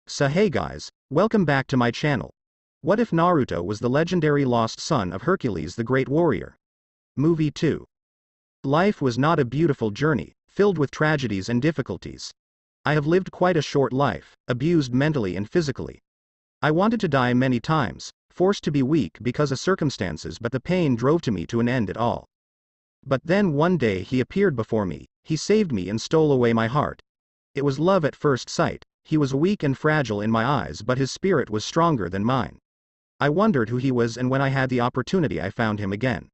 So hey guys, welcome back to my channel. What if Naruto was the legendary lost son of Hercules the Great Warrior? Movie 2. Life was not a beautiful journey, filled with tragedies and difficulties. I have lived quite a short life, abused mentally and physically. I wanted to die many times, forced to be weak because of circumstances, but the pain drove to me to an end it all. But then one day he appeared before me, he saved me and stole away my heart. It was love at first sight. He was weak and fragile in my eyes, but his spirit was stronger than mine. I wondered who he was, and when I had the opportunity I found him again.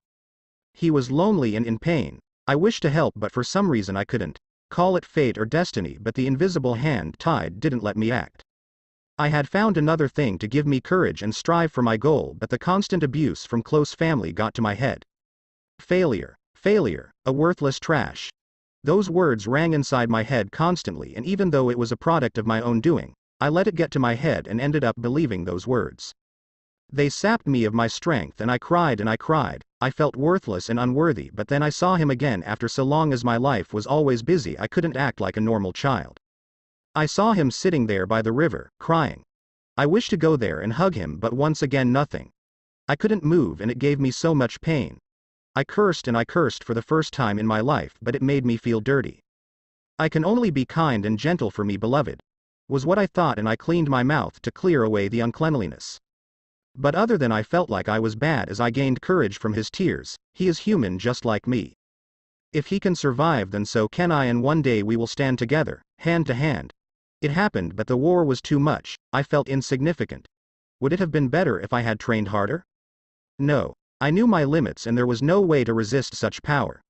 He was lonely and in pain. I wished to help, but for some reason I couldn't. Call it fate or destiny, but the invisible hand tied didn't let me act. I had found another thing to give me courage and strive for my goal, but the constant abuse from close family got to my head. Failure, failure, a worthless trash. Those words rang inside my head constantly, and even though it was a product of my own doing, I let it get to my head and ended up believing those words. They sapped me of my strength, and I cried and I cried. I felt worthless and unworthy, but then I saw him again after so long. As my life was always busy, I couldn't act like a normal child. I saw him sitting there by the river, crying. I wished to go there and hug him, but once again nothing. I couldn't move, and it gave me so much pain. I cursed and I cursed for the first time in my life, but it made me feel dirty. I can only be kind and gentle for me beloved, was what I thought, and I cleaned my mouth to clear away the uncleanliness. But other than I felt like I was bad as I gained courage from his tears. He is human just like me. If he can survive, then so can I, and one day we will stand together, hand to hand. It happened, but the war was too much. I felt insignificant. Would it have been better if I had trained harder? No. I knew my limits, and there was no way to resist such power.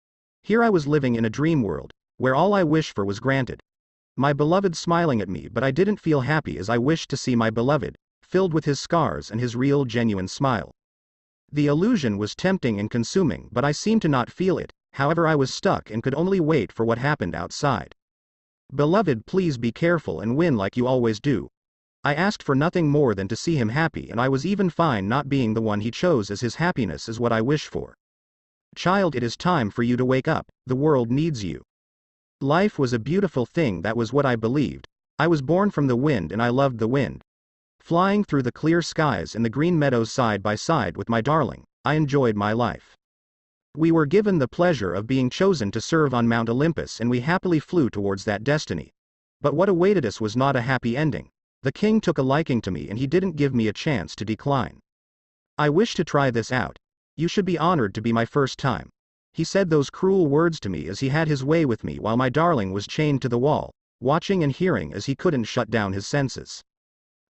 Here I was living in a dream world, where all I wished for was granted. My beloved smiling at me, but I didn't feel happy as I wished to see my beloved, filled with his scars and his real genuine smile. The illusion was tempting and consuming, but I seemed to not feel it. However, I was stuck and could only wait for what happened outside. Beloved, please be careful and win like you always do. I asked for nothing more than to see him happy, and I was even fine not being the one he chose, as his happiness is what I wish for. Child, it is time for you to wake up. The world needs you. Life was a beautiful thing, that was what I believed. I was born from the wind and I loved the wind. Flying through the clear skies and the green meadows side by side with my darling, I enjoyed my life. We were given the pleasure of being chosen to serve on Mount Olympus, and we happily flew towards that destiny. But what awaited us was not a happy ending. The king took a liking to me, and he didn't give me a chance to decline. I wish to try this out. You should be honored to be my first time. He said those cruel words to me as he had his way with me while my darling was chained to the wall, watching and hearing as he couldn't shut down his senses.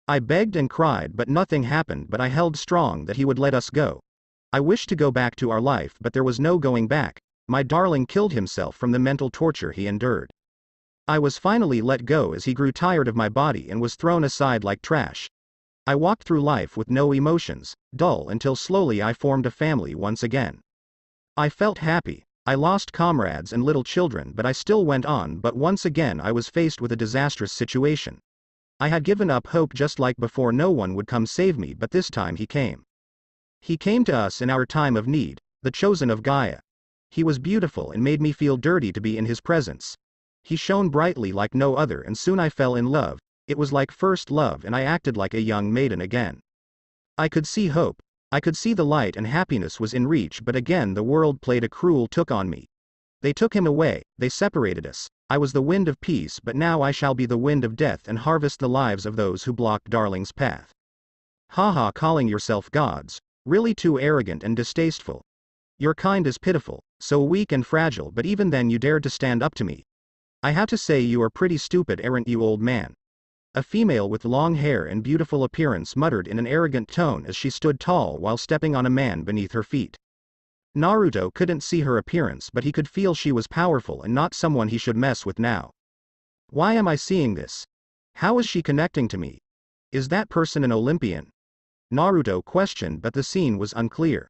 I begged and cried, but nothing happened, but I held strong that he would let us go. I wished to go back to our life, but there was no going back. My darling killed himself from the mental torture he endured. I was finally let go as he grew tired of my body and was thrown aside like trash. I walked through life with no emotions, dull, until slowly I formed a family once again. I felt happy. I lost comrades and little children, but I still went on. But once again I was faced with a disastrous situation. I had given up hope just like before. No one would come save me, but this time he came. He came to us in our time of need, the chosen of Gaia. He was beautiful and made me feel dirty to be in his presence. He shone brightly like no other, and soon I fell in love. It was like first love, and I acted like a young maiden again. I could see hope. I could see the light, and happiness was in reach, but again the world played a cruel trick on me. They took him away, they separated us. I was the wind of peace, but now I shall be the wind of death and harvest the lives of those who blocked darling's path. Haha, calling yourself gods. Really too arrogant and distasteful. Your kind is pitiful, so weak and fragile, but even then you dared to stand up to me. I have to say you are pretty stupid, aren't you, old man? A female with long hair and beautiful appearance muttered in an arrogant tone as she stood tall while stepping on a man beneath her feet. Naruto couldn't see her appearance, but he could feel she was powerful and not someone he should mess with now. Why am I seeing this? How is she connecting to me? Is that person an Olympian? Naruto questioned, but the scene was unclear.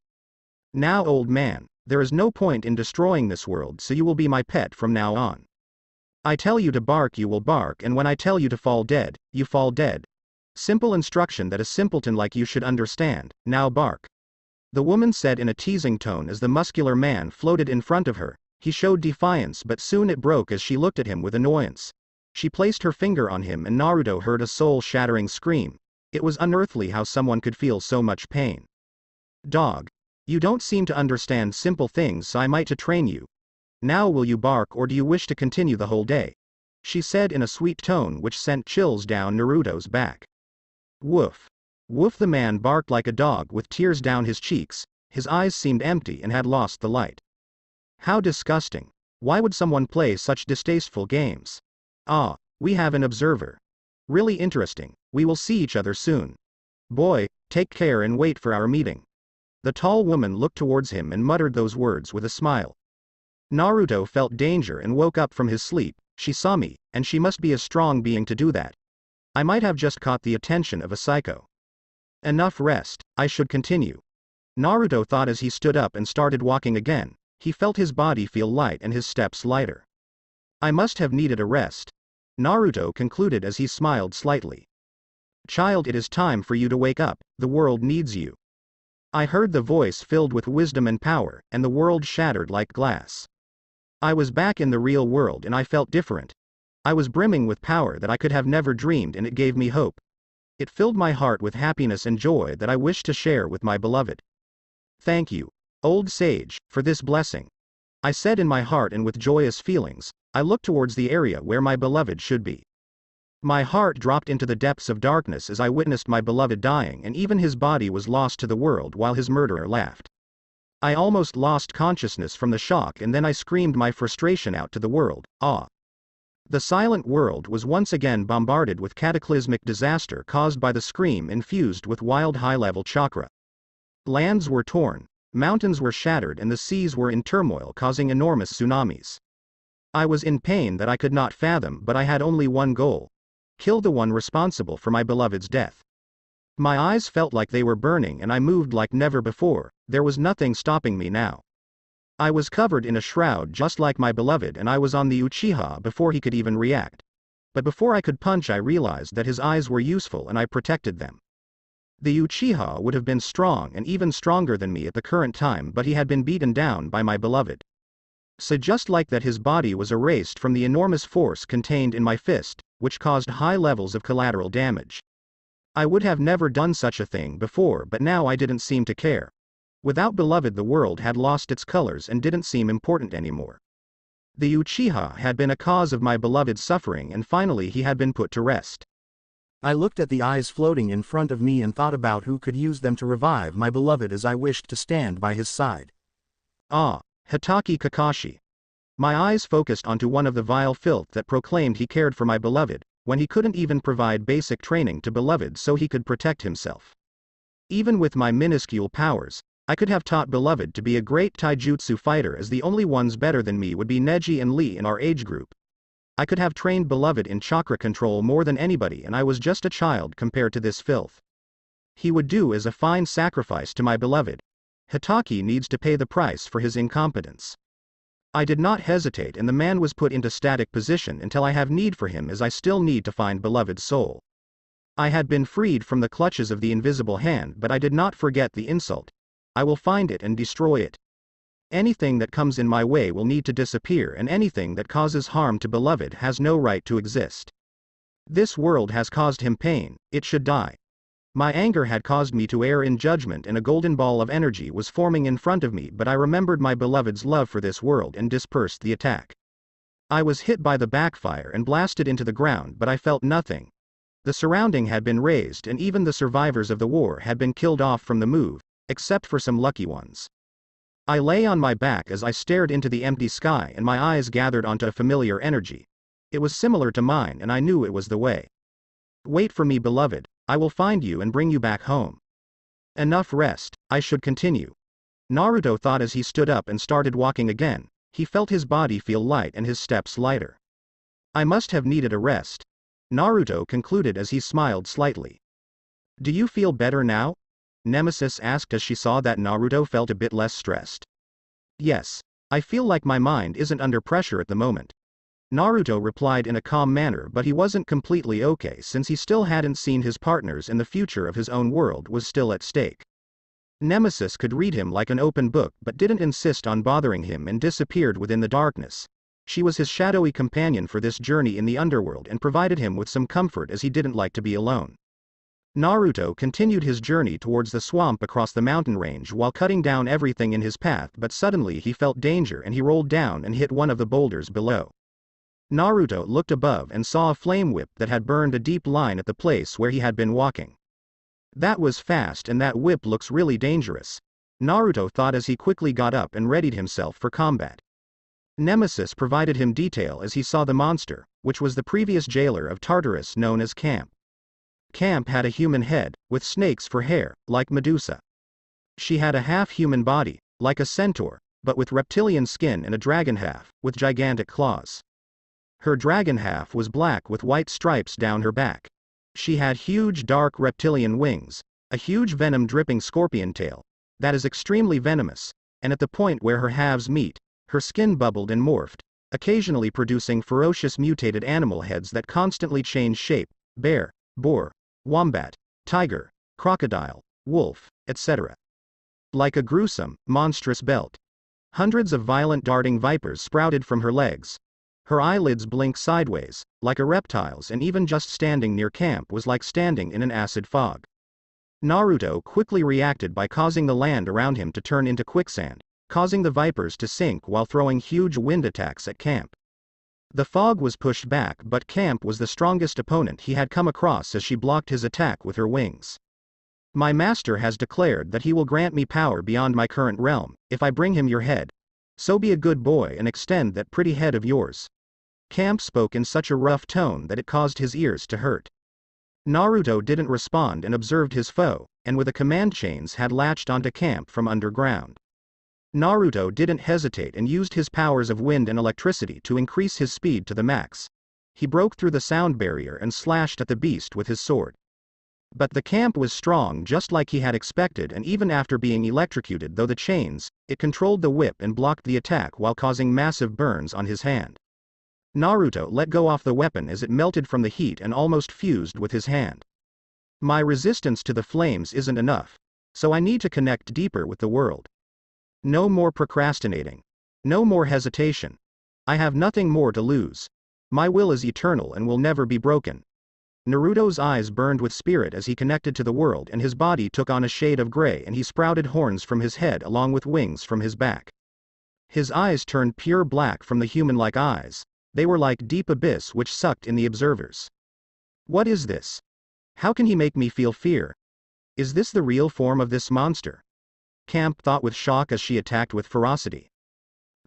Now, old man, there is no point in destroying this world, so you will be my pet from now on. I tell you to bark, you will bark, and when I tell you to fall dead, you fall dead. Simple instruction that a simpleton like you should understand. Now bark. The woman said in a teasing tone as the muscular man floated in front of her. He showed defiance, but soon it broke as she looked at him with annoyance. She placed her finger on him and Naruto heard a soul-shattering scream. It was unearthly how someone could feel so much pain. Dog. You don't seem to understand simple things, so I might to train you. Now will you bark or do you wish to continue the whole day? She said in a sweet tone which sent chills down Naruto's back. Woof. Woof. The man barked like a dog with tears down his cheeks, his eyes seemed empty and had lost the light. How disgusting. Why would someone play such distasteful games? Ah, we have an observer. Really interesting, we will see each other soon. Boy, take care and wait for our meeting. The tall woman looked towards him and muttered those words with a smile. Naruto felt danger and woke up from his sleep. She saw me, and she must be a strong being to do that. I might have just caught the attention of a psycho. Enough rest, I should continue. Naruto thought as he stood up and started walking again. He felt his body feel light and his steps lighter. I must have needed a rest. Naruto concluded as he smiled slightly. Child, it is time for you to wake up, the world needs you. I heard the voice filled with wisdom and power, and the world shattered like glass. I was back in the real world and I felt different. I was brimming with power that I could have never dreamed and it gave me hope. It filled my heart with happiness and joy that I wished to share with my beloved. Thank you, old sage, for this blessing. I said in my heart and with joyous feelings, I looked towards the area where my beloved should be. My heart dropped into the depths of darkness as I witnessed my beloved dying and even his body was lost to the world while his murderer laughed. I almost lost consciousness from the shock and then I screamed my frustration out to the world, ah. The silent world was once again bombarded with cataclysmic disaster caused by the scream infused with wild high-level chakra. Lands were torn, mountains were shattered and the seas were in turmoil causing enormous tsunamis. I was in pain that I could not fathom but I had only one goal. Kill the one responsible for my beloved's death. My eyes felt like they were burning and I moved like never before, there was nothing stopping me now. I was covered in a shroud just like my beloved and I was on the Uchiha before he could even react. But before I could punch I realized that his eyes were useful and I protected them. The Uchiha would have been strong and even stronger than me at the current time but he had been beaten down by my beloved. So just like that his body was erased from the enormous force contained in my fist, which caused high levels of collateral damage. I would have never done such a thing before but now I didn't seem to care. Without beloved the world had lost its colors and didn't seem important anymore. The Uchiha had been a cause of my beloved's suffering and finally he had been put to rest. I looked at the eyes floating in front of me and thought about who could use them to revive my beloved as I wished to stand by his side. Ah, Hitaki Kakashi. My eyes focused onto one of the vile filth that proclaimed he cared for my beloved, when he couldn't even provide basic training to beloved so he could protect himself. Even with my minuscule powers, I could have taught beloved to be a great taijutsu fighter as the only ones better than me would be Neji and Lee in our age group. I could have trained beloved in chakra control more than anybody and I was just a child compared to this filth. He would do as a fine sacrifice to my beloved. Hitaki needs to pay the price for his incompetence. I did not hesitate and the man was put into static position until I have need for him as I still need to find beloved's soul. I had been freed from the clutches of the invisible hand but I did not forget the insult. I will find it and destroy it. Anything that comes in my way will need to disappear and anything that causes harm to beloved has no right to exist. This world has caused him pain, it should die. My anger had caused me to err in judgment and a golden ball of energy was forming in front of me but I remembered my beloved's love for this world and dispersed the attack. I was hit by the backfire and blasted into the ground but I felt nothing. The surrounding had been razed and even the survivors of the war had been killed off from the move, except for some lucky ones. I lay on my back as I stared into the empty sky and my eyes gathered onto a familiar energy. It was similar to mine and I knew it was the way. Wait for me beloved, I will find you and bring you back home. Enough rest, I should continue. Naruto thought as he stood up and started walking again, he felt his body feel light and his steps lighter. I must have needed a rest. Naruto concluded as he smiled slightly. Do you feel better now? Nemesis asked as she saw that Naruto felt a bit less stressed. Yes, I feel like my mind isn't under pressure at the moment. Naruto replied in a calm manner but he wasn't completely okay since he still hadn't seen his partners and the future of his own world was still at stake. Nemesis could read him like an open book but didn't insist on bothering him and disappeared within the darkness. She was his shadowy companion for this journey in the underworld and provided him with some comfort as he didn't like to be alone. Naruto continued his journey towards the swamp across the mountain range while cutting down everything in his path, but suddenly he felt danger and he rolled down and hit one of the boulders below. Naruto looked above and saw a flame whip that had burned a deep line at the place where he had been walking. That was fast, and that whip looks really dangerous, Naruto thought as he quickly got up and readied himself for combat. Nemesis provided him detail as he saw the monster, which was the previous jailer of Tartarus known as Camp. Camp had a human head, with snakes for hair, like Medusa. She had a half-human body, like a centaur, but with reptilian skin, and a dragon half, with gigantic claws. Her dragon half was black with white stripes down her back. She had huge dark reptilian wings, a huge venom-dripping scorpion tail, that is extremely venomous, and at the point where her halves meet, her skin bubbled and morphed, occasionally producing ferocious mutated animal heads that constantly change shape: bear, boar, wombat, tiger, crocodile, wolf, etc. Like a gruesome, monstrous belt. Hundreds of violent darting vipers sprouted from her legs. Her eyelids blinked sideways, like a reptile's, and even just standing near Camp was like standing in an acid fog. Naruto quickly reacted by causing the land around him to turn into quicksand, causing the vipers to sink while throwing huge wind attacks at Camp. The fog was pushed back, but Camp was the strongest opponent he had come across as she blocked his attack with her wings. My master has declared that he will grant me power beyond my current realm, if I bring him your head. So be a good boy and extend that pretty head of yours. Camp spoke in such a rough tone that it caused his ears to hurt. Naruto didn't respond and observed his foe, and with a command chains had latched onto Camp from underground. Naruto didn't hesitate and used his powers of wind and electricity to increase his speed to the max. He broke through the sound barrier and slashed at the beast with his sword. But the Camp was strong just like he had expected, and even after being electrocuted through the chains, it controlled the whip and blocked the attack while causing massive burns on his hand. Naruto let go off the weapon as it melted from the heat and almost fused with his hand. My resistance to the flames isn't enough, so I need to connect deeper with the world. No more procrastinating. No more hesitation. I have nothing more to lose. My will is eternal and will never be broken. Naruto's eyes burned with spirit as he connected to the world, and his body took on a shade of gray and he sprouted horns from his head along with wings from his back. His eyes turned pure black from the human-like eyes. They were like deep abyss which sucked in the observers. What is this? How can he make me feel fear? Is this the real form of this monster? Camp thought with shock as she attacked with ferocity.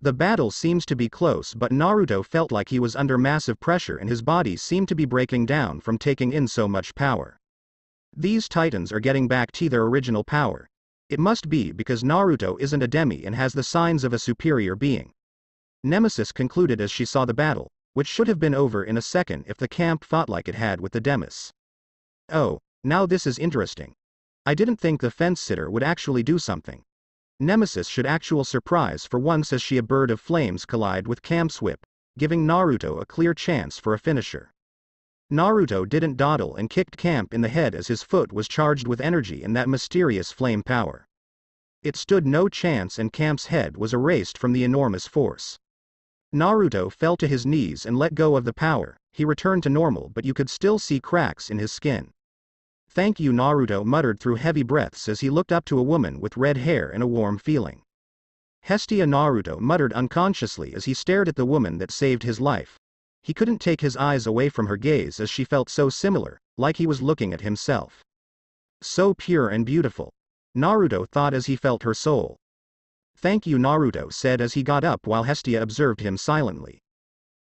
The battle seems to be close, but Naruto felt like he was under massive pressure and his body seemed to be breaking down from taking in so much power. These titans are getting back to their original power. It must be because Naruto isn't a demi and has the signs of a superior being. Nemesis concluded as she saw the battle, which should have been over in a second if the Camp fought like it had with the demis. Oh, now this is interesting. I didn't think the fence-sitter would actually do something. Nemesis should actual surprise for once as she a bird of flames collide with Camp's whip, giving Naruto a clear chance for a finisher. Naruto didn't dawdle and kicked Camp in the head as his foot was charged with energy and that mysterious flame power. It stood no chance and Camp's head was erased from the enormous force. Naruto fell to his knees and let go of the power. He returned to normal, but you could still see cracks in his skin. Thank you, Naruto muttered through heavy breaths as he looked up to a woman with red hair and a warm feeling. Hestia, Naruto muttered unconsciously as he stared at the woman that saved his life. He couldn't take his eyes away from her gaze as she felt so similar, like he was looking at himself. So pure and beautiful. Naruto thought as he felt her soul. Thank you, Naruto said as he got up while Hestia observed him silently.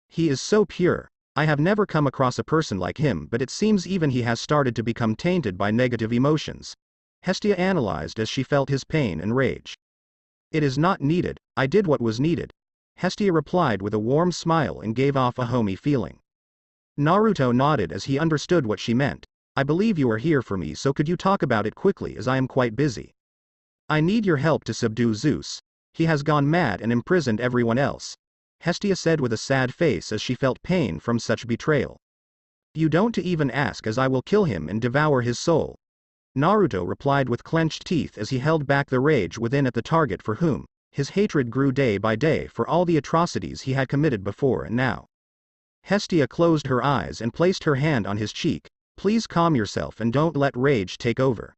He is so pure. I have never come across a person like him, but it seems even he has started to become tainted by negative emotions. Hestia analyzed as she felt his pain and rage. It is not needed, I did what was needed. Hestia replied with a warm smile and gave off a homey feeling. Naruto nodded as he understood what she meant. I believe you are here for me, so could you talk about it quickly as I am quite busy. I need your help to subdue Zeus. He has gone mad and imprisoned everyone else. Hestia said with a sad face as she felt pain from such betrayal. You don't even ask, as I will kill him and devour his soul. Naruto replied with clenched teeth as he held back the rage within at the target for whom his hatred grew day by day for all the atrocities he had committed before and now. Hestia closed her eyes and placed her hand on his cheek. Please calm yourself and don't let rage take over.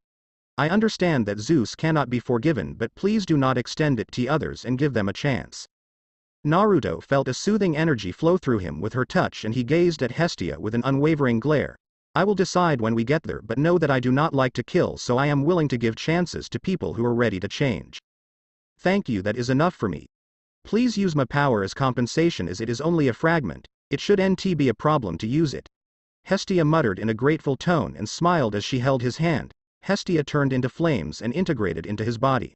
I understand that Zeus cannot be forgiven, but please do not extend it to others and give them a chance. Naruto felt a soothing energy flow through him with her touch, and he gazed at Hestia with an unwavering glare. I will decide when we get there, but know that I do not like to kill, so I am willing to give chances to people who are ready to change. Thank you, that is enough for me. Please use my power as compensation, as it is only a fragment. It shouldn't be a problem to use it. Hestia muttered in a grateful tone and smiled as she held his hand. Hestia turned into flames and integrated into his body.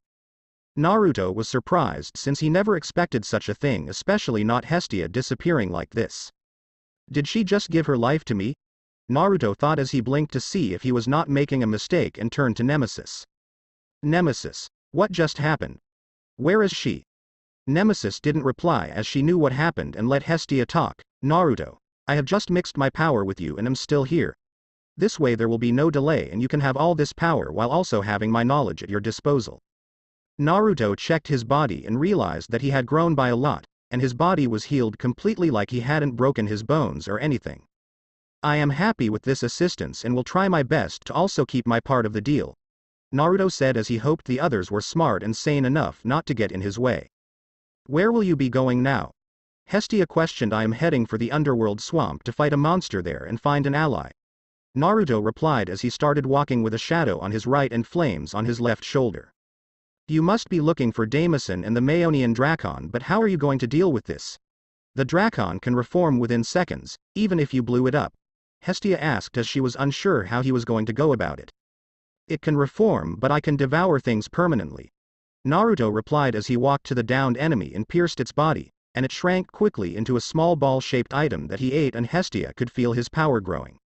Naruto was surprised, since he never expected such a thing, especially not Hestia disappearing like this. Did she just give her life to me? Naruto thought as he blinked to see if he was not making a mistake and turned to Nemesis. Nemesis, what just happened? Where is she? Nemesis didn't reply as she knew what happened and let Hestia talk. Naruto, I have just mixed my power with you and am still here. This way there will be no delay and you can have all this power while also having my knowledge at your disposal. Naruto checked his body and realized that he had grown by a lot, and his body was healed completely, like he hadn't broken his bones or anything. I am happy with this assistance and will try my best to also keep my part of the deal, Naruto said as he hoped the others were smart and sane enough not to get in his way. Where will you be going now? Hestia questioned. I am heading for the underworld swamp to fight a monster there and find an ally. Naruto replied as he started walking with a shadow on his right and flames on his left shoulder. You must be looking for Damison and the Maeonian Drakon, but how are you going to deal with this? The Drakon can reform within seconds, even if you blew it up. Hestia asked as she was unsure how he was going to go about it. It can reform, but I can devour things permanently. Naruto replied as he walked to the downed enemy and pierced its body, and it shrank quickly into a small ball-shaped item that he ate, and Hestia could feel his power growing.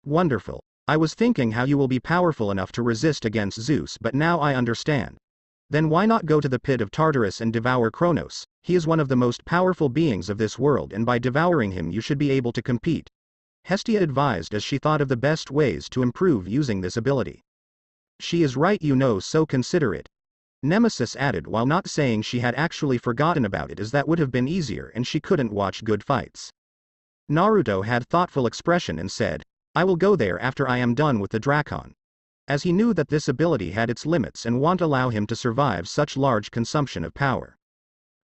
Wonderful. I was thinking how you will be powerful enough to resist against Zeus, but now I understand. Then why not go to the pit of Tartarus and devour Kronos? He is one of the most powerful beings of this world, and by devouring him you should be able to compete. Hestia advised as she thought of the best ways to improve using this ability. She is right, so consider it. Nemesis added, while not saying she had actually forgotten about it, as that would have been easier and she couldn't watch good fights. Naruto had thoughtful expression and said, I will go there after I am done with the Drakon. As he knew that this ability had its limits and won't allow him to survive such large consumption of power.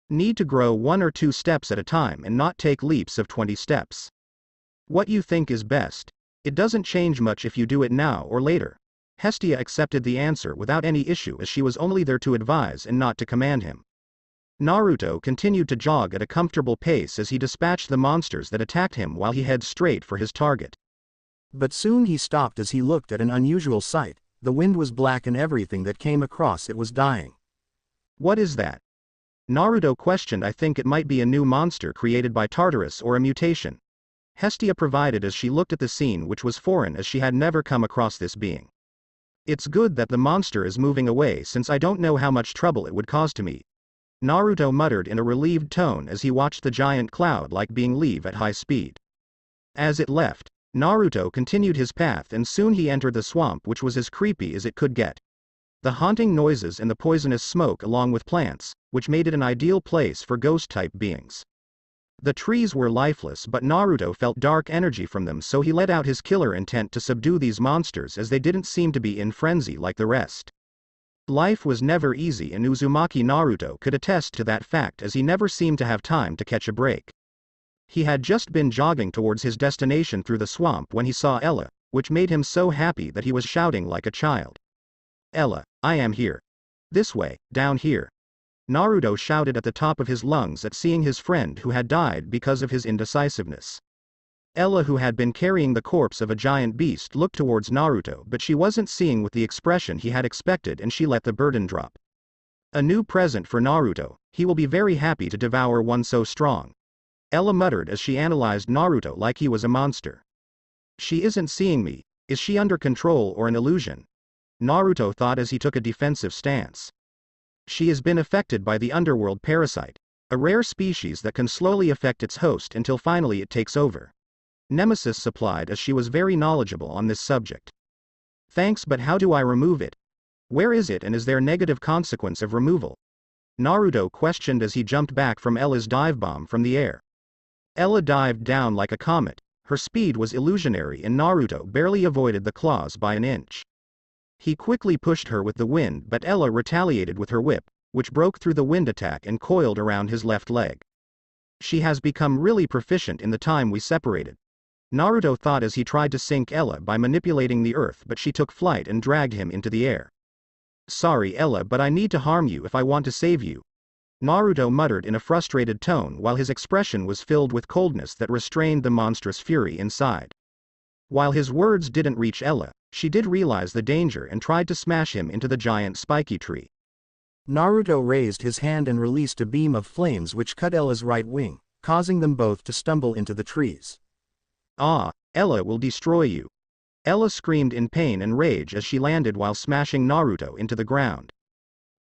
Need to grow 1 or 2 steps at a time and not take leaps of 20 steps. What you think is best. It doesn't change much if you do it now or later. Hestia accepted the answer without any issue, as she was only there to advise and not to command him. Naruto continued to jog at a comfortable pace as he dispatched the monsters that attacked him while he headed straight for his target. But soon he stopped as he looked at an unusual sight. The wind was black and everything that came across it was dying. What is that? Naruto questioned. I think it might be a new monster created by Tartarus or a mutation. Hestia provided as she looked at the scene, which was foreign as she had never come across this being. It's good that the monster is moving away, since I don't know how much trouble it would cause to me. Naruto muttered in a relieved tone as he watched the giant cloud-like being leave at high speed. As it left, Naruto continued his path and soon he entered the swamp, which was as creepy as it could get. The haunting noises and the poisonous smoke along with plants, which made it an ideal place for ghost-type beings. The trees were lifeless, but Naruto felt dark energy from them, so he let out his killer intent to subdue these monsters as they didn't seem to be in frenzy like the rest. Life was never easy, and Uzumaki Naruto could attest to that fact as he never seemed to have time to catch a break. He had just been jogging towards his destination through the swamp when he saw Ella, which made him so happy that he was shouting like a child. Ella, I am here. This way, down here. Naruto shouted at the top of his lungs at seeing his friend who had died because of his indecisiveness. Ella, who had been carrying the corpse of a giant beast, looked towards Naruto, but she wasn't seeing with the expression he had expected, and she let the burden drop. A new present for Naruto. He will be very happy to devour one so strong. Ella muttered as she analyzed Naruto like he was a monster. She isn't seeing me. Is she under control or an illusion? Naruto thought as he took a defensive stance. She has been affected by the underworld parasite, a rare species that can slowly affect its host until finally it takes over. Nemesis supplied as she was very knowledgeable on this subject. Thanks, but how do I remove it? Where is it, and is there negative consequence of removal? Naruto questioned as he jumped back from Ella's dive bomb from the air. Ella dived down like a comet. Her speed was illusionary and Naruto barely avoided the claws by an inch. He quickly pushed her with the wind, but Ella retaliated with her whip, which broke through the wind attack and coiled around his left leg. She has become really proficient in the time we separated. Naruto thought as he tried to sink Ella by manipulating the earth, but she took flight and dragged him into the air. Sorry Ella, but I need to harm you if I want to save you, Naruto muttered in a frustrated tone while his expression was filled with coldness that restrained the monstrous fury inside. While his words didn't reach Ella, she did realize the danger and tried to smash him into the giant spiky tree. Naruto raised his hand and released a beam of flames which cut Ella's right wing, causing them both to stumble into the trees. Ah, Ella will destroy you. Ella screamed in pain and rage as she landed while smashing Naruto into the ground.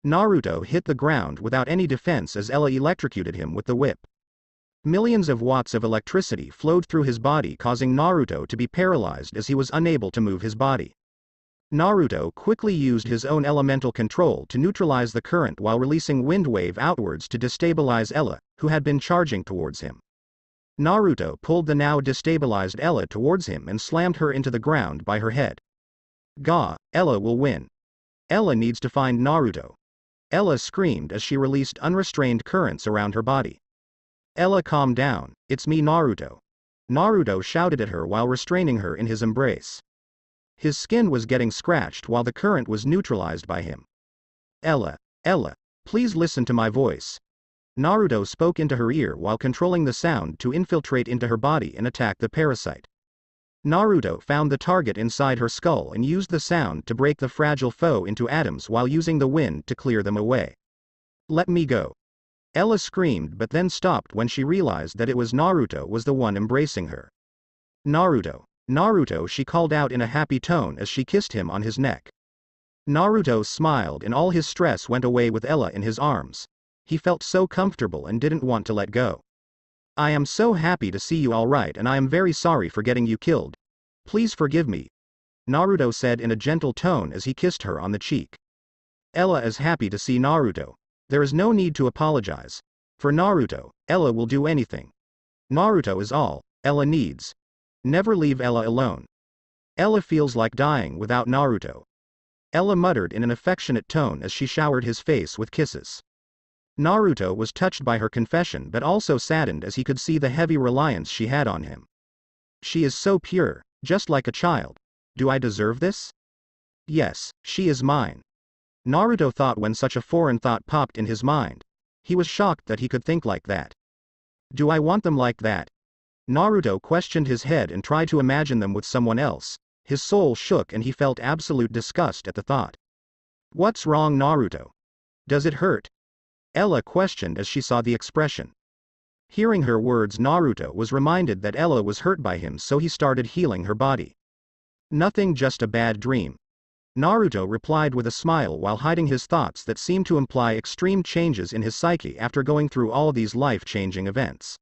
Naruto hit the ground without any defense as Ella electrocuted him with the whip. Millions of watts of electricity flowed through his body, causing Naruto to be paralyzed as he was unable to move his body. Naruto quickly used his own elemental control to neutralize the current while releasing wind wave outwards to destabilize Ella, who had been charging towards him. Naruto pulled the now destabilized Ella towards him and slammed her into the ground by her head. Gah, Ella will win. Ella needs to find Naruto. Ella screamed as she released unrestrained currents around her body. Ella, calm down, it's me Naruto. Naruto shouted at her while restraining her in his embrace. His skin was getting scratched while the current was neutralized by him. Ella, please listen to my voice. Naruto spoke into her ear while controlling the sound to infiltrate into her body and attack the parasite. Naruto found the target inside her skull and used the sound to break the fragile foe into atoms while using the wind to clear them away. Let me go. Ella screamed but then stopped when she realized that it was Naruto was the one embracing her. Naruto, she called out in a happy tone as she kissed him on his neck. Naruto smiled and all his stress went away with Ella in his arms. He felt so comfortable and didn't want to let go. I am so happy to see you all right and I am very sorry for getting you killed. Please forgive me, Naruto said in a gentle tone as he kissed her on the cheek. Ella is happy to see Naruto. There is no need to apologize. For Naruto, Ella will do anything. Naruto is all Ella needs. Never leave Ella alone. Ella feels like dying without Naruto. Ella muttered in an affectionate tone as she showered his face with kisses. Naruto was touched by her confession but also saddened as he could see the heavy reliance she had on him. She is so pure, just like a child. Do I deserve this? Yes, she is mine. Naruto thought when such a foreign thought popped in his mind. He was shocked that he could think like that. Do I want them like that? Naruto questioned his head and tried to imagine them with someone else. His soul shook and he felt absolute disgust at the thought. What's wrong, Naruto? Does it hurt? Ella questioned as she saw the expression. Hearing her words, Naruto was reminded that Ella was hurt by him, so he started healing her body. Nothing, just a bad dream. Naruto replied with a smile while hiding his thoughts that seemed to imply extreme changes in his psyche after going through all these life-changing events.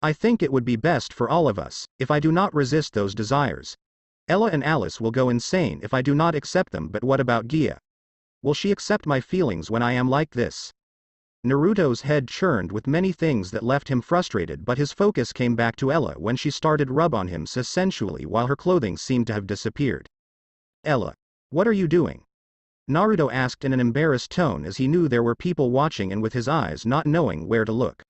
I think it would be best for all of us if I do not resist those desires. Ella and Alice will go insane if I do not accept them, but what about Gia? Will she accept my feelings when I am like this? Naruto's head churned with many things that left him frustrated, but his focus came back to Ella when she started rub on him so sensually while her clothing seemed to have disappeared. Ella, what are you doing? Naruto asked in an embarrassed tone as he knew there were people watching and with his eyes not knowing where to look.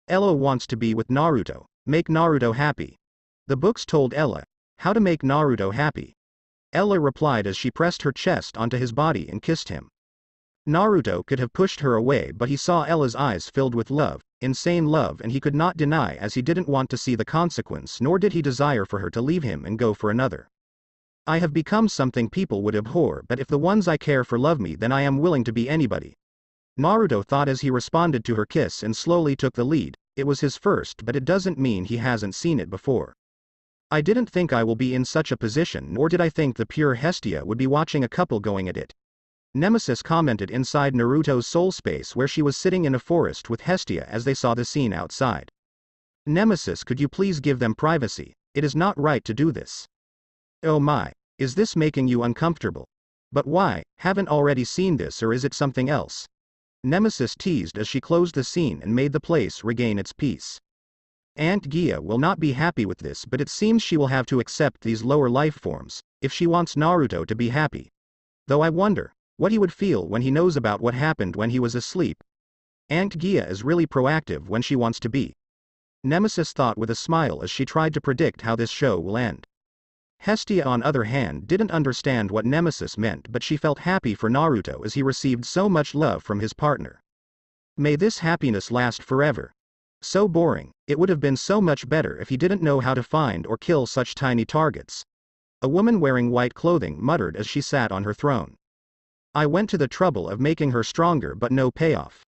Ella wants to be with Naruto, make Naruto happy. The books told Ella how to make Naruto happy. Ella replied as she pressed her chest onto his body and kissed him. Naruto could have pushed her away, but he saw Ella's eyes filled with love, insane love, and he could not deny as he didn't want to see the consequence, nor did he desire for her to leave him and go for another. I have become something people would abhor, but if the ones I care for love me, then I am willing to be anybody. Naruto thought as he responded to her kiss and slowly took the lead. It was his first, but it doesn't mean he hasn't seen it before. I didn't think I will be in such a position, nor did I think the pure Hestia would be watching a couple going at it. Nemesis commented inside Naruto's soul space where she was sitting in a forest with Hestia as they saw the scene outside. Nemesis, could you please give them privacy? It is not right to do this. Oh my, is this making you uncomfortable? But why, haven't already seen this, or is it something else? Nemesis teased as she closed the scene and made the place regain its peace. Aunt Gia will not be happy with this, but it seems she will have to accept these lower life forms, if she wants Naruto to be happy. Though I wonder what he would feel when he knows about what happened when he was asleep. Aunt Gia is really proactive when she wants to be. Nemesis thought with a smile as she tried to predict how this show will end. Hestia on other hand didn't understand what Nemesis meant, but she felt happy for Naruto as he received so much love from his partner. May this happiness last forever. So boring, it would have been so much better if he didn't know how to find or kill such tiny targets. A woman wearing white clothing muttered as she sat on her throne. I went to the trouble of making her stronger, but no payoff.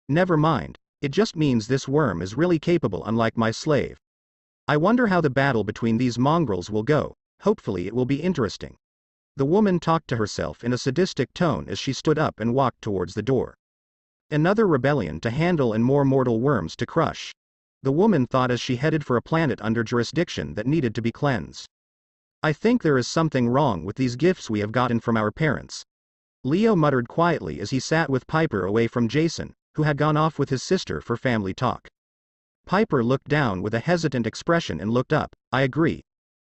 Never mind, it just means this worm is really capable, unlike my slave. I wonder how the battle between these mongrels will go. Hopefully it will be interesting. The woman talked to herself in a sadistic tone as she stood up and walked towards the door. Another rebellion to handle and more mortal worms to crush. The woman thought as she headed for a planet under jurisdiction that needed to be cleansed. I think there is something wrong with these gifts we have gotten from our parents. Leo muttered quietly as he sat with Piper away from Jason, who had gone off with his sister for family talk. Piper looked down with a hesitant expression and looked up. I agree.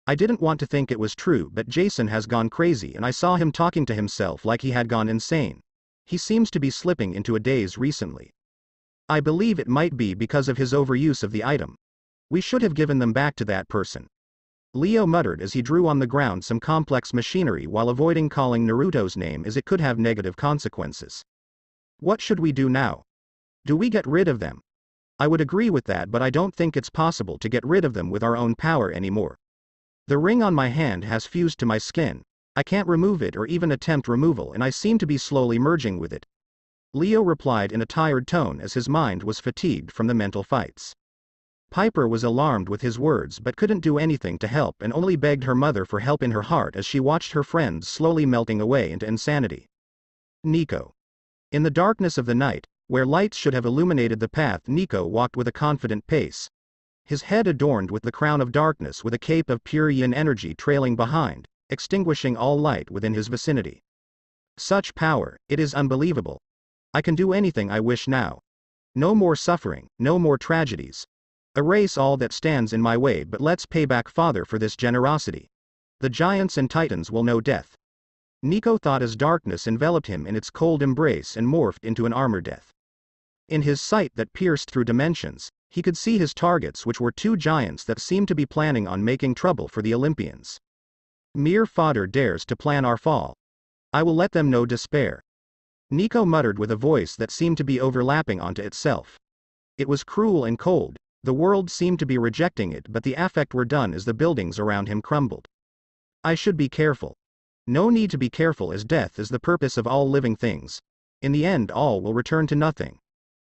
I didn't want to think it was true, but Jason has gone crazy and I saw him talking to himself like he had gone insane. He seems to be slipping into a daze recently. I believe it might be because of his overuse of the item. We should have given them back to that person. Leo muttered as he drew on the ground some complex machinery while avoiding calling Naruto's name as it could have negative consequences. What should we do now? Do we get rid of them? I would agree with that, but I don't think it's possible to get rid of them with our own power anymore. The ring on my hand has fused to my skin. I can't remove it or even attempt removal, and I seem to be slowly merging with it. Leo replied in a tired tone as his mind was fatigued from the mental fights. Piper was alarmed with his words but couldn't do anything to help and only begged her mother for help in her heart as she watched her friends slowly melting away into insanity. Nico. In the darkness of the night, where lights should have illuminated the path, Nico walked with a confident pace. His head adorned with the crown of darkness with a cape of pure yin energy trailing behind, extinguishing all light within his vicinity. Such power, it is unbelievable. I can do anything I wish now. No more suffering, no more tragedies. Erase all that stands in my way, but let's pay back Father for this generosity. The giants and titans will know death. Nico thought as darkness enveloped him in its cold embrace and morphed into an armor death. In his sight that pierced through dimensions, he could see his targets, which were two giants that seemed to be planning on making trouble for the Olympians. Mere fodder dares to plan our fall. I will let them know despair. Nico muttered with a voice that seemed to be overlapping onto itself. It was cruel and cold, the world seemed to be rejecting it, but the affect were done as the buildings around him crumbled. I should be careful. No need to be careful, as death is the purpose of all living things. In the end all will return to nothing.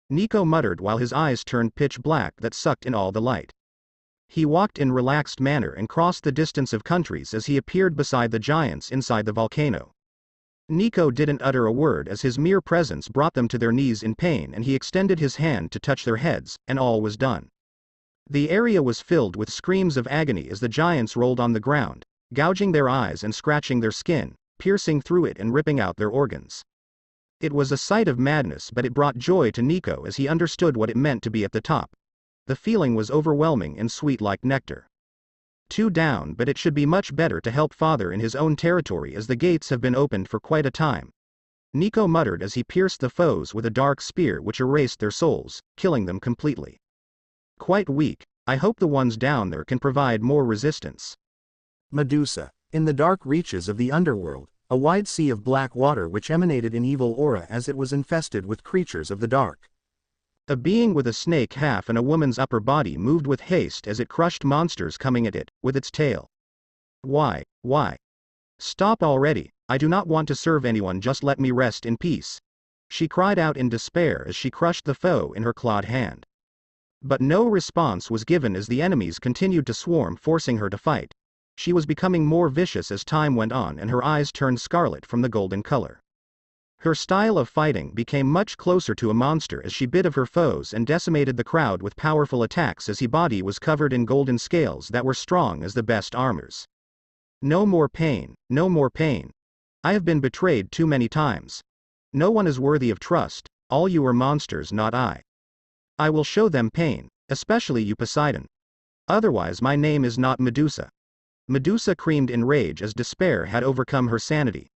Nico muttered while his eyes turned pitch black that sucked in all the light. He walked in relaxed manner and crossed the distance of countries as he appeared beside the giants inside the volcano. Nico didn't utter a word as his mere presence brought them to their knees in pain, and he extended his hand to touch their heads, and all was done. The area was filled with screams of agony as the giants rolled on the ground, gouging their eyes and scratching their skin, piercing through it and ripping out their organs. It was a sight of madness, but it brought joy to Nico as he understood what it meant to be at the top. The feeling was overwhelming and sweet like nectar. 2 down, but it should be much better to help Father in his own territory as the gates have been opened for quite a time. Nico muttered as he pierced the foes with a dark spear which erased their souls, killing them completely. Quite weak. I hope the ones down there can provide more resistance. Medusa. In the dark reaches of the underworld, a wide sea of black water which emanated an evil aura as it was infested with creatures of the dark. A being with a snake half and a woman's upper body moved with haste as it crushed monsters coming at it, with its tail. Why? Stop already, I do not want to serve anyone, just let me rest in peace. She cried out in despair as she crushed the foe in her clawed hand. But no response was given as the enemies continued to swarm, forcing her to fight. She was becoming more vicious as time went on and her eyes turned scarlet from the golden color. Her style of fighting became much closer to a monster as she bit of her foes and decimated the crowd with powerful attacks as his body was covered in golden scales that were strong as the best armors. No more pain, no more pain. I have been betrayed too many times. No one is worthy of trust, All you are monsters, not I. I will show them pain, especially you Poseidon. Otherwise my name is not Medusa. Medusa screamed in rage as despair had overcome her sanity.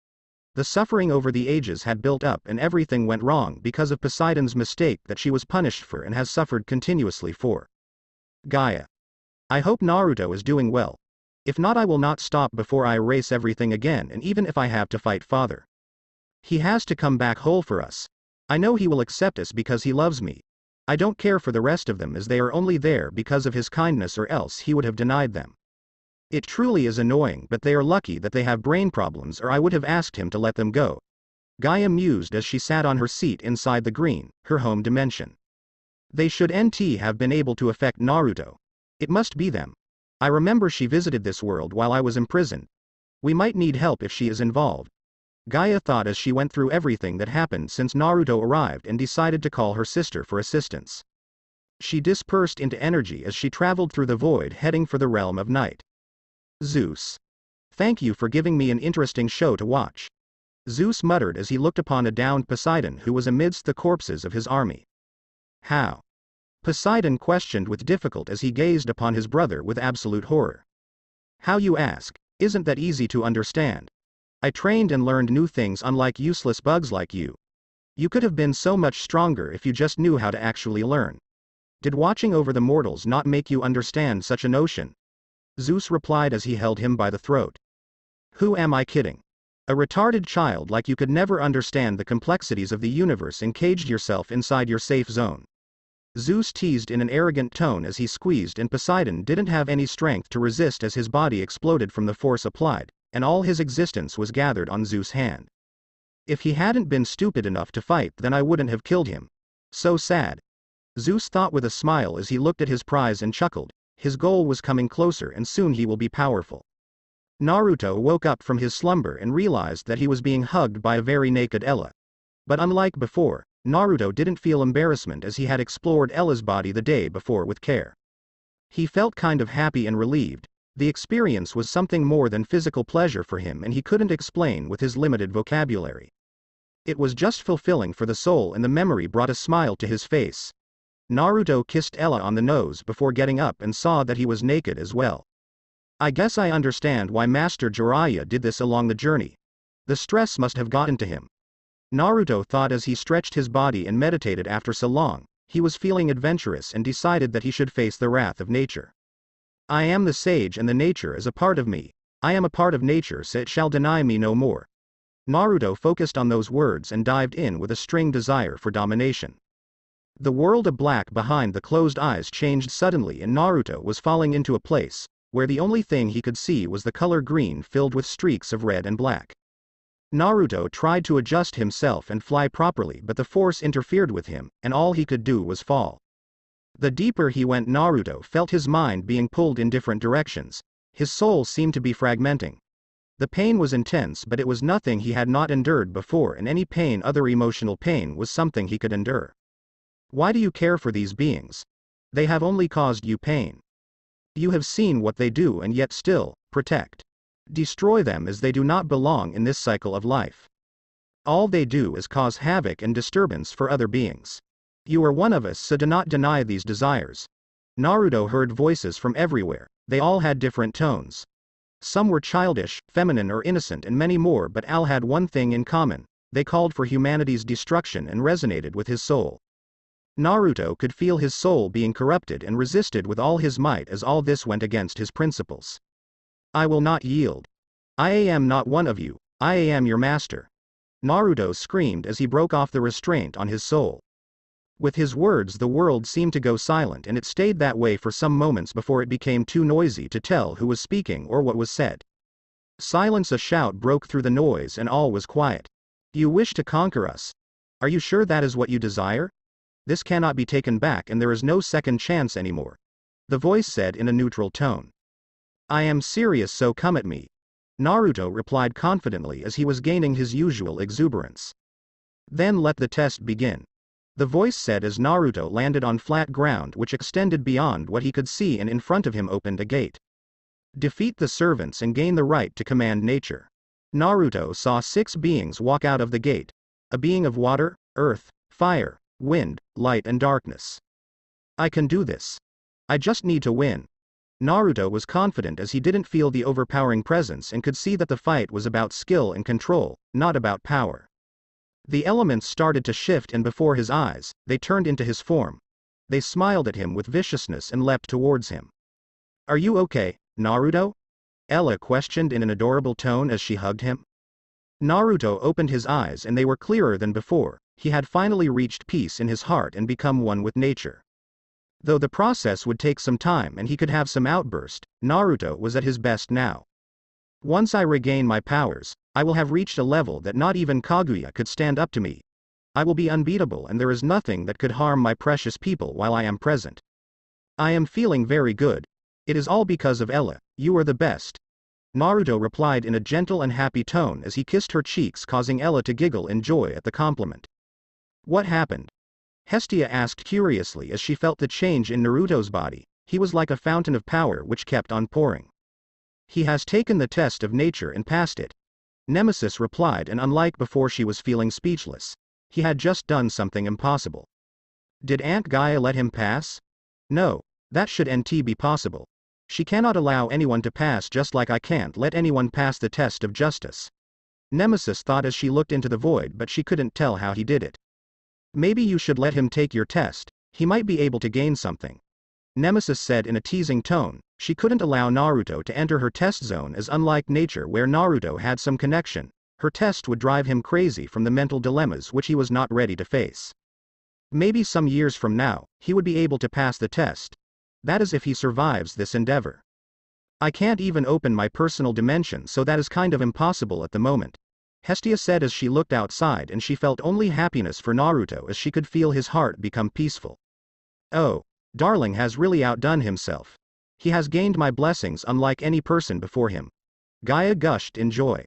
The suffering over the ages had built up and everything went wrong because of Poseidon's mistake that she was punished for and has suffered continuously for. Gaia. I hope Naruto is doing well. If not, I will not stop before I erase everything again, and even if I have to fight father. He has to come back whole for us. I know he will accept us because he loves me. I don't care for the rest of them as they are only there because of his kindness or else he would have denied them. It truly is annoying, but they are lucky that they have brain problems or I would have asked him to let them go. Gaia mused as she sat on her seat inside the green, her home dimension. They should have been able to affect Naruto. It must be them. I remember she visited this world while I was imprisoned. We might need help if she is involved. Gaia thought as she went through everything that happened since Naruto arrived and decided to call her sister for assistance. She dispersed into energy as she traveled through the void heading for the realm of night. Zeus. Thank you for giving me an interesting show to watch. Zeus muttered as he looked upon a downed Poseidon who was amidst the corpses of his army. How? Poseidon questioned with difficulty as he gazed upon his brother with absolute horror. How, you ask? Isn't that easy to understand? I trained and learned new things unlike useless bugs like you. You could have been so much stronger if you just knew how to actually learn. Did watching over the mortals not make you understand such a notion? Zeus replied as he held him by the throat. Who am I kidding? A retarded child like you could never understand the complexities of the universe and caged yourself inside your safe zone. Zeus teased in an arrogant tone as he squeezed, and Poseidon didn't have any strength to resist as his body exploded from the force applied, and all his existence was gathered on Zeus' hand. If he hadn't been stupid enough to fight, then I wouldn't have killed him. So sad. Zeus thought with a smile as he looked at his prize and chuckled. His goal was coming closer and soon he will be powerful. Naruto woke up from his slumber and realized that he was being hugged by a very naked Ella. But unlike before, Naruto didn't feel embarrassment as he had explored Ella's body the day before with care. He felt kind of happy and relieved. The experience was something more than physical pleasure for him and he couldn't explain with his limited vocabulary. It was just fulfilling for the soul and the memory brought a smile to his face. Naruto kissed Ella on the nose before getting up and saw that he was naked as well. I guess I understand why Master Jiraiya did this along the journey. The stress must have gotten to him. Naruto thought as he stretched his body and meditated. After so long, he was feeling adventurous and decided that he should face the wrath of nature. I am the sage and the nature is a part of me. I am a part of nature, so it shall deny me no more. Naruto focused on those words and dived in with a string desire for domination. The world of black behind the closed eyes changed suddenly and Naruto was falling into a place where the only thing he could see was the color green filled with streaks of red and black. Naruto tried to adjust himself and fly properly, but the force interfered with him, and all he could do was fall. The deeper he went, Naruto felt his mind being pulled in different directions. His soul seemed to be fragmenting. The pain was intense, but it was nothing he had not endured before, and any pain, other emotional pain, was something he could endure. Why do you care for these beings? They have only caused you pain. You have seen what they do and yet still protect. Destroy them as they do not belong in this cycle of life. All they do is cause havoc and disturbance for other beings. You are one of us, so do not deny these desires. Naruto heard voices from everywhere. They all had different tones. Some were childish, feminine or innocent and many more, but all had one thing in common. They called for humanity's destruction and resonated with his soul. Naruto could feel his soul being corrupted and resisted with all his might as all this went against his principles. I will not yield. I am not one of you, I am your master. Naruto screamed as he broke off the restraint on his soul. With his words the world seemed to go silent, and it stayed that way for some moments before it became too noisy to tell who was speaking or what was said. Silence. A shout broke through the noise and all was quiet. You wish to conquer us? Are you sure that is what you desire? This cannot be taken back and there is no second chance anymore. The voice said in a neutral tone. I am serious, so come at me. Naruto replied confidently as he was gaining his usual exuberance. Then let the test begin. The voice said as Naruto landed on flat ground which extended beyond what he could see, and in front of him opened a gate. Defeat the servants and gain the right to command nature. Naruto saw 6 beings walk out of the gate. A being of water, earth, Fire, wind, light and darkness. I can do this. I just need to win. Naruto was confident as he didn't feel the overpowering presence and could see that the fight was about skill and control, not about power. The elements started to shift and before his eyes, they turned into his form. They smiled at him with viciousness and leapt towards him. Are you okay, Naruto? Ella questioned in an adorable tone as she hugged him. Naruto opened his eyes and they were clearer than before. He had finally reached peace in his heart and become one with nature. Though the process would take some time and he could have some outburst, Naruto was at his best now. Once I regain my powers, I will have reached a level that not even Kaguya could stand up to me. I will be unbeatable and there is nothing that could harm my precious people while I am present. I am feeling very good. It is all because of Ella, you are the best. Naruto replied in a gentle and happy tone as he kissed her cheeks, causing Ella to giggle in joy at the compliment. What happened? Hestia asked curiously as she felt the change in Naruto's body. He was like a fountain of power which kept on pouring. He has taken the test of nature and passed it. Nemesis replied, and unlike before she was feeling speechless. He had just done something impossible. Did Aunt Gaia let him pass? No, that should be possible. She cannot allow anyone to pass just like I can't let anyone pass the test of justice. Nemesis thought as she looked into the void, but she couldn't tell how he did it. Maybe you should let him take your test, he might be able to gain something. Nemesis said in a teasing tone. She couldn't allow Naruto to enter her test zone as unlike nature where Naruto had some connection, her test would drive him crazy from the mental dilemmas which he was not ready to face. Maybe some years from now, he would be able to pass the test. That is if he survives this endeavor. I can't even open my personal dimension, so that is kind of impossible at the moment. Hestia said as she looked outside, and she felt only happiness for Naruto as she could feel his heart become peaceful. Oh, darling has really outdone himself. He has gained my blessings unlike any person before him. Gaia gushed in joy.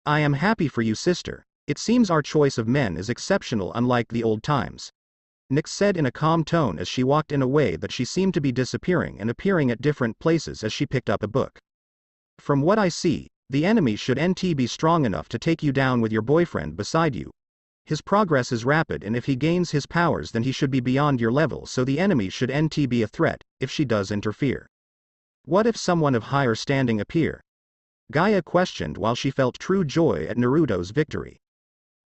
I am happy for you, sister. It seems our choice of men is exceptional unlike the old times. Nyx said in a calm tone as she walked in a way that she seemed to be disappearing and appearing at different places as she picked up a book. From what I see, the enemy should be strong enough to take you down with your boyfriend beside you. His progress is rapid and if he gains his powers then he should be beyond your level, so the enemy should be a threat, if she does interfere. What if someone of higher standing appear? Gaia questioned while she felt true joy at Naruto's victory.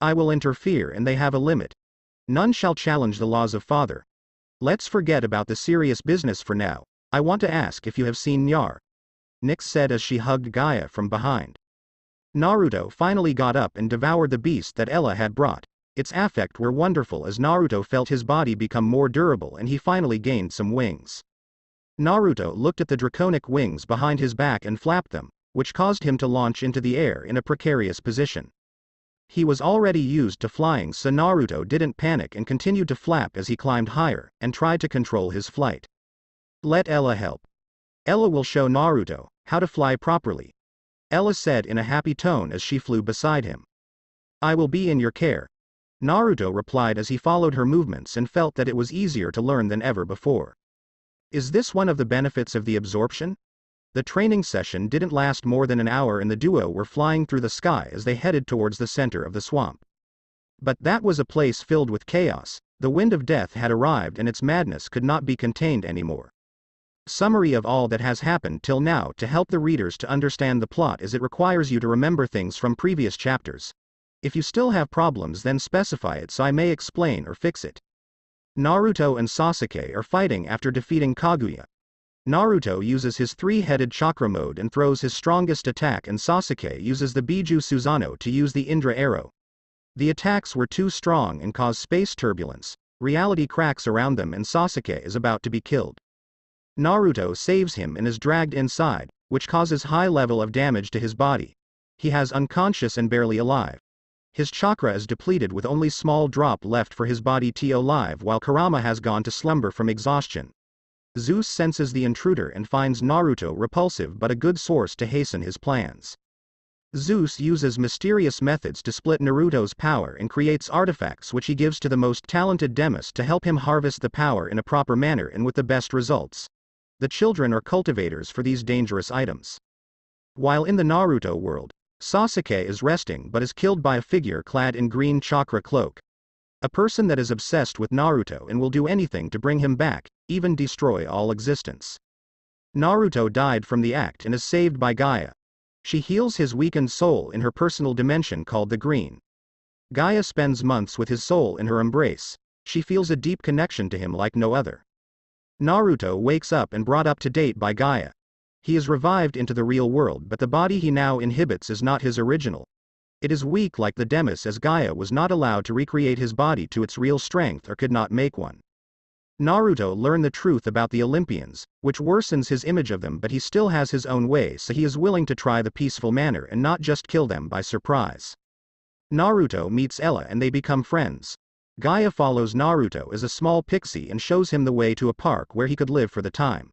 I will interfere and they have a limit. None shall challenge the laws of father. Let's forget about the serious business for now. I want to ask if you have seen Nyar. Nyx said as she hugged Gaia from behind. Naruto finally got up and devoured the beast that Ella had brought. Its affect were wonderful as Naruto felt his body become more durable and he finally gained some wings. Naruto looked at the draconic wings behind his back and flapped them, which caused him to launch into the air in a precarious position. He was already used to flying, so Naruto didn't panic and continued to flap as he climbed higher, and tried to control his flight. Let Ella help. Ella will show Naruto how to fly properly. Ella said in a happy tone as she flew beside him. I will be in your care. Naruto replied as he followed her movements and felt that it was easier to learn than ever before. Is this one of the benefits of the absorption? The training session didn't last more than an hour and the duo were flying through the sky as they headed towards the center of the swamp. But that was a place filled with chaos. The wind of death had arrived and its madness could not be contained anymore. Summary of all that has happened till now to help the readers to understand the plot is it requires you to remember things from previous chapters. If you still have problems then specify it so I may explain or fix it. Naruto and Sasuke are fighting after defeating Kaguya. Naruto uses his three-headed chakra mode and throws his strongest attack, and Sasuke uses the Biju Susanoo to use the Indra arrow. The attacks were too strong and cause space turbulence. Reality cracks around them and Sasuke is about to be killed. Naruto saves him and is dragged inside, which causes high level of damage to his body. He has unconscious and barely alive. His chakra is depleted with only small drop left for his body to alive, while Kurama has gone to slumber from exhaustion. Zeus senses the intruder and finds Naruto repulsive but a good source to hasten his plans. Zeus uses mysterious methods to split Naruto's power and creates artifacts which he gives to the most talented Demus to help him harvest the power in a proper manner and with the best results. The children are cultivators for these dangerous items. While in the Naruto world, Sasuke is resting but is killed by a figure clad in green chakra cloak. A person that is obsessed with Naruto and will do anything to bring him back, even destroy all existence. Naruto died from the act and is saved by Gaia. She heals his weakened soul in her personal dimension called the Green. Gaia spends months with his soul in her embrace. She feels a deep connection to him like no other. Naruto wakes up and brought up to date by Gaia. He is revived into the real world, but the body he now inhabits is not his original. It is weak like the Demis, as Gaia was not allowed to recreate his body to its real strength or could not make one. Naruto learned the truth about the Olympians, which worsens his image of them, but he still has his own way, so he is willing to try the peaceful manner and not just kill them by surprise. Naruto meets Ella and they become friends. Gaia follows Naruto as a small pixie and shows him the way to a park where he could live for the time.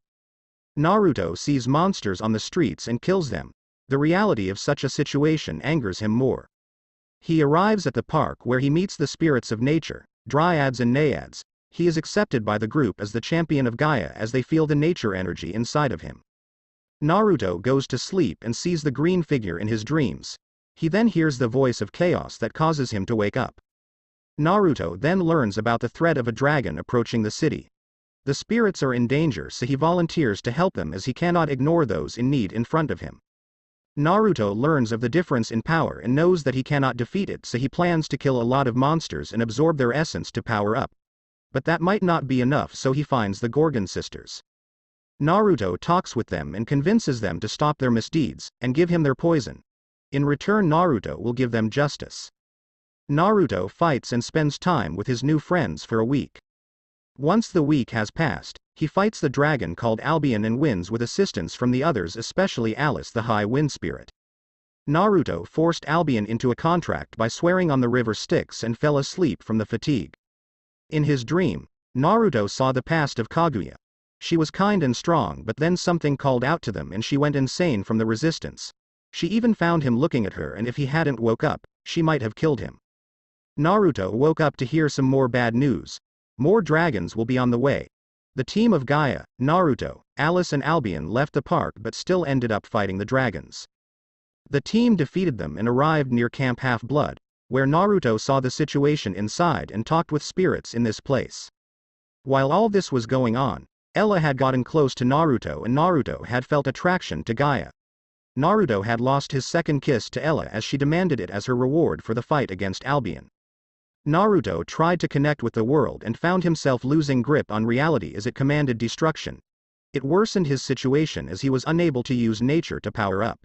Naruto sees monsters on the streets and kills them. The reality of such a situation angers him more. He arrives at the park where he meets the spirits of nature, dryads and naiads. He is accepted by the group as the champion of Gaia as they feel the nature energy inside of him. Naruto goes to sleep and sees the green figure in his dreams. He then hears the voice of chaos that causes him to wake up. Naruto then learns about the threat of a dragon approaching the city. The spirits are in danger, so he volunteers to help them as he cannot ignore those in need in front of him. Naruto learns of the difference in power and knows that he cannot defeat it, so he plans to kill a lot of monsters and absorb their essence to power up. But that might not be enough, so he finds the Gorgon sisters. Naruto talks with them and convinces them to stop their misdeeds, and give him their poison. In return, Naruto will give them justice. Naruto fights and spends time with his new friends for a week. Once the week has passed, he fights the dragon called Albion and wins with assistance from the others, especially Alice, the high wind spirit. Naruto forced Albion into a contract by swearing on the river Styx and fell asleep from the fatigue. In his dream, Naruto saw the past of Kaguya. She was kind and strong, but then something called out to them and she went insane from the resistance. She even found him looking at her, and if he hadn't woke up, she might have killed him. Naruto woke up to hear some more bad news. More dragons will be on the way. The team of Gaia, Naruto, Alice and Albion left the park but still ended up fighting the dragons. The team defeated them and arrived near Camp Half-Blood, where Naruto saw the situation inside and talked with spirits in this place. While all this was going on, Ella had gotten close to Naruto and Naruto had felt attraction to Gaia. Naruto had lost his second kiss to Ella as she demanded it as her reward for the fight against Albion. Naruto tried to connect with the world and found himself losing grip on reality as it commanded destruction. It worsened his situation as he was unable to use nature to power up.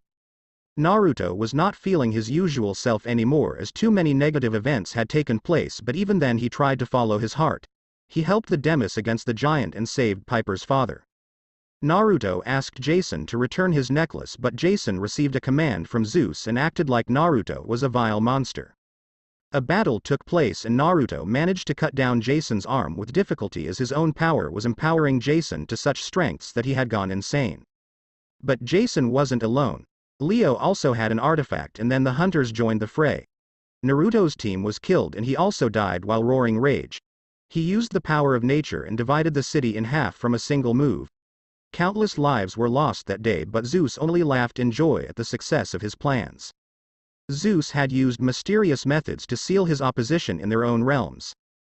Naruto was not feeling his usual self anymore as too many negative events had taken place, but even then he tried to follow his heart. He helped the Demis against the giant and saved Piper's father. Naruto asked Jason to return his necklace, but Jason received a command from Zeus and acted like Naruto was a vile monster. A battle took place and Naruto managed to cut down Jason's arm with difficulty as his own power was empowering Jason to such strengths that he had gone insane. But Jason wasn't alone. Leo also had an artifact, and then the hunters joined the fray. Naruto's team was killed and he also died while roaring rage. He used the power of nature and divided the city in half from a single move. Countless lives were lost that day, but Zeus only laughed in joy at the success of his plans. Zeus had used mysterious methods to seal his opposition in their own realms.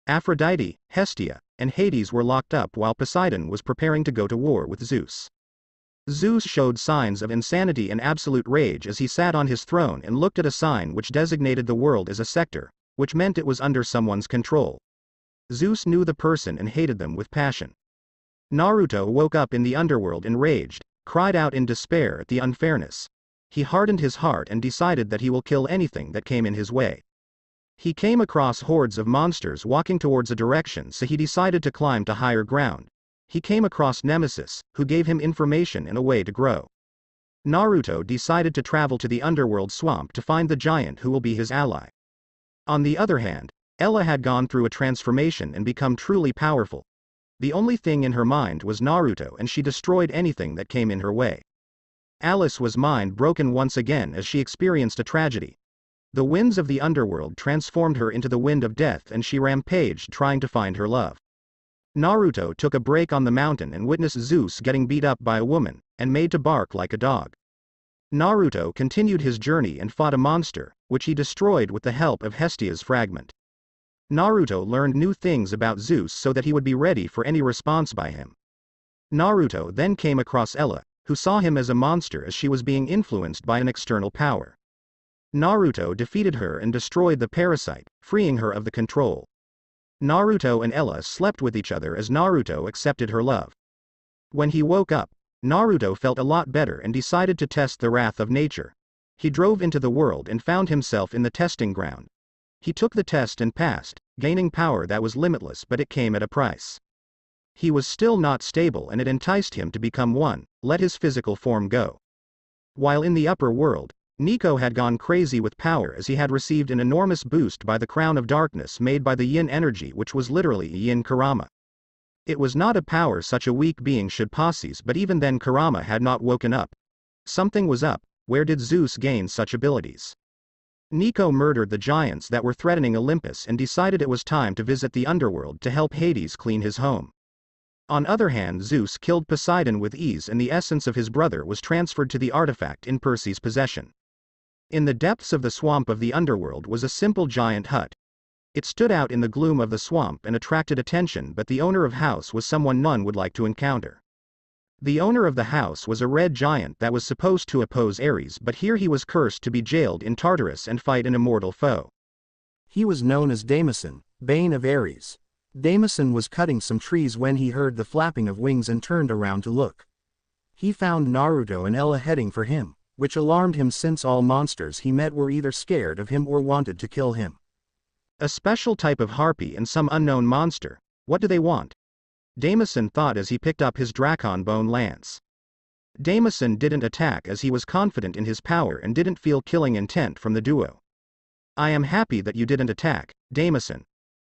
Aphrodite, Hestia, and Hades were locked up while Poseidon was preparing to go to war with Zeus. Zeus showed signs of insanity and absolute rage as he sat on his throne and looked at a sign which designated the world as a sector, which meant it was under someone's control. Zeus knew the person and hated them with passion. Naruto woke up in the underworld enraged, cried out in despair at the unfairness. He hardened his heart and decided that he will kill anything that came in his way. He came across hordes of monsters walking towards a direction, so he decided to climb to higher ground. He came across Nemesis, who gave him information and a way to grow. Naruto decided to travel to the underworld swamp to find the giant who will be his ally. On the other hand, Ella had gone through a transformation and become truly powerful. The only thing in her mind was Naruto, and she destroyed anything that came in her way. Alice was mind broken once again as she experienced a tragedy. The winds of the underworld transformed her into the wind of death and she rampaged trying to find her love. Naruto took a break on the mountain and witnessed Zeus getting beat up by a woman, and made to bark like a dog. Naruto continued his journey and fought a monster, which he destroyed with the help of Hestia's fragment. Naruto learned new things about Zeus so that he would be ready for any response by him. Naruto then came across Ella, who saw him as a monster as she was being influenced by an external power. Naruto defeated her and destroyed the parasite, freeing her of the control. Naruto and Ella slept with each other as Naruto accepted her love. When he woke up, Naruto felt a lot better and decided to test the wrath of nature. He drove into the world and found himself in the testing ground. He took the test and passed, gaining power that was limitless, but it came at a price. He was still not stable and it enticed him to become one, let his physical form go. While in the upper world, Nico had gone crazy with power as he had received an enormous boost by the crown of darkness made by the yin energy, which was literally yin Kurama. It was not a power such a weak being should possess, but even then Kurama had not woken up. Something was up. Where did Zeus gain such abilities? Nico murdered the giants that were threatening Olympus and decided it was time to visit the underworld to help Hades clean his home. On other hand, Zeus killed Poseidon with ease and the essence of his brother was transferred to the artifact in Perseus' possession. In the depths of the swamp of the underworld was a simple giant hut. It stood out in the gloom of the swamp and attracted attention, but the owner of house was someone none would like to encounter. The owner of the house was a red giant that was supposed to oppose Ares, but here he was cursed to be jailed in Tartarus and fight an immortal foe. He was known as Daemon, bane of Ares. Daemon was cutting some trees when he heard the flapping of wings and turned around to look. He found Naruto and Ella heading for him, which alarmed him since all monsters he met were either scared of him or wanted to kill him. A special type of harpy and some unknown monster. What do they want? Daemon thought as he picked up his Dracon bone lance. Daemon didn't attack as he was confident in his power and didn't feel killing intent from the duo. I am happy that you didn't attack, Daemon.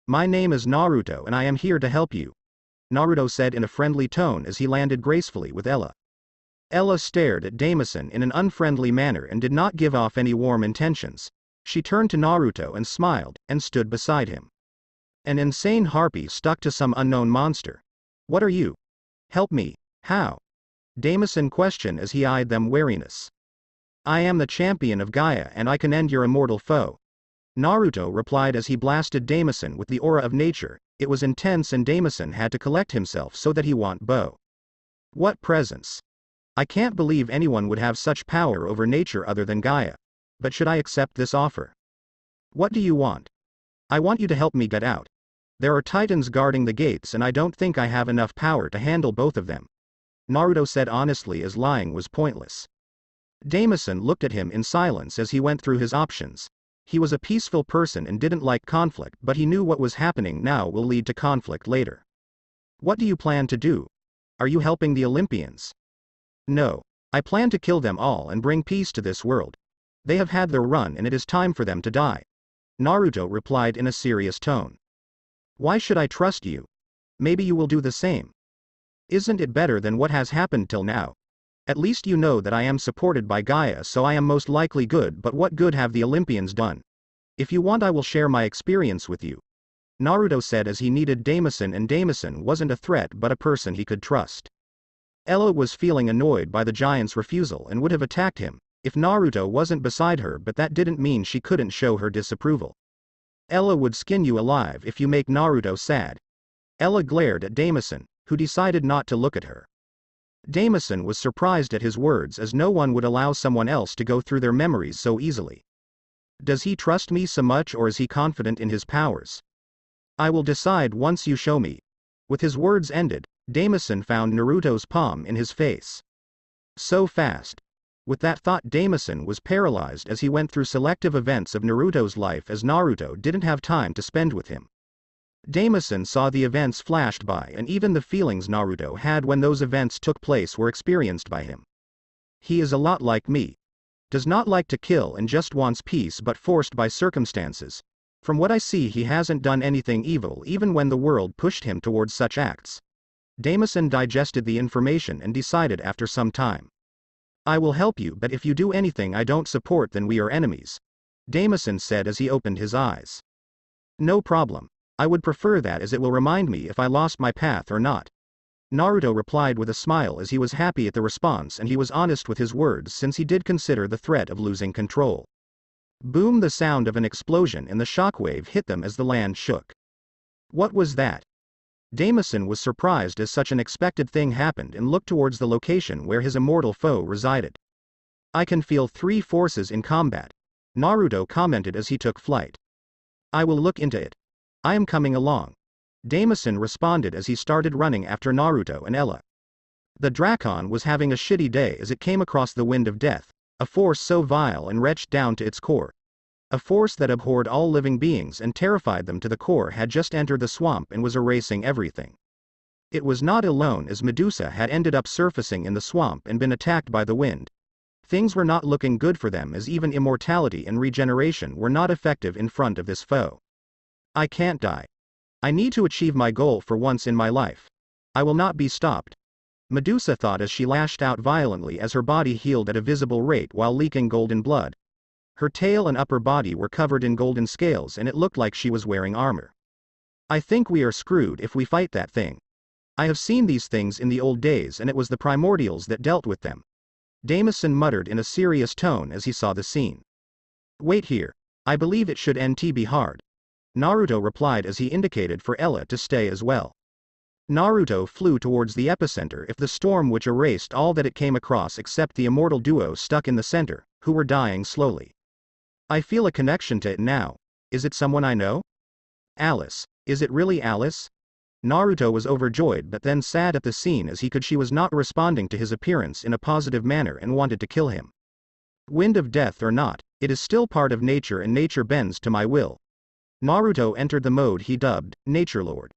My name is Naruto and I am here to help you, Naruto said in a friendly tone as he landed gracefully with Ella. Ella stared at Daemon in an unfriendly manner and did not give off any warm intentions. She turned to Naruto and smiled, and stood beside him. An insane harpy stuck to some unknown monster. What are you? Help me, how? Daemon questioned as he eyed them wariness. I am the champion of Gaia and I can end your immortal foe. Naruto replied as he blasted Daemon with the aura of nature. It was intense and Daemon had to collect himself so that he want bow. What presence? I can't believe anyone would have such power over nature other than Gaia. But should I accept this offer? What do you want? I want you to help me get out. There are titans guarding the gates and I don't think I have enough power to handle both of them. Naruto said honestly as lying was pointless. Daemon looked at him in silence as he went through his options. He was a peaceful person and didn't like conflict, but he knew what was happening now will lead to conflict later. What do you plan to do? Are you helping the Olympians? No. I plan to kill them all and bring peace to this world. They have had their run and it is time for them to die. Naruto replied in a serious tone. Why should I trust you? Maybe you will do the same. Isn't it better than what has happened till now? At least you know that I am supported by Gaia, so I am most likely good, but what good have the Olympians done? If you want I will share my experience with you. Naruto said as he needed Daemon, and Daemon wasn't a threat but a person he could trust. Ella was feeling annoyed by the giant's refusal and would have attacked him if Naruto wasn't beside her, but that didn't mean she couldn't show her disapproval. Ella would skin you alive if you make Naruto sad. Ella glared at Daemon, who decided not to look at her. Daemon was surprised at his words as no one would allow someone else to go through their memories so easily. Does he trust me so much or is he confident in his powers? I will decide once you show me. With his words ended, Daemon found Naruto's palm in his face. So fast. With that thought Daemon was paralyzed as he went through selective events of Naruto's life as Naruto didn't have time to spend with him. Daemon saw the events flashed by and even the feelings Naruto had when those events took place were experienced by him. He is a lot like me. Does not like to kill and just wants peace but forced by circumstances. From what I see he hasn't done anything evil even when the world pushed him towards such acts. Daemon digested the information and decided after some time. I will help you, but if you do anything I don't support then we are enemies. Daemon said as he opened his eyes. No problem. I would prefer that as it will remind me if I lost my path or not. Naruto replied with a smile as he was happy at the response and he was honest with his words since he did consider the threat of losing control. Boom! The sound of an explosion and the shockwave hit them as the land shook. What was that? Damison was surprised as such an unexpected thing happened and looked towards the location where his immortal foe resided. I can feel three forces in combat, Naruto commented as he took flight. I will look into it. I am coming along. Damison responded as he started running after Naruto and Ella. The Drakon was having a shitty day as it came across the wind of death, a force so vile and wretched down to its core. A force that abhorred all living beings and terrified them to the core had just entered the swamp and was erasing everything. It was not alone as Medusa had ended up surfacing in the swamp and been attacked by the wind. Things were not looking good for them as even immortality and regeneration were not effective in front of this foe. I can't die. I need to achieve my goal for once in my life. I will not be stopped. Medusa thought as she lashed out violently as her body healed at a visible rate while leaking golden blood. Her tail and upper body were covered in golden scales and it looked like she was wearing armor. I think we are screwed if we fight that thing. I have seen these things in the old days and it was the primordials that dealt with them. Damison muttered in a serious tone as he saw the scene. Wait here. I believe it should be hard. Naruto replied as he indicated for Ella to stay as well. Naruto flew towards the epicenter of the storm which erased all that it came across except the immortal duo stuck in the center, who were dying slowly. I feel a connection to it now. Is it someone I know? Alice. Is it really Alice? Naruto was overjoyed but then sad at the scene as she was not responding to his appearance in a positive manner and wanted to kill him. Wind of death or not, it is still part of nature and nature bends to my will. Naruto entered the mode he dubbed Nature Lord.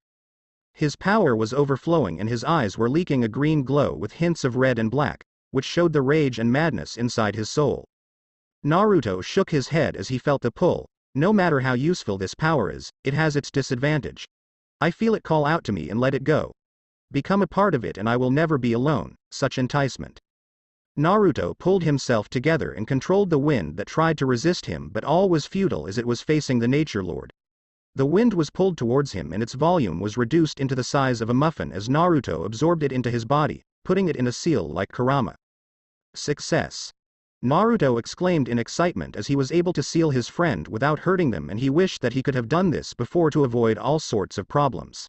His power was overflowing and his eyes were leaking a green glow with hints of red and black, which showed the rage and madness inside his soul. Naruto shook his head as he felt the pull. No matter how useful this power is, it has its disadvantage. I feel it call out to me and let it go. Become a part of it and I will never be alone, such enticement. Naruto pulled himself together and controlled the wind that tried to resist him but all was futile as it was facing the Nature Lord. The wind was pulled towards him and its volume was reduced into the size of a muffin as Naruto absorbed it into his body, putting it in a seal like Kurama. Success! Naruto exclaimed in excitement as he was able to seal his friend without hurting them and he wished that he could have done this before to avoid all sorts of problems.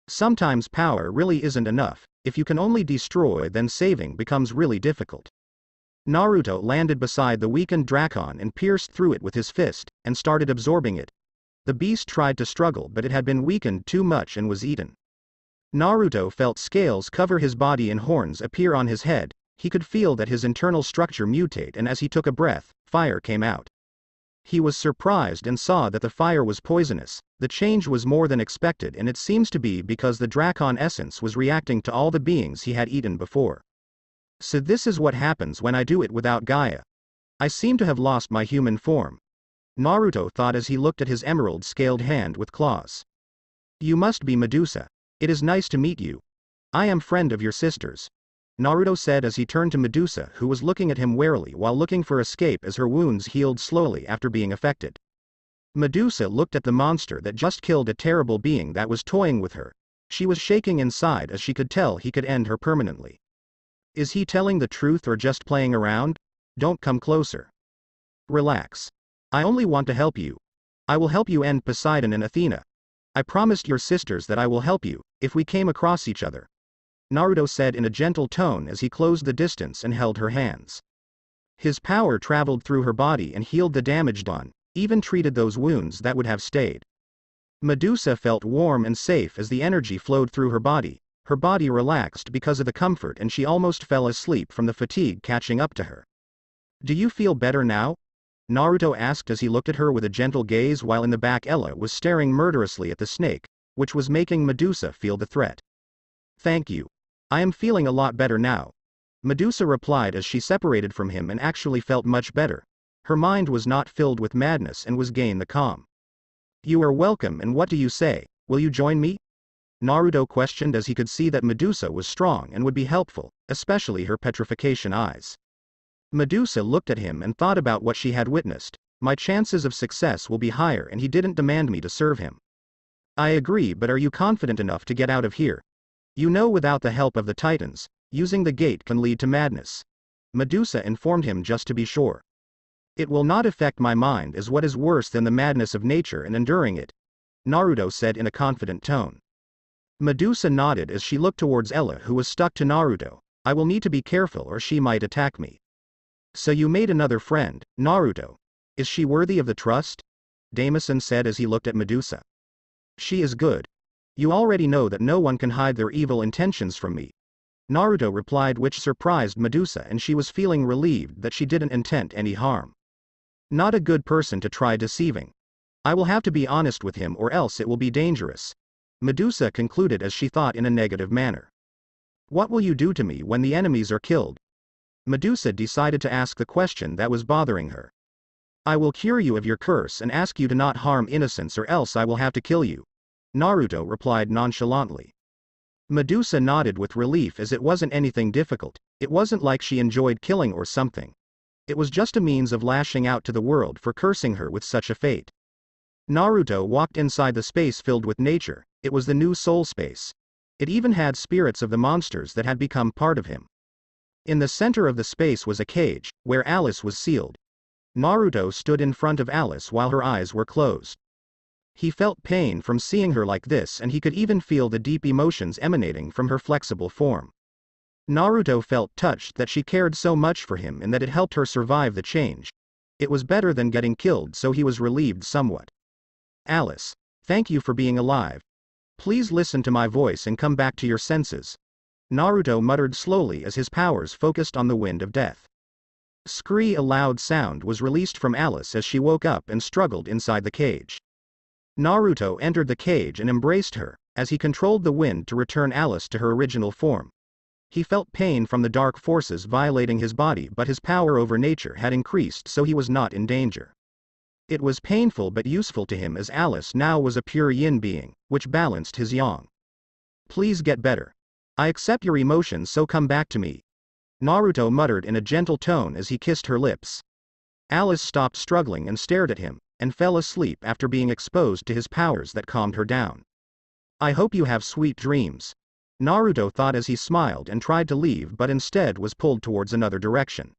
Sometimes power really isn't enough, if you can only destroy then saving becomes really difficult. Naruto landed beside the weakened Drakon and pierced through it with his fist, and started absorbing it. The beast tried to struggle but it had been weakened too much and was eaten. Naruto felt scales cover his body and horns appear on his head. He could feel that his internal structure mutate and as he took a breath, fire came out. He was surprised and saw that the fire was poisonous. The change was more than expected and it seems to be because the Drakon essence was reacting to all the beings he had eaten before. So this is what happens when I do it without Gaia. I seem to have lost my human form. Naruto thought as he looked at his emerald-scaled hand with claws. You must be Medusa. It is nice to meet you. I am friend of your sister's. Naruto said as he turned to Medusa who was looking at him warily while looking for escape as her wounds healed slowly after being affected. Medusa looked at the monster that just killed a terrible being that was toying with her. She was shaking inside as she could tell he could end her permanently. Is he telling the truth or just playing around? Don't come closer. Relax. I only want to help you. I will help you end Poseidon and Athena. I promised your sisters that I will help you, if we came across each other. Naruto said in a gentle tone as he closed the distance and held her hands. His power traveled through her body and healed the damage done, even treated those wounds that would have stayed. Medusa felt warm and safe as the energy flowed through her body relaxed because of the comfort and she almost fell asleep from the fatigue catching up to her. Do you feel better now? Naruto asked as he looked at her with a gentle gaze while in the back Ella was staring murderously at the snake, which was making Medusa feel the threat. Thank you. I am feeling a lot better now. Medusa replied as she separated from him and actually felt much better. Her mind was not filled with madness and was gained the calm. You are welcome and what do you say, will you join me? Naruto questioned as he could see that Medusa was strong and would be helpful, especially her petrification eyes. Medusa looked at him and thought about what she had witnessed. My chances of success will be higher and he didn't demand me to serve him. I agree but are you confident enough to get out of here? You know without the help of the Titans, using the gate can lead to madness. Medusa informed him just to be sure. It will not affect my mind as what is worse than the madness of nature and enduring it, Naruto said in a confident tone. Medusa nodded as she looked towards Ella, who was stuck to Naruto. I will need to be careful or she might attack me. So you made another friend, Naruto. Is she worthy of the trust? Damison said as he looked at Medusa. She is good. You already know that no one can hide their evil intentions from me, Naruto replied, which surprised Medusa, and she was feeling relieved that she didn't intend any harm. Not a good person to try deceiving. I will have to be honest with him or else it will be dangerous, Medusa concluded as she thought in a negative manner. What will you do to me when the enemies are killed? Medusa decided to ask the question that was bothering her. I will cure you of your curse and ask you to not harm innocents or else I will have to kill you, Naruto replied nonchalantly. Medusa nodded with relief as it wasn't anything difficult. It wasn't like she enjoyed killing or something. It was just a means of lashing out to the world for cursing her with such a fate. Naruto walked inside the space filled with nature. It was the new soul space. It even had spirits of the monsters that had become part of him. In the center of the space was a cage, where Alice was sealed. Naruto stood in front of Alice while her eyes were closed. He felt pain from seeing her like this, and he could even feel the deep emotions emanating from her flexible form. Naruto felt touched that she cared so much for him and that it helped her survive the change. It was better than getting killed, so he was relieved somewhat. Alice, thank you for being alive. Please listen to my voice and come back to your senses, Naruto muttered slowly as his powers focused on the wind of death. Scree, a loud sound was released from Alice as she woke up and struggled inside the cage. Naruto entered the cage and embraced her, as he controlled the wind to return Alice to her original form. He felt pain from the dark forces violating his body, but his power over nature had increased, so he was not in danger. It was painful but useful to him, as Alice now was a pure yin being, which balanced his yang. Please get better. I accept your emotions, so come back to me, Naruto muttered in a gentle tone as he kissed her lips. Alice stopped struggling and stared at him, and fell asleep after being exposed to his powers that calmed her down. I hope you have sweet dreams, Naruto thought as he smiled and tried to leave, but instead was pulled towards another direction.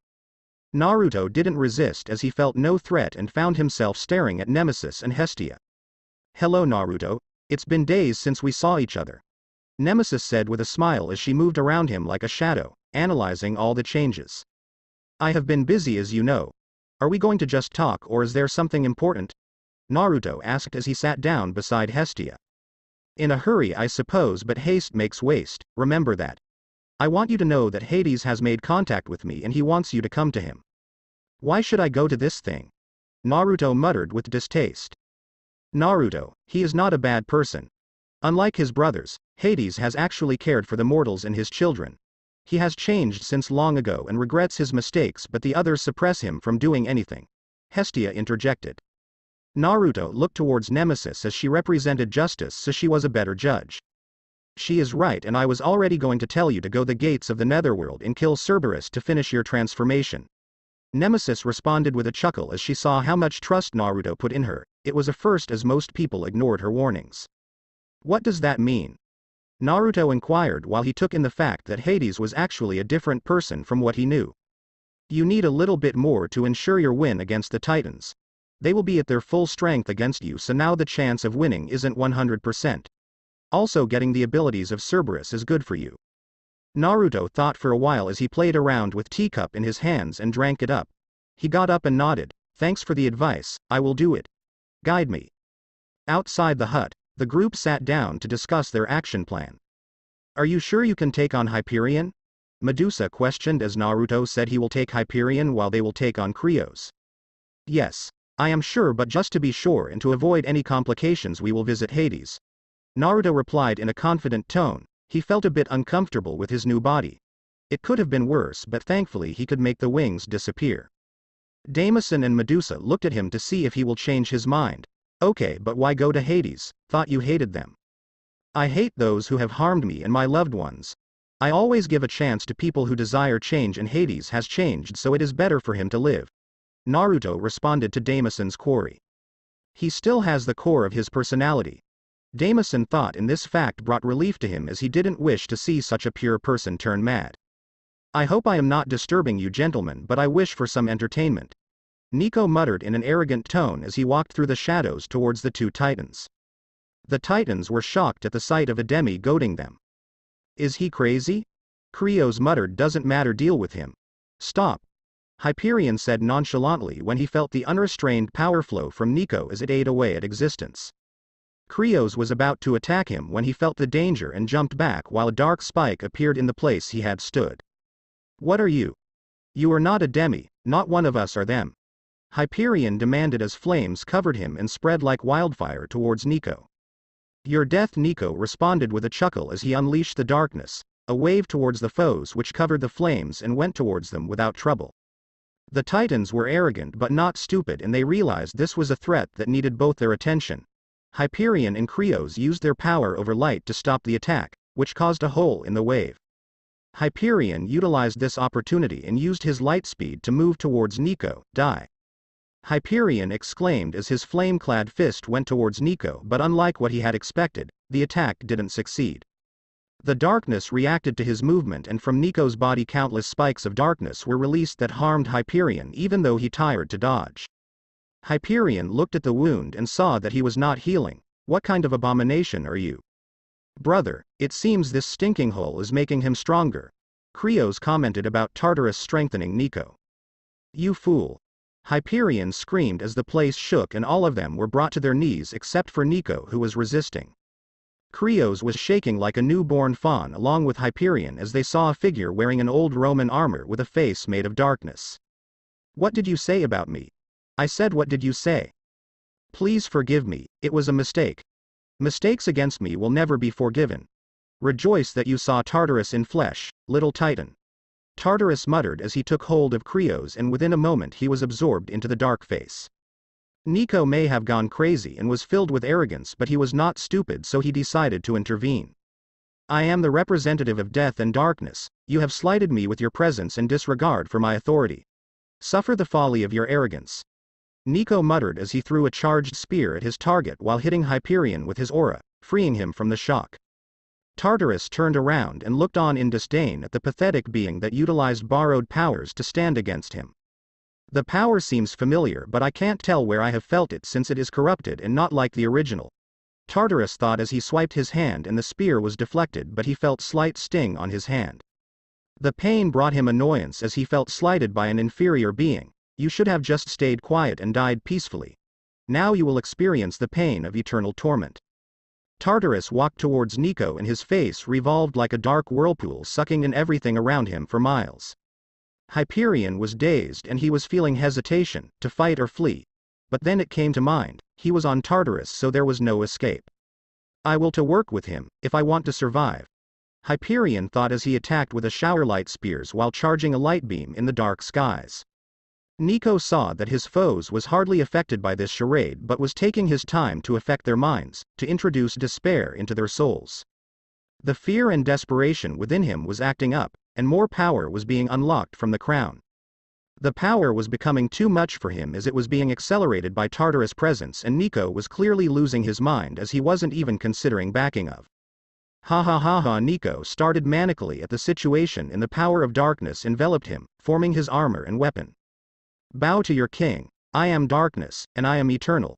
Naruto didn't resist as he felt no threat and found himself staring at Nemesis and Hestia. Hello Naruto, it's been days since we saw each other, Nemesis said with a smile as she moved around him like a shadow, analyzing all the changes. I have been busy, as you know. Are we going to just talk or is there something important? Naruto asked as he sat down beside Hestia. In a hurry, I suppose, but haste makes waste, remember that. I want you to know that Hades has made contact with me and he wants you to come to him. Why should I go to this thing? Naruto muttered with distaste. Naruto, he is not a bad person. Unlike his brothers, Hades has actually cared for the mortals and his children. He has changed since long ago and regrets his mistakes, but the others suppress him from doing anything, Hestia interjected. Naruto looked towards Nemesis as she represented justice, so she was a better judge. She is right, and I was already going to tell you to go the gates of the netherworld and kill Cerberus to finish your transformation. Nemesis responded with a chuckle as she saw how much trust Naruto put in her. It was a first, as most people ignored her warnings. What does that mean? Naruto inquired while he took in the fact that Hades was actually a different person from what he knew. You need a little bit more to ensure your win against the Titans. They will be at their full strength against you, so now the chance of winning isn't 100%. Also, getting the abilities of Cerberus is good for you. Naruto thought for a while as he played around with teacup in his hands and drank it up. He got up and nodded. Thanks for the advice, I will do it. Guide me. Outside the hut, the group sat down to discuss their action plan. Are you sure you can take on Hyperion? Medusa questioned as Naruto said he will take Hyperion while they will take on Krios. Yes, I am sure, but just to be sure and to avoid any complications we will visit Hades, Naruto replied in a confident tone. He felt a bit uncomfortable with his new body. It could have been worse, but thankfully he could make the wings disappear. Damison and Medusa looked at him to see if he will change his mind. Okay, but why go to Hades? Thought you hated them. I hate those who have harmed me and my loved ones. I always give a chance to people who desire change, and Hades has changed, so it is better for him to live, Naruto responded to Damison's query. He still has the core of his personality, Damison thought, and this fact brought relief to him as he didn't wish to see such a pure person turn mad. I hope I am not disturbing you gentlemen, but I wish for some entertainment. Nico muttered in an arrogant tone as he walked through the shadows towards the two titans. The titans were shocked at the sight of a demi goading them. Is he crazy? Krios muttered, doesn't matter, deal with him. Stop. Hyperion said nonchalantly when he felt the unrestrained power flow from Nico as it ate away at existence. Krios was about to attack him when he felt the danger and jumped back while a dark spike appeared in the place he had stood. What are you? You are not a demi, not one of us are them. Hyperion demanded as flames covered him and spread like wildfire towards Nico. Your death, Nico responded with a chuckle as he unleashed the darkness, a wave towards the foes which covered the flames and went towards them without trouble. The Titans were arrogant but not stupid, and they realized this was a threat that needed both their attention. Hyperion and Krios used their power over light to stop the attack, which caused a hole in the wave. Hyperion utilized this opportunity and used his light speed to move towards Nico. Die! Hyperion exclaimed as his flame-clad fist went towards Nico, but unlike what he had expected, the attack didn't succeed. The darkness reacted to his movement, and from Nico's body countless spikes of darkness were released that harmed Hyperion even though he tired to dodge. Hyperion looked at the wound and saw that he was not healing. What kind of abomination are you? Brother, it seems this stinking hole is making him stronger. Krios commented about Tartarus strengthening Nico. You fool. Hyperion screamed as the place shook and all of them were brought to their knees except for Nico, who was resisting. Krios was shaking like a newborn fawn along with Hyperion as they saw a figure wearing an old Roman armor with a face made of darkness. What did you say about me? I said, what did you say? Please forgive me, it was a mistake. Mistakes against me will never be forgiven. Rejoice that you saw Tartarus in flesh, little Titan. Tartarus muttered as he took hold of Krios, and within a moment he was absorbed into the dark face. Nico may have gone crazy and was filled with arrogance, but he was not stupid, so he decided to intervene. I am the representative of death and darkness. You have slighted me with your presence and disregard for my authority. Suffer the folly of your arrogance. Nico muttered as he threw a charged spear at his target while hitting Hyperion with his aura, freeing him from the shock. Tartarus turned around and looked on in disdain at the pathetic being that utilized borrowed powers to stand against him. The power seems familiar, but I can't tell where I have felt it since it is corrupted and not like the original. Tartarus thought as he swiped his hand, and the spear was deflected, but he felt slight sting on his hand. The pain brought him annoyance as he felt slighted by an inferior being. You should have just stayed quiet and died peacefully. Now you will experience the pain of eternal torment. Tartarus walked towards Nico and his face revolved like a dark whirlpool, sucking in everything around him for miles. Hyperion was dazed and he was feeling hesitation, to fight or flee. But then it came to mind, he was on Tartarus, so there was no escape. I will to work with him, if I want to survive. Hyperion thought as he attacked with a shower light spears while charging a light beam in the dark skies. Nico saw that his foes was hardly affected by this charade, but was taking his time to affect their minds, to introduce despair into their souls. The fear and desperation within him was acting up, and more power was being unlocked from the crown. The power was becoming too much for him as it was being accelerated by Tartarus' presence, and Nico was clearly losing his mind as he wasn't even considering backing of. Ha ha ha ha! Nico started manically at the situation, and the power of darkness enveloped him, forming his armor and weapon. Bow to your king. I am darkness, and I am eternal.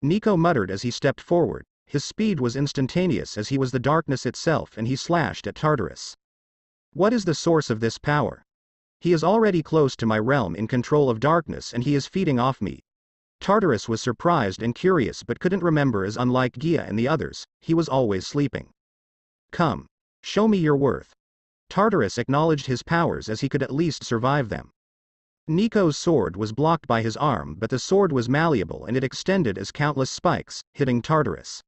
Nico muttered as he stepped forward. His speed was instantaneous as he was the darkness itself, and he slashed at Tartarus. What is the source of this power? He is already close to my realm, in control of darkness, and he is feeding off me. Tartarus was surprised and curious but couldn't remember, as unlike Gia and the others, he was always sleeping. Come. Show me your worth. Tartarus acknowledged his powers as he could at least survive them. Nico's sword was blocked by his arm, but the sword was malleable and it extended as countless spikes, hitting Tartarus.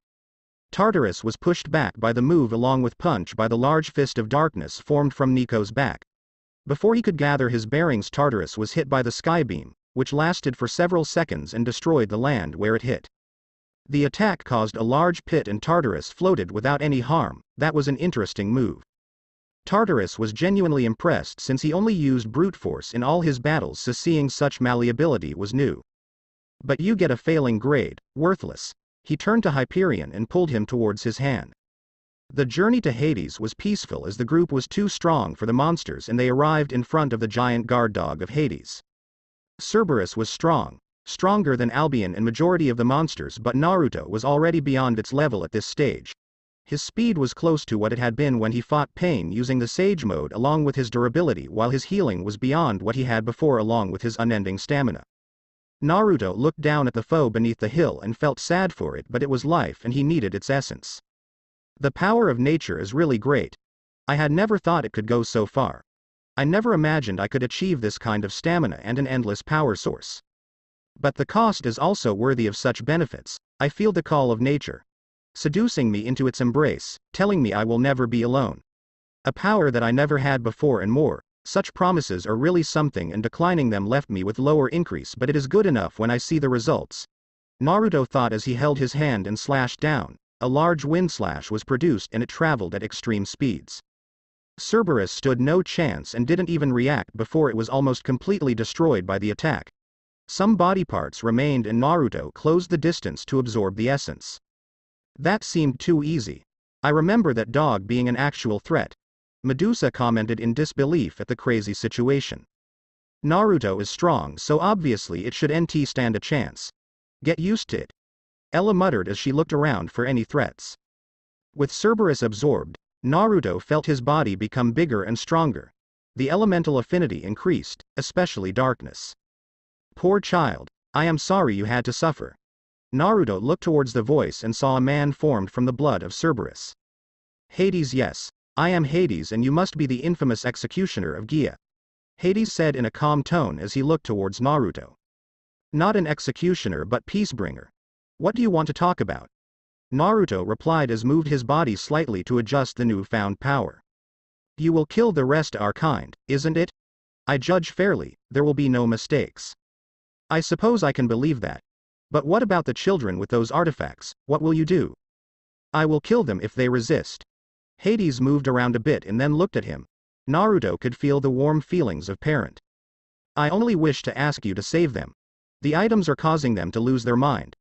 Tartarus was pushed back by the move along with punch by the large fist of darkness formed from Nico's back. Before he could gather his bearings, Tartarus was hit by the skybeam, which lasted for several seconds and destroyed the land where it hit. The attack caused a large pit and Tartarus floated without any harm. That was an interesting move. Tartarus was genuinely impressed since he only used brute force in all his battles, so seeing such malleability was new. But you get a failing grade, worthless. He turned to Hyperion and pulled him towards his hand. The journey to Hades was peaceful as the group was too strong for the monsters and they arrived in front of the giant guard dog of Hades. Cerberus was strong, stronger than Albion and majority of the monsters, but Naruto was already beyond its level at this stage. His speed was close to what it had been when he fought Pain using the Sage mode along with his durability, while his healing was beyond what he had before along with his unending stamina. Naruto looked down at the foe beneath the hill and felt sad for it, but it was life and he needed its essence. The power of nature is really great. I had never thought it could go so far. I never imagined I could achieve this kind of stamina and an endless power source. But the cost is also worthy of such benefits. I feel the call of nature, seducing me into its embrace, telling me I will never be alone. A power that I never had before and more. Such promises are really something, and declining them left me with lower increase, but it is good enough when I see the results. Naruto thought as he held his hand and slashed down. A large wind slash was produced and it traveled at extreme speeds. Cerberus stood no chance and didn't even react before it was almost completely destroyed by the attack. Some body parts remained and Naruto closed the distance to absorb the essence. That seemed too easy. I remember that dog being an actual threat. Medusa commented in disbelief at the crazy situation. Naruto is strong, so obviously it should NT stand a chance. Get used to it. Ella muttered as she looked around for any threats. With Cerberus absorbed, Naruto felt his body become bigger and stronger. The elemental affinity increased, especially darkness. Poor child, I am sorry you had to suffer. Naruto looked towards the voice and saw a man formed from the blood of Cerberus. Hades, yes, I am Hades and you must be the infamous executioner of Gia. Hades said in a calm tone as he looked towards Naruto. Not an executioner but peacebringer. What do you want to talk about? Naruto replied as moved his body slightly to adjust the newfound power. You will kill the rest our kind, isn't it? I judge fairly, there will be no mistakes. I suppose I can believe that. But what about the children with those artifacts, what will you do? I will kill them if they resist. Hades moved around a bit and then looked at him. Naruto could feel the warm feelings of parent. I only wish to ask you to save them. The items are causing them to lose their mind.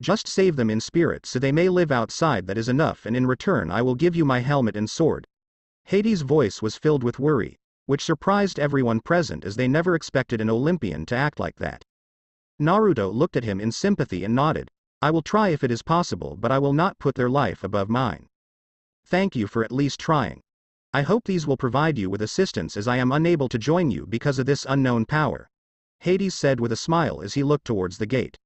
Just save them in spirit so they may live outside, that is enough, and in return I will give you my helmet and sword. Hades' voice was filled with worry, which surprised everyone present as they never expected an Olympian to act like that. Naruto looked at him in sympathy and nodded. I will try if it is possible, but I will not put their life above mine. Thank you for at least trying. I hope these will provide you with assistance as I am unable to join you because of this unknown power. Hades said with a smile as he looked towards the gate.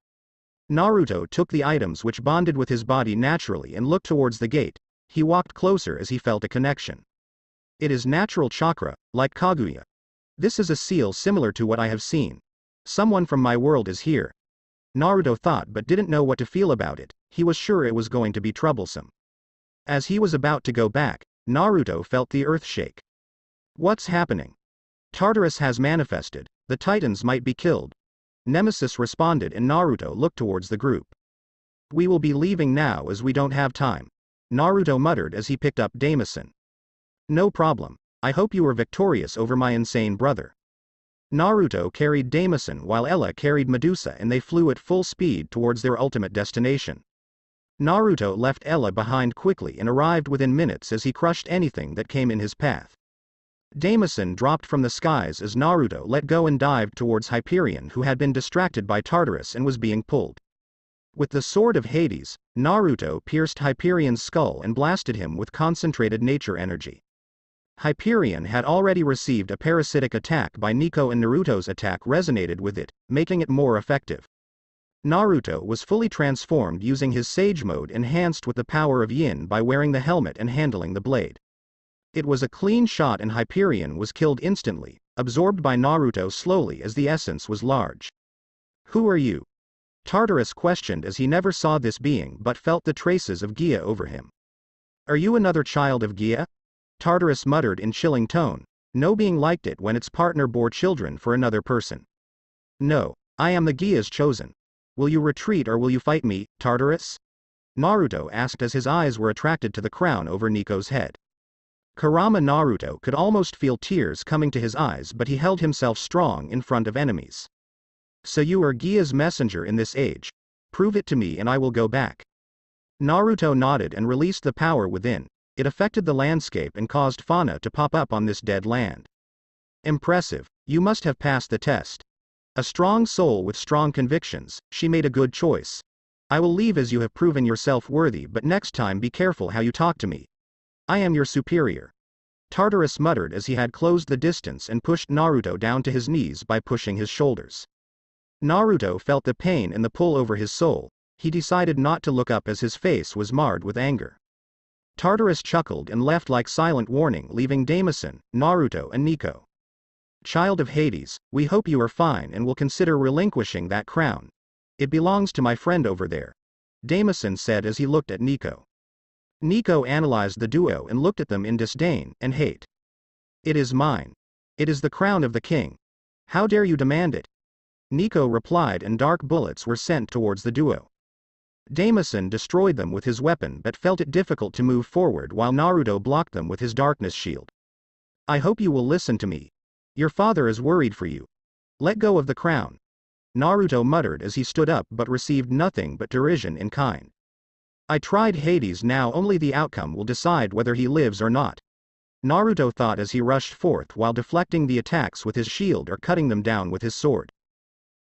Naruto took the items which bonded with his body naturally and looked towards the gate. He walked closer as he felt a connection. It is natural chakra, like Kaguya. This is a seal similar to what I have seen. Someone from my world is here. Naruto thought but didn't know what to feel about it. He was sure it was going to be troublesome. As he was about to go back, Naruto felt the earth shake. What's happening? Tartarus has manifested. The Titans might be killed. Nemesis responded and Naruto looked towards the group. We will be leaving now as we don't have time. Naruto muttered as he picked up Damison. No problem. I hope you were victorious over my insane brother. Naruto carried Damison while Ella carried Medusa and they flew at full speed towards their ultimate destination. Naruto left Ella behind quickly and arrived within minutes as he crushed anything that came in his path. Damison dropped from the skies as Naruto let go and dived towards Hyperion, who had been distracted by Tartarus and was being pulled. With the sword of Hades, Naruto pierced Hyperion's skull and blasted him with concentrated nature energy. Hyperion had already received a parasitic attack by Nico and Naruto's attack resonated with it, making it more effective. Naruto was fully transformed using his Sage mode enhanced with the power of Yin by wearing the helmet and handling the blade. It was a clean shot and Hyperion was killed instantly, absorbed by Naruto slowly as the essence was large. Who are you? Tartarus questioned as he never saw this being but felt the traces of Gia over him. Are you another child of Gia? Tartarus muttered in chilling tone. No being liked it when its partner bore children for another person. No, I am the Gia's chosen. Will you retreat or will you fight me, Tartarus? Naruto asked as his eyes were attracted to the crown over Nico's head. Kurama Naruto could almost feel tears coming to his eyes, but he held himself strong in front of enemies. So you are Gia's messenger in this age. Prove it to me and I will go back. Naruto nodded and released the power within. It affected the landscape and caused fauna to pop up on this dead land. Impressive, you must have passed the test. A strong soul with strong convictions, she made a good choice. I will leave as you have proven yourself worthy, but next time be careful how you talk to me. I am your superior. Tartarus muttered as he had closed the distance and pushed Naruto down to his knees by pushing his shoulders. Naruto felt the pain and the pull over his soul. He decided not to look up as his face was marred with anger. Tartarus chuckled and left like silent warning, leaving Daemon, Naruto and Nico. Child of Hades, we hope you are fine and will consider relinquishing that crown. It belongs to my friend over there, Daemon said as he looked at Nico. Nico analyzed the duo and looked at them in disdain and hate. It is mine. It is the crown of the king. How dare you demand it? Nico replied, and dark bullets were sent towards the duo. Daemon destroyed them with his weapon but felt it difficult to move forward while Naruto blocked them with his darkness shield. I hope you will listen to me. Your father is worried for you. Let go of the crown. Naruto muttered as he stood up but received nothing but derision in kind. I tried Hades, now only the outcome will decide whether he lives or not. Naruto thought as he rushed forth while deflecting the attacks with his shield or cutting them down with his sword.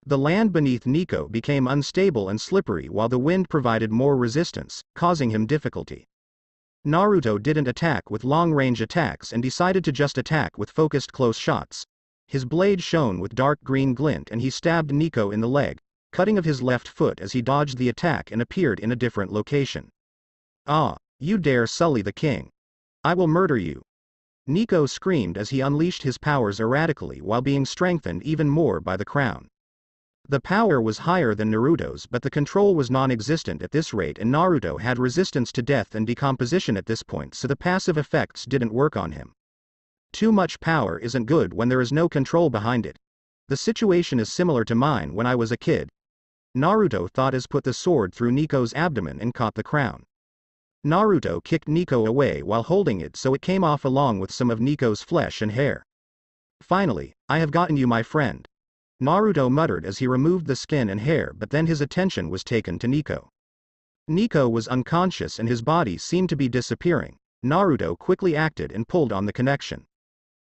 The land beneath Nico became unstable and slippery while the wind provided more resistance, causing him difficulty. Naruto didn't attack with long-range attacks and decided to just attack with focused close shots. His blade shone with dark green glint and he stabbed Nico in the leg, cutting of his left foot as he dodged the attack and appeared in a different location. Ah, you dare sully the king. I will murder you. Nico screamed as he unleashed his powers erratically while being strengthened even more by the crown. The power was higher than Naruto's, but the control was non-existent at this rate, and Naruto had resistance to death and decomposition at this point, so the passive effects didn't work on him. Too much power isn't good when there is no control behind it. The situation is similar to mine when I was a kid. Naruto thought as put the sword through Nico's abdomen and caught the crown. Naruto kicked Nico away while holding it so it came off along with some of Nico's flesh and hair. Finally, I have gotten you, my friend. Naruto muttered as he removed the skin and hair, but then his attention was taken to Nico. Nico was unconscious and his body seemed to be disappearing. Naruto quickly acted and pulled on the connection.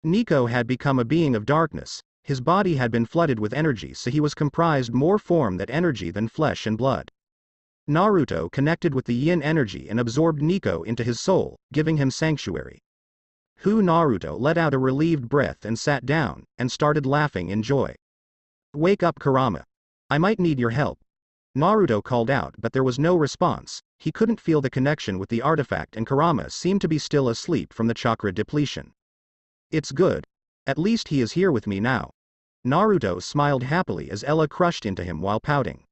Nico had become a being of darkness. His body had been flooded with energy, so he was comprised more form than energy than flesh and blood. Naruto connected with the yin energy and absorbed Nico into his soul, giving him sanctuary. Naruto let out a relieved breath and sat down, and started laughing in joy. Wake up, Kurama. I might need your help. Naruto called out, but there was no response. He couldn't feel the connection with the artifact and Kurama seemed to be still asleep from the chakra depletion. It's good. At least he is here with me now. Naruto smiled happily as Ella crushed into him while pouting.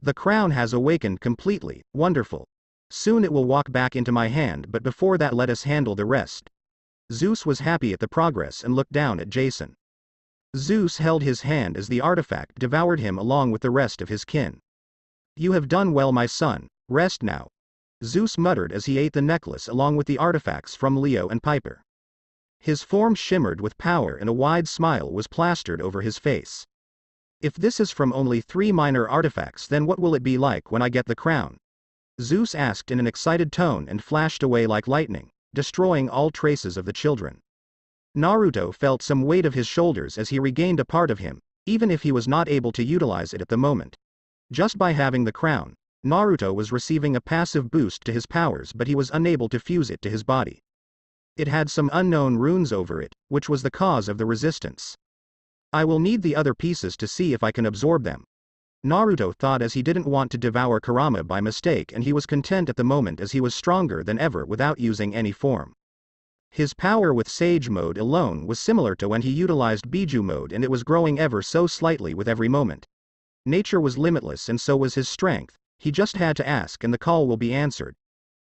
The crown has awakened completely, wonderful. Soon it will walk back into my hand, but before that let us handle the rest. Zeus was happy at the progress and looked down at Jason. Zeus held his hand as the artifact devoured him along with the rest of his kin. You have done well, my son, rest now. Zeus muttered as he ate the necklace along with the artifacts from Leo and Piper. His form shimmered with power and a wide smile was plastered over his face. If this is from only 3 minor artifacts, then what will it be like when I get the crown? Zeus asked in an excited tone and flashed away like lightning, destroying all traces of the children. Naruto felt some weight of his shoulders as he regained a part of him, even if he was not able to utilize it at the moment. Just by having the crown, Naruto was receiving a passive boost to his powers, but he was unable to fuse it to his body. It had some unknown runes over it, which was the cause of the resistance. I will need the other pieces to see if I can absorb them. Naruto thought as he didn't want to devour Kurama by mistake, and he was content at the moment as he was stronger than ever without using any form. His power with Sage mode alone was similar to when he utilized Biju mode, and it was growing ever so slightly with every moment. Nature was limitless and so was his strength. He just had to ask and the call will be answered.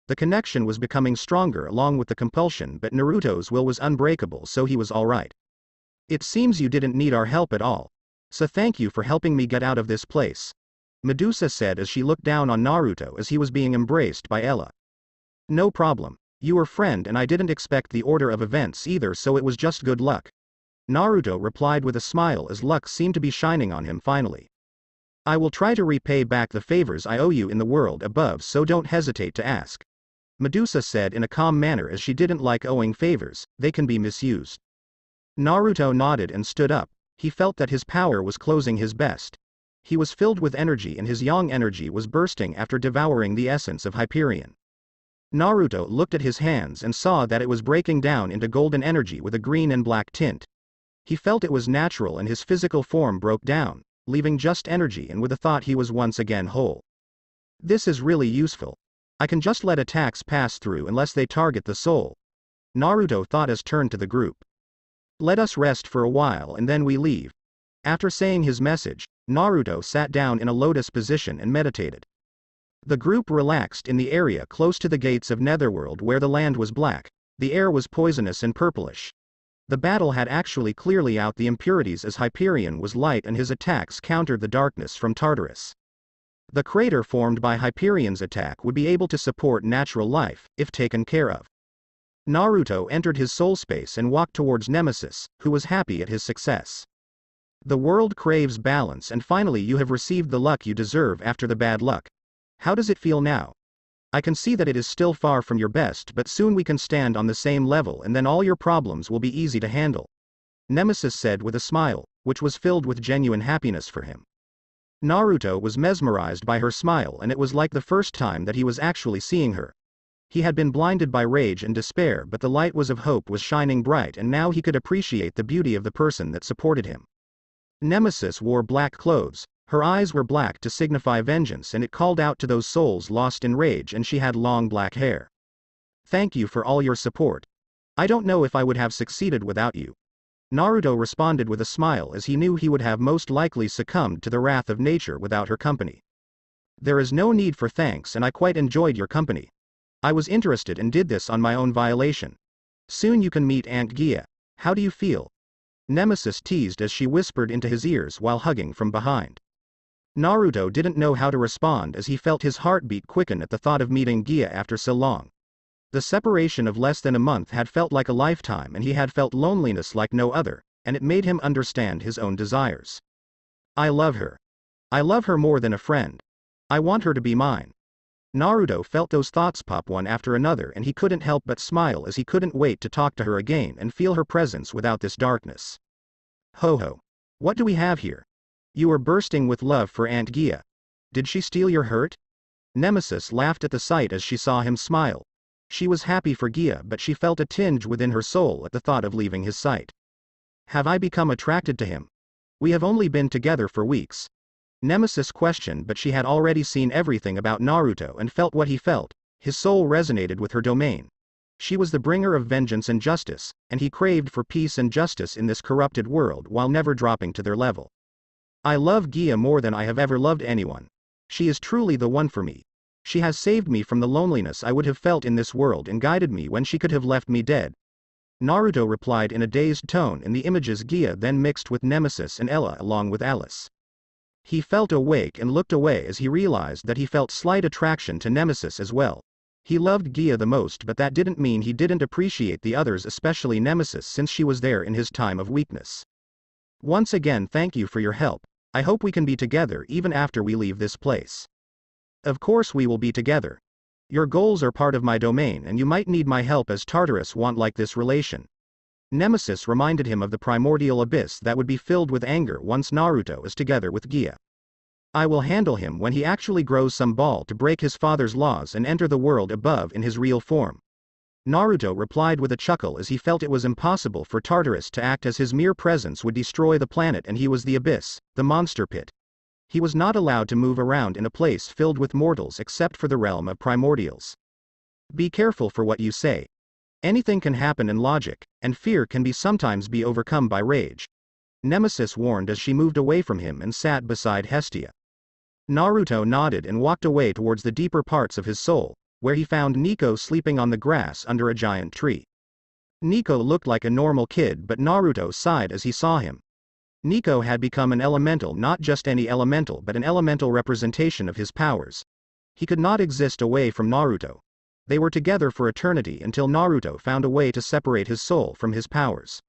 The connection was becoming stronger along with the compulsion, but Naruto's will was unbreakable, so he was alright. It seems you didn't need our help at all. So thank you for helping me get out of this place. Medusa said as she looked down on Naruto as he was being embraced by Ella. No problem. You were friend and I didn't expect the order of events either, so it was just good luck. Naruto replied with a smile as luck seemed to be shining on him finally. I will try to repay back the favors I owe you in the world above, so don't hesitate to ask. Medusa said in a calm manner as she didn't like owing favors, they can be misused. Naruto nodded and stood up. He felt that his power was closing his best. He was filled with energy and his yang energy was bursting after devouring the essence of Hyperion. Naruto looked at his hands and saw that it was breaking down into golden energy with a green and black tint. He felt it was natural and his physical form broke down, leaving just energy, and with a thought he was once again whole. This is really useful. I can just let attacks pass through unless they target the soul. Naruto thought as turned to the group. Let us rest for a while and then we leave. After saying his message, Naruto sat down in a lotus position and meditated. The group relaxed in the area close to the gates of Netherworld where the land was black, the air was poisonous and purplish. The battle had actually clearly out the impurities as Hyperion was light and his attacks countered the darkness from Tartarus. The crater formed by Hyperion's attack would be able to support natural life, if taken care of. Naruto entered his soul space and walked towards Nemesis, who was happy at his success. The world craves balance and finally you have received the luck you deserve after the bad luck. How does it feel now? I can see that it is still far from your best but soon we can stand on the same level and then all your problems will be easy to handle. Nemesis said with a smile, which was filled with genuine happiness for him. Naruto was mesmerized by her smile and it was like the first time that he was actually seeing her. He had been blinded by rage and despair but the light of hope was shining bright and now he could appreciate the beauty of the person that supported him. Nemesis wore black clothes, her eyes were black to signify vengeance and it called out to those souls lost in rage and she had long black hair. Thank you for all your support. I don't know if I would have succeeded without you. Naruto responded with a smile as he knew he would have most likely succumbed to the wrath of nature without her company. There is no need for thanks and I quite enjoyed your company. I was interested and did this on my own violation. Soon you can meet Aunt Gia. How do you feel? Nemesis teased as she whispered into his ears while hugging from behind. Naruto didn't know how to respond as he felt his heartbeat quicken at the thought of meeting Gia after so long. The separation of less than a month had felt like a lifetime and he had felt loneliness like no other, and it made him understand his own desires. I love her. I love her more than a friend. I want her to be mine. Naruto felt those thoughts pop one after another and he couldn't help but smile as he couldn't wait to talk to her again and feel her presence without this darkness. Ho ho. What do we have here? You are bursting with love for Aunt Gia. Did she steal your heart? Nemesis laughed at the sight as she saw him smile. She was happy for Gia but she felt a tinge within her soul at the thought of leaving his sight. Have I become attracted to him? We have only been together for weeks. Nemesis questioned but she had already seen everything about Naruto and felt what he felt, his soul resonated with her domain. She was the bringer of vengeance and justice, and he craved for peace and justice in this corrupted world while never dropping to their level. I love Gia more than I have ever loved anyone. She is truly the one for me. She has saved me from the loneliness I would have felt in this world and guided me when she could have left me dead. Naruto replied in a dazed tone and the images Gia then mixed with Nemesis and Ella along with Alice. He felt awake and looked away as he realized that he felt slight attraction to Nemesis as well. He loved Gia the most but that didn't mean he didn't appreciate the others, especially Nemesis, since she was there in his time of weakness. Once again thank you for your help. I hope we can be together even after we leave this place. Of course we will be together. Your goals are part of my domain and you might need my help as Tartarus want like this relation. Nemesis reminded him of the primordial abyss that would be filled with anger once Naruto is together with Gia. I will handle him when he actually grows some ball to break his father's laws and enter the world above in his real form. Naruto replied with a chuckle as he felt it was impossible for Tartarus to act as his mere presence would destroy the planet and he was the abyss, the monster pit. He was not allowed to move around in a place filled with mortals except for the realm of primordials. Be careful for what you say. Anything can happen in logic, and fear can sometimes be overcome by rage. Nemesis warned as she moved away from him and sat beside Hestia. Naruto nodded and walked away towards the deeper parts of his soul, where he found Nico sleeping on the grass under a giant tree. Nico looked like a normal kid but Naruto sighed as he saw him. Nico had become an elemental, not just any elemental but an elemental representation of his powers. He could not exist away from Naruto. They were together for eternity until Naruto found a way to separate his soul from his powers.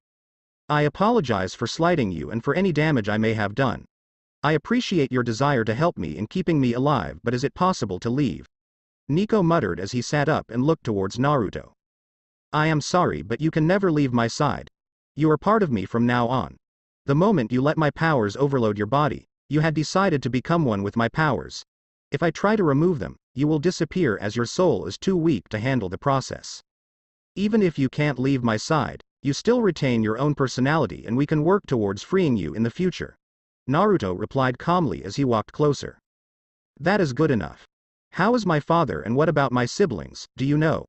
I apologize for slighting you and for any damage I may have done. I appreciate your desire to help me in keeping me alive, but is it possible to leave? Nico muttered as he sat up and looked towards Naruto. I am sorry but you can never leave my side. You are part of me from now on. The moment you let my powers overload your body, you had decided to become one with my powers. If I try to remove them, you will disappear as your soul is too weak to handle the process. Even if you can't leave my side, you still retain your own personality and we can work towards freeing you in the future. Naruto replied calmly as he walked closer. That is good enough. How is my father and what about my siblings, do you know?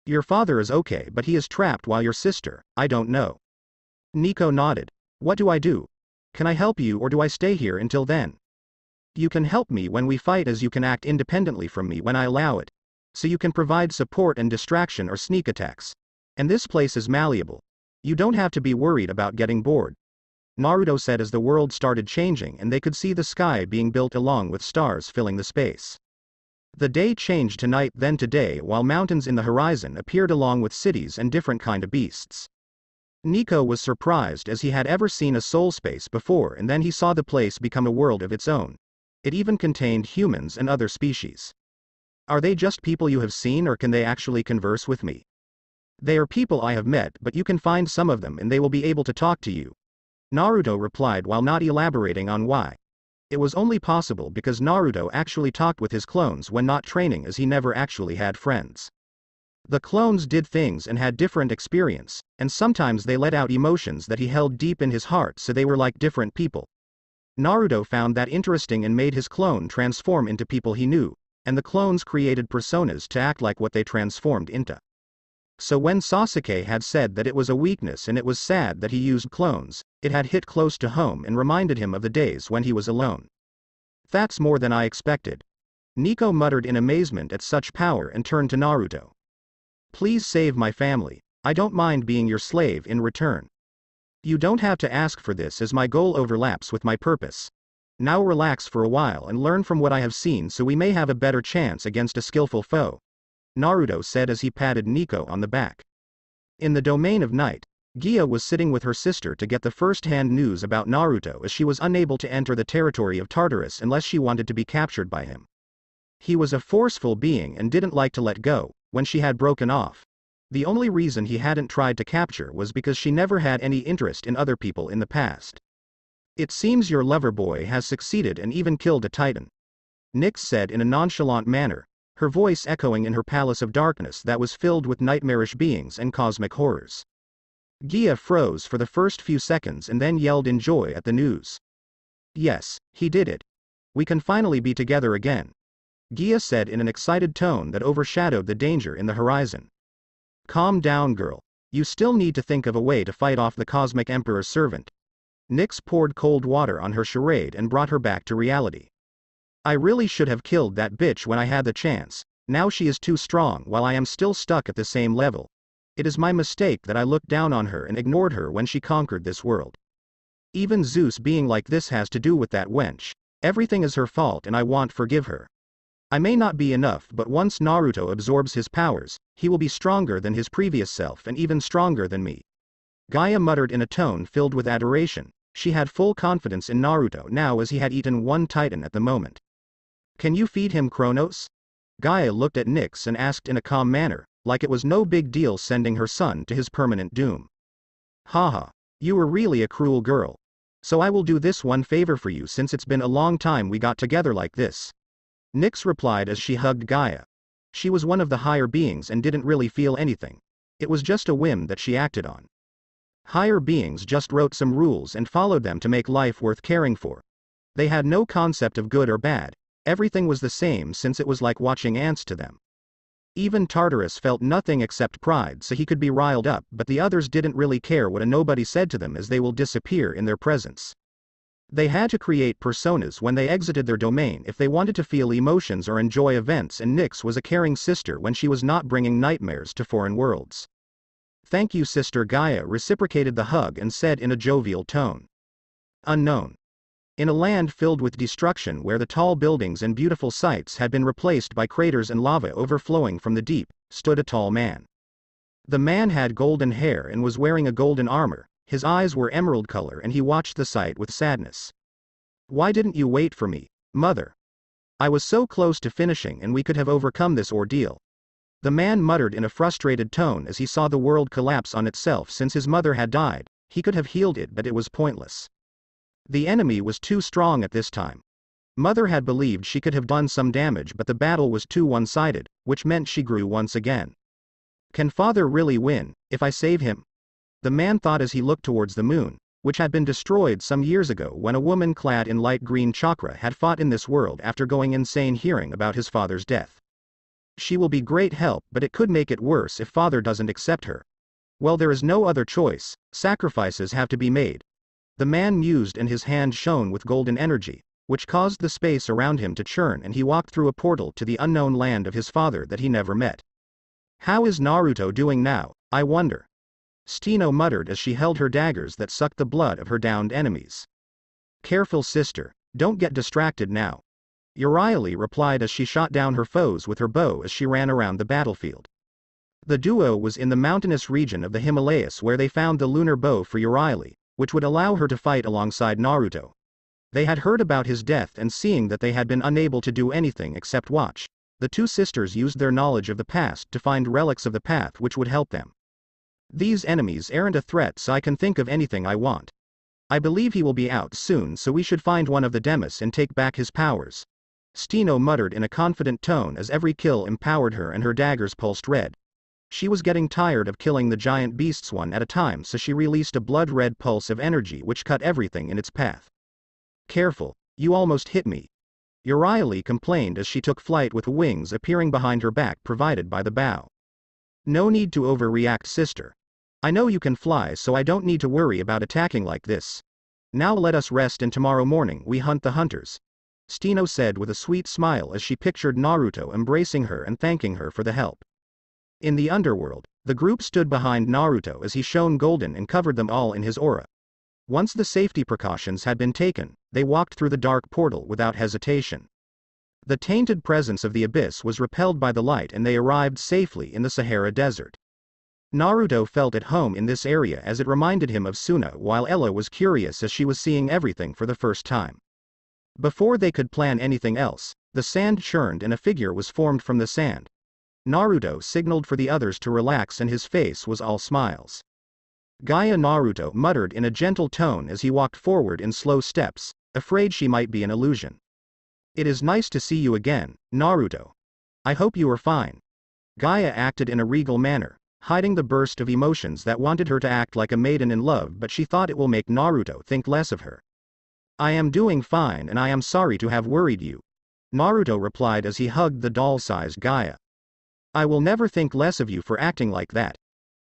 Your father is okay but he is trapped while your sister, I don't know. Nico nodded. What do I do? Can I help you or do I stay here until then? You can help me when we fight as you can act independently from me when I allow it. So you can provide support and distraction or sneak attacks. And this place is malleable. You don't have to be worried about getting bored. Naruto said as the world started changing and they could see the sky being built along with stars filling the space. The day changed to night then to day while mountains in the horizon appeared along with cities and different kind of beasts. Nico was surprised as he had ever seen a soul space before and then he saw the place become a world of its own. It even contained humans and other species. Are they just people you have seen or can they actually converse with me? They are people I have met but you can find some of them and they will be able to talk to you. Naruto replied while not elaborating on why. It was only possible because Naruto actually talked with his clones when not training as he never actually had friends. The clones did things and had different experience, and sometimes they let out emotions that he held deep in his heart so they were like different people. Naruto found that interesting and made his clone transform into people he knew, and the clones created personas to act like what they transformed into. So when Sasuke had said that it was a weakness and it was sad that he used clones, it had hit close to home and reminded him of the days when he was alone. That's more than I expected. Nico muttered in amazement at such power and turned to Naruto. Please save my family. I don't mind being your slave in return. You don't have to ask for this as my goal overlaps with my purpose. Now relax for a while and learn from what I have seen so we may have a better chance against a skillful foe. Naruto said as he patted Nico on the back. In the domain of night, Gia was sitting with her sister to get the first-hand news about Naruto as she was unable to enter the territory of Tartarus unless she wanted to be captured by him. He was a forceful being and didn't like to let go, when she had broken off. The only reason he hadn't tried to capture was because she never had any interest in other people in the past. It seems your lover boy has succeeded and even killed a titan. Nyx said in a nonchalant manner, her voice echoing in her palace of darkness that was filled with nightmarish beings and cosmic horrors. Gia froze for the first few seconds and then yelled in joy at the news. Yes, he did it. We can finally be together again. Gia said in an excited tone that overshadowed the danger in the horizon. Calm down, girl. You still need to think of a way to fight off the Cosmic Emperor's servant. Nyx poured cold water on her charade and brought her back to reality. I really should have killed that bitch when I had the chance. Now she is too strong while I am still stuck at the same level. It is my mistake that I looked down on her and ignored her when she conquered this world. Even Zeus being like this has to do with that wench. Everything is her fault and I won't forgive her. I may not be enough but once Naruto absorbs his powers, he will be stronger than his previous self and even stronger than me. Gaia muttered in a tone filled with adoration. She had full confidence in Naruto now as he had eaten one titan at the moment. Can you feed him, Kronos? Gaia looked at Nyx and asked in a calm manner, like it was no big deal sending her son to his permanent doom. Haha, you were really a cruel girl. So I will do this one favor for you since it's been a long time we got together like this. Nyx replied as she hugged Gaia. She was one of the higher beings and didn't really feel anything. It was just a whim that she acted on. Higher beings just wrote some rules and followed them to make life worth caring for. They had no concept of good or bad. Everything was the same since it was like watching ants to them. Even Tartarus felt nothing except pride so he could be riled up but the others didn't really care what a nobody said to them as they will disappear in their presence. They had to create personas when they exited their domain if they wanted to feel emotions or enjoy events and Nyx was a caring sister when she was not bringing nightmares to foreign worlds. Thank you Sister Gaia reciprocated the hug and said in a jovial tone. Unknown. In a land filled with destruction where the tall buildings and beautiful sights had been replaced by craters and lava overflowing from the deep, stood a tall man. The man had golden hair and was wearing a golden armor, his eyes were emerald color and he watched the sight with sadness. Why didn't you wait for me, mother? I was so close to finishing and we could have overcome this ordeal. The man muttered in a frustrated tone as he saw the world collapse on itself since his mother had died. He could have healed it, but it was pointless. The enemy was too strong at this time. Mother had believed she could have done some damage, but the battle was too one-sided, which meant she grew once again. Can father really win, if I save him? The man thought as he looked towards the moon, which had been destroyed some years ago when a woman clad in light green chakra had fought in this world after going insane hearing about his father's death. She will be great help, but it could make it worse if father doesn't accept her. Well, there is no other choice, sacrifices have to be made. The man mused and his hand shone with golden energy, which caused the space around him to churn, and he walked through a portal to the unknown land of his father that he never met. How is Naruto doing now, I wonder? Steno muttered as she held her daggers that sucked the blood of her downed enemies. Careful, sister, don't get distracted now. Urieli replied as she shot down her foes with her bow as she ran around the battlefield. The duo was in the mountainous region of the Himalayas where they found the lunar bow for Urieli, which would allow her to fight alongside Naruto. They had heard about his death, and seeing that they had been unable to do anything except watch, the two sisters used their knowledge of the past to find relics of the path which would help them. These enemies aren't a threat, so I can think of anything I want. I believe he will be out soon, so we should find one of the Demas and take back his powers. Steno muttered in a confident tone as every kill empowered her and her daggers pulsed red. She was getting tired of killing the giant beasts one at a time, so she released a blood-red pulse of energy which cut everything in its path. Careful, you almost hit me. Urieli complained as she took flight with wings appearing behind her back provided by the bow. No need to overreact, sister. I know you can fly, so I don't need to worry about attacking like this. Now let us rest and tomorrow morning we hunt the hunters. Steno said with a sweet smile as she pictured Naruto embracing her and thanking her for the help. In the underworld, the group stood behind Naruto as he shone golden and covered them all in his aura. Once the safety precautions had been taken, they walked through the dark portal without hesitation. The tainted presence of the abyss was repelled by the light and they arrived safely in the Sahara Desert. Naruto felt at home in this area as it reminded him of Suna, while Ella was curious as she was seeing everything for the first time. Before they could plan anything else, the sand churned and a figure was formed from the sand. Naruto signaled for the others to relax and his face was all smiles. Gaia, Naruto muttered in a gentle tone as he walked forward in slow steps, afraid she might be an illusion. It is nice to see you again, Naruto. I hope you are fine. Gaia acted in a regal manner, hiding the burst of emotions that wanted her to act like a maiden in love, but she thought it will make Naruto think less of her. I am doing fine and I am sorry to have worried you, Naruto replied as he hugged the doll-sized Gaia. I will never think less of you for acting like that.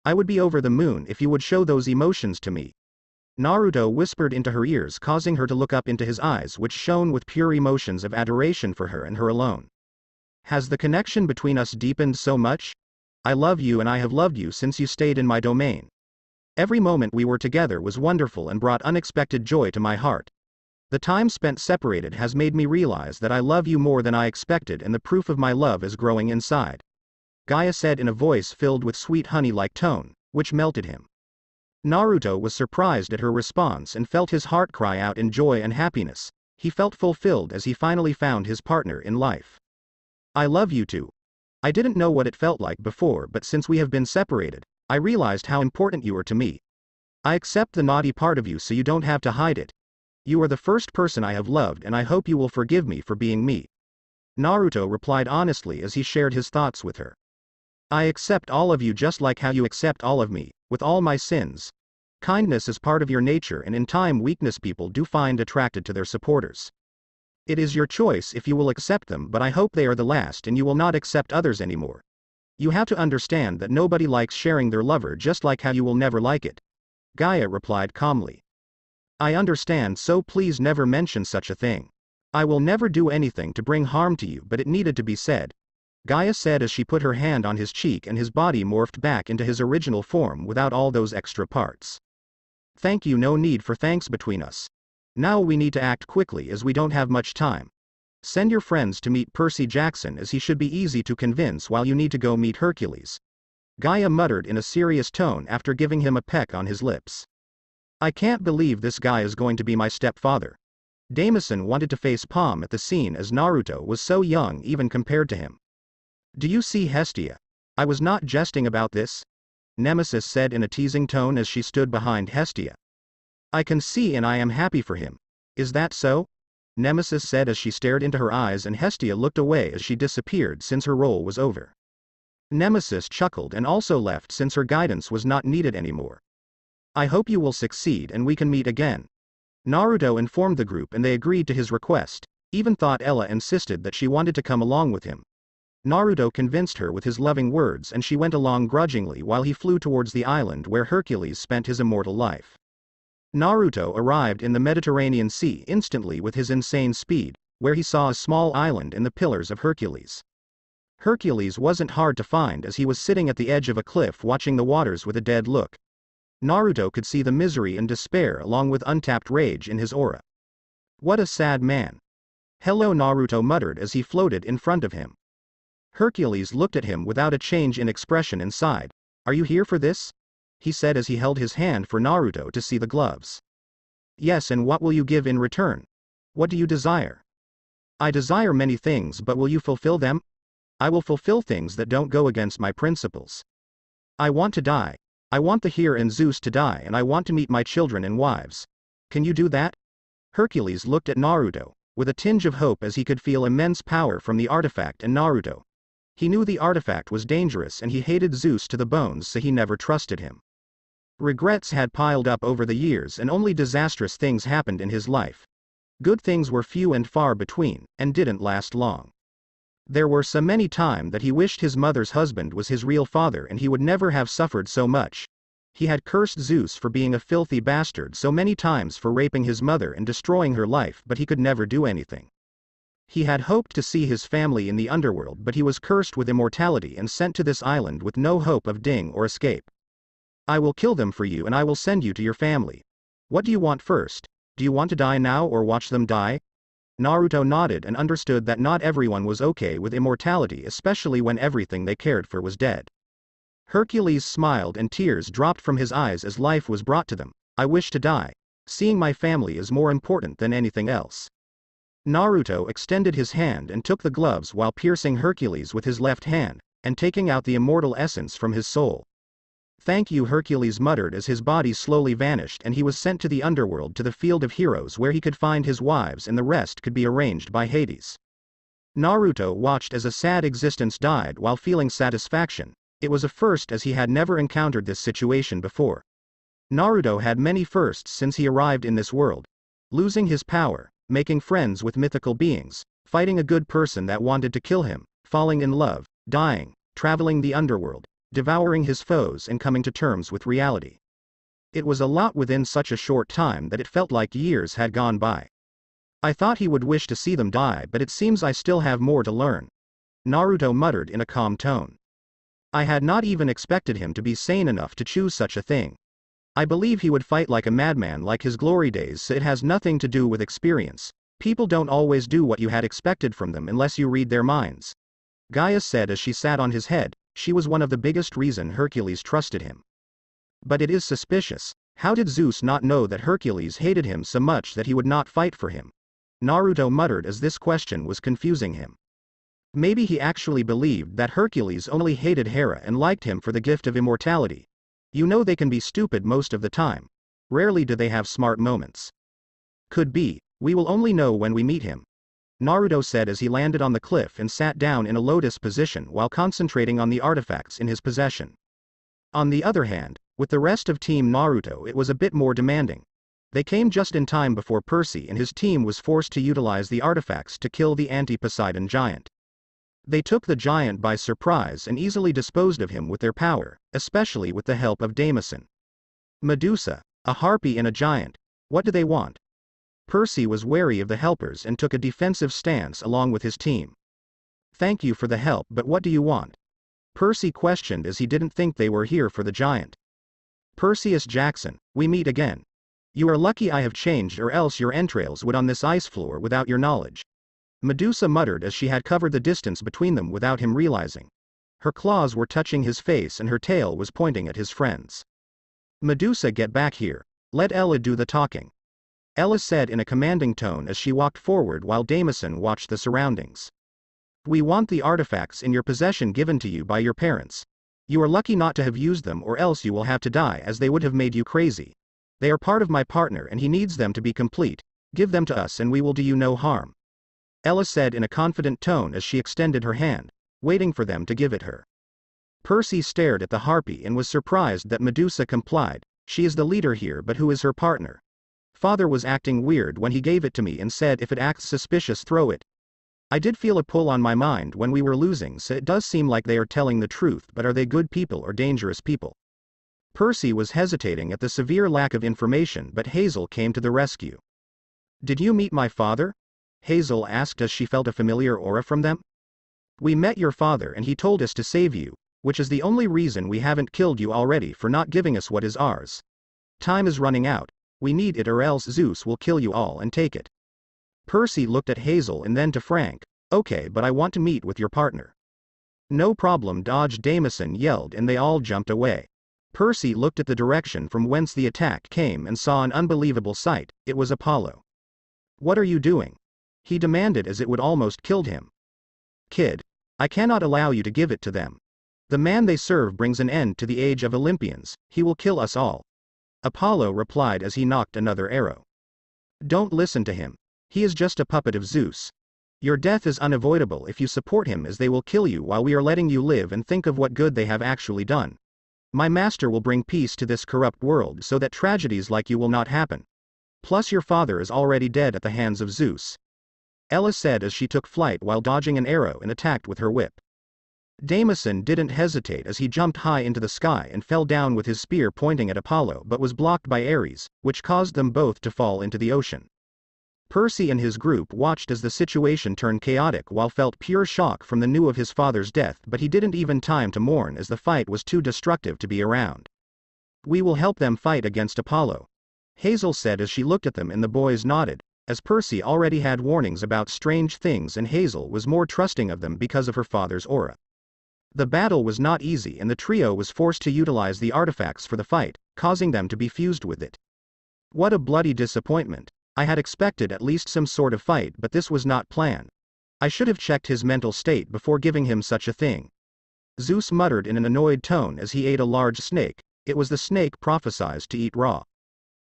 I would be over the moon if you would show those emotions to me. Naruto whispered into her ears, causing her to look up into his eyes, which shone with pure emotions of adoration for her and her alone. Has the connection between us deepened so much? I love you and I have loved you since you stayed in my domain. Every moment we were together was wonderful and brought unexpected joy to my heart. The time spent separated has made me realize that I love you more than I expected, and the proof of my love is growing inside. Gaia said in a voice filled with sweet honey-like tone, which melted him. Naruto was surprised at her response and felt his heart cry out in joy and happiness. He felt fulfilled as he finally found his partner in life. I love you too. I didn't know what it felt like before, but since we have been separated, I realized how important you are to me. I accept the naughty part of you so you don't have to hide it. You are the first person I have loved and I hope you will forgive me for being me. Naruto replied honestly as he shared his thoughts with her. I accept all of you just like how you accept all of me, with all my sins. Kindness is part of your nature, and in time weakness people do find attracted to their supporters. It is your choice if you will accept them, but I hope they are the last and you will not accept others anymore. You have to understand that nobody likes sharing their lover, just like how you will never like it. Gaia replied calmly. I understand, so please never mention such a thing. I will never do anything to bring harm to you, but it needed to be said. Gaia said as she put her hand on his cheek and his body morphed back into his original form without all those extra parts. Thank you, no need for thanks between us. Now we need to act quickly as we don't have much time. Send your friends to meet Percy Jackson as he should be easy to convince while you need to go meet Hercules. Gaia muttered in a serious tone after giving him a peck on his lips. I can't believe this guy is going to be my stepfather. Damison wanted to face palm at the scene as Naruto was so young even compared to him. Do you see, Hestia? I was not jesting about this. Nemesis said in a teasing tone as she stood behind Hestia. I can see and I am happy for him. Is that so? Nemesis said as she stared into her eyes and Hestia looked away as she disappeared since her role was over. Nemesis chuckled and also left since her guidance was not needed anymore. I hope you will succeed and we can meet again. Naruto informed the group and they agreed to his request, even thought Ella insisted that she wanted to come along with him. Naruto convinced her with his loving words and she went along grudgingly while he flew towards the island where Hercules spent his immortal life. Naruto arrived in the Mediterranean Sea instantly with his insane speed, where he saw a small island in the Pillars of Hercules. Hercules wasn't hard to find as he was sitting at the edge of a cliff watching the waters with a dead look. Naruto could see the misery and despair along with untapped rage in his aura. What a sad man. Hello, Naruto muttered as he floated in front of him. Hercules looked at him without a change in expression and sighed. Are you here for this? He said as he held his hand for Naruto to see the gloves. Yes, and what will you give in return? What do you desire? I desire many things, but will you fulfill them? I will fulfill things that don't go against my principles. I want to die. I want the Hera and Zeus to die and I want to meet my children and wives. Can you do that? Hercules looked at Naruto, with a tinge of hope as he could feel immense power from the artifact and Naruto. He knew the artifact was dangerous and he hated Zeus to the bones, so he never trusted him. Regrets had piled up over the years and only disastrous things happened in his life. Good things were few and far between, and didn't last long. There were so many times that he wished his mother's husband was his real father and he would never have suffered so much. He had cursed Zeus for being a filthy bastard so many times for raping his mother and destroying her life, but he could never do anything. He had hoped to see his family in the underworld, but he was cursed with immortality and sent to this island with no hope of ding or escape. I will kill them for you and I will send you to your family. What do you want first? Do you want to die now or watch them die? Naruto nodded and understood that not everyone was okay with immortality, especially when everything they cared for was dead. Hercules smiled and tears dropped from his eyes as life was brought to them. I wish to die. Seeing my family is more important than anything else. Naruto extended his hand and took the gloves while piercing Hercules with his left hand, and taking out the immortal essence from his soul. Thank you, Hercules muttered as his body slowly vanished and he was sent to the underworld, to the field of heroes where he could find his wives and the rest could be arranged by Hades. Naruto watched as a sad existence died while feeling satisfaction. It was a first as he had never encountered this situation before. Naruto had many firsts since he arrived in this world. Losing his power, making friends with mythical beings, fighting a good person that wanted to kill him, falling in love, dying, traveling the underworld, devouring his foes and coming to terms with reality. It was a lot within such a short time that it felt like years had gone by. I thought he would wish to see them die, but it seems I still have more to learn. Naruto muttered in a calm tone. I had not even expected him to be sane enough to choose such a thing. I believe he would fight like a madman like his glory days, so it has nothing to do with experience. People don't always do what you had expected from them unless you read their minds. Gaia said as she sat on his head. She was one of the biggest reason Hercules trusted him. But it is suspicious. How did Zeus not know that Hercules hated him so much that he would not fight for him? Naruto muttered as this question was confusing him. Maybe he actually believed that Hercules only hated Hera and liked him for the gift of immortality. You know, they can be stupid most of the time. Rarely do they have smart moments. Could be. We will only know when we meet him. Naruto said as he landed on the cliff and sat down in a lotus position while concentrating on the artifacts in his possession. On the other hand, with the rest of Team Naruto it was a bit more demanding. They came just in time before Percy and his team was forced to utilize the artifacts to kill the anti-Poseidon giant. They took the giant by surprise and easily disposed of him with their power, especially with the help of Dameson. Medusa, a harpy and a giant. What do they want? Percy was wary of the helpers and took a defensive stance along with his team. Thank you for the help, but what do you want? Percy questioned as he didn't think they were here for the giant. Perseus Jackson, we meet again. You are lucky I have changed, or else your entrails would on this ice floor without your knowledge. Medusa muttered as she had covered the distance between them without him realizing. Her claws were touching his face and her tail was pointing at his friends. Medusa, get back here. Let Ella do the talking. Ella said in a commanding tone as she walked forward while Dameson watched the surroundings. We want the artifacts in your possession given to you by your parents. You are lucky not to have used them, or else you will have to die, as they would have made you crazy. They are part of my partner and he needs them to be complete. Give them to us and we will do you no harm. Ella said in a confident tone as she extended her hand, waiting for them to give it her. Percy stared at the harpy and was surprised that Medusa complied. She is the leader here, but who is her partner? Father was acting weird when he gave it to me and said if it acts suspicious, throw it. I did feel a pull on my mind when we were losing, so it does seem like they are telling the truth, but are they good people or dangerous people? Percy was hesitating at the severe lack of information, but Hazel came to the rescue. Did you meet my father? Hazel asked as she felt a familiar aura from them. We met your father and he told us to save you, which is the only reason we haven't killed you already for not giving us what is ours. Time is running out. We need it or else Zeus will kill you all and take it. Percy looked at Hazel and then to Frank. Okay, but I want to meet with your partner. No problem, Dodge, Damison yelled, and they all jumped away. Percy looked at the direction from whence the attack came and saw an unbelievable sight. It was Apollo. What are you doing? He demanded as it would almost killed him. Kid, I cannot allow you to give it to them. The man they serve brings an end to the age of Olympians. He will kill us all. Apollo replied as he knocked another arrow. Don't listen to him. He is just a puppet of Zeus. Your death is unavoidable if you support him, as they will kill you while we are letting you live, and think of what good they have actually done. My master will bring peace to this corrupt world so that tragedies like you will not happen. Plus your father is already dead at the hands of Zeus. Ella said as she took flight while dodging an arrow and attacked with her whip. Damison didn't hesitate as he jumped high into the sky and fell down with his spear pointing at Apollo, but was blocked by Ares, which caused them both to fall into the ocean. Percy and his group watched as the situation turned chaotic while felt pure shock from the news of his father's death, but he didn't even time to mourn as the fight was too destructive to be around. We will help them fight against Apollo, Hazel said as she looked at them, and the boys nodded, as Percy already had warnings about strange things and Hazel was more trusting of them because of her father's aura. The battle was not easy and the trio was forced to utilize the artifacts for the fight, causing them to be fused with it. What a bloody disappointment. I had expected at least some sort of fight, but this was not planned. I should have checked his mental state before giving him such a thing. Zeus muttered in an annoyed tone as he ate a large snake. It was the snake prophesied to eat Ra.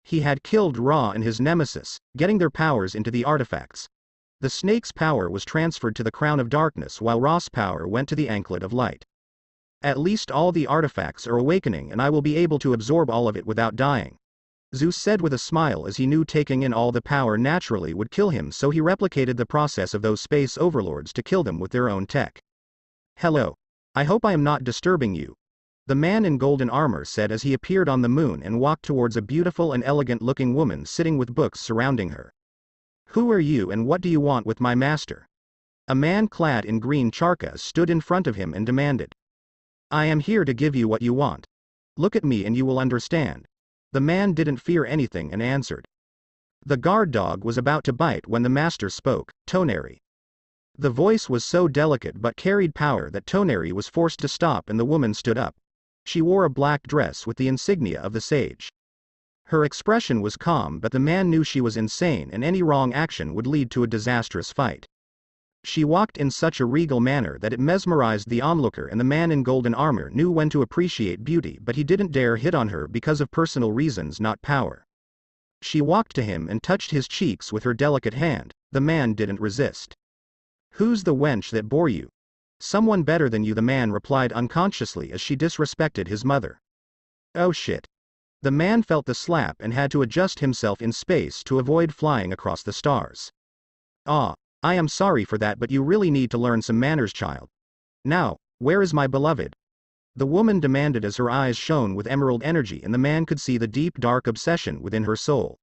He had killed Ra and his nemesis, getting their powers into the artifacts. The snake's power was transferred to the crown of darkness while Ra's power went to the anklet of light. At least all the artifacts are awakening and I will be able to absorb all of it without dying, Zeus said with a smile as he knew taking in all the power naturally would kill him, so he replicated the process of those space overlords to kill them with their own tech. Hello. I hope I am not disturbing you, the man in golden armor said as he appeared on the moon and walked towards a beautiful and elegant-looking woman sitting with books surrounding her. Who are you and what do you want with my master? A man clad in green charka stood in front of him and demanded. I am here to give you what you want. Look at me and you will understand. The man didn't fear anything and answered. The guard dog was about to bite when the master spoke, Toneri. The voice was so delicate but carried power that Toneri was forced to stop and the woman stood up. She wore a black dress with the insignia of the sage. Her expression was calm, but the man knew she was insane and any wrong action would lead to a disastrous fight. She walked in such a regal manner that it mesmerized the onlooker, and the man in golden armor knew when to appreciate beauty, but he didn't dare hit on her because of personal reasons, not power. She walked to him and touched his cheeks with her delicate hand. The man didn't resist. Who's the wench that bore you? Someone better than you, the man replied unconsciously as she disrespected his mother. Oh shit. The man felt the slap and had to adjust himself in space to avoid flying across the stars. Ah, I am sorry for that, but you really need to learn some manners, child. Now, where is my beloved? The woman demanded as her eyes shone with emerald energy and the man could see the deep dark obsession within her soul.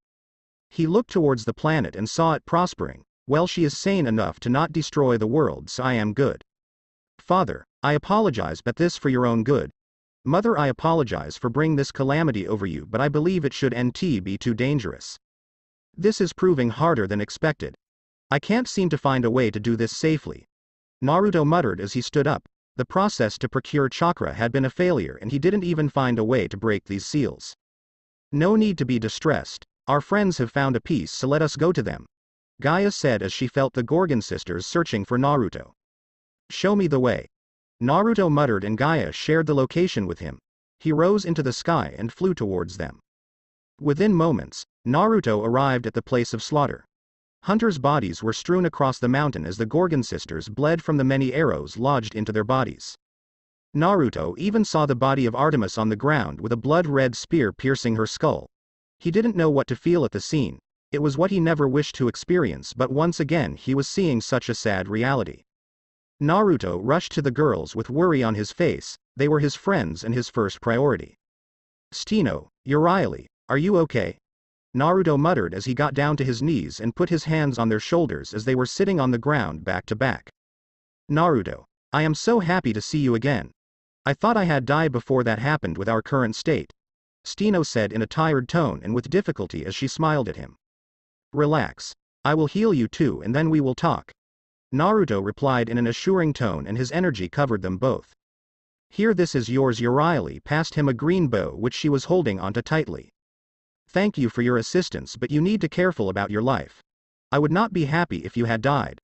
He looked towards the planet and saw it prospering. Well, she is sane enough to not destroy the world, so I am good. Father, I apologize, but this for your own good. Mother, I apologize for bringing this calamity over you, but I believe it should be too dangerous. This is proving harder than expected. I can't seem to find a way to do this safely. Naruto muttered as he stood up. The process to procure chakra had been a failure and he didn't even find a way to break these seals. No need to be distressed. Our friends have found a peace, so let us go to them, Gaia said as she felt the Gorgon sisters searching for Naruto. Show me the way. Naruto muttered and Gaia shared the location with him. He rose into the sky and flew towards them. Within moments, Naruto arrived at the place of slaughter. Hunters' bodies were strewn across the mountain as the Gorgon sisters bled from the many arrows lodged into their bodies. Naruto even saw the body of Artemis on the ground with a blood-red spear piercing her skull. He didn't know what to feel at the scene. It was what he never wished to experience, but once again he was seeing such a sad reality. Naruto rushed to the girls with worry on his face. They were his friends and his first priority. "Stino, Urieli, are you okay?" Naruto muttered as he got down to his knees and put his hands on their shoulders as they were sitting on the ground back to back. "Naruto, I am so happy to see you again. I thought I had died before that happened with our current state," Stino said in a tired tone and with difficulty as she smiled at him. "Relax. I will heal you too and then we will talk," Naruto replied in an assuring tone and his energy covered them both. "Here, this is yours." Urieli passed him a green bow which she was holding onto tightly. "Thank you for your assistance, but you need to be careful about your life. I would not be happy if you had died,"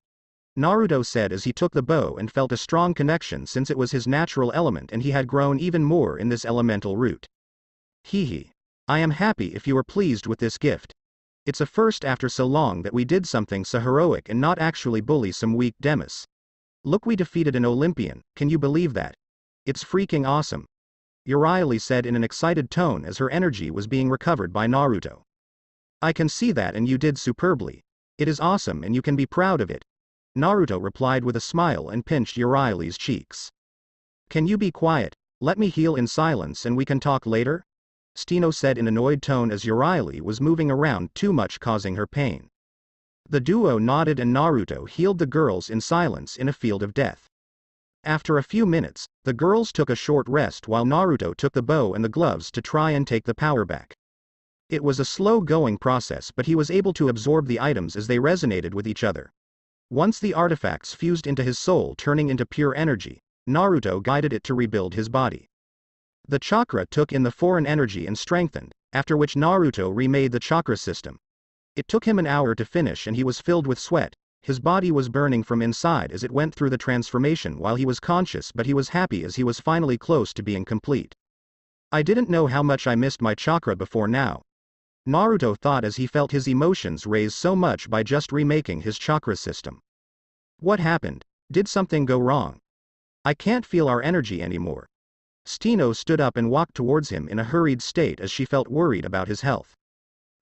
Naruto said as he took the bow and felt a strong connection since it was his natural element and he had grown even more in this elemental root. "Hehe. I am happy if you are pleased with this gift. It's a first after so long that we did something so heroic and not actually bully some weak demus. Look, we defeated an Olympian, can you believe that? It's freaking awesome," Urieli said in an excited tone as her energy was being recovered by Naruto. "I can see that and you did superbly. It is awesome and you can be proud of it," Naruto replied with a smile and pinched Urieli's cheeks. "Can you be quiet? Let me heal in silence and we can talk later?" Stino said in an annoyed tone as Urieli was moving around too much causing her pain. The duo nodded and Naruto healed the girls in silence in a field of death. After a few minutes, the girls took a short rest while Naruto took the bow and the gloves to try and take the power back. It was a slow-going process, but he was able to absorb the items as they resonated with each other. Once the artifacts fused into his soul, turning into pure energy, Naruto guided it to rebuild his body. The chakra took in the foreign energy and strengthened, after which Naruto remade the chakra system. It took him an hour to finish and he was filled with sweat. His body was burning from inside as it went through the transformation while he was conscious, but he was happy as he was finally close to being complete. "I didn't know how much I missed my chakra before now," Naruto thought as he felt his emotions raise so much by just remaking his chakra system. "What happened? Did something go wrong? I can't feel our energy anymore." Stino stood up and walked towards him in a hurried state as she felt worried about his health.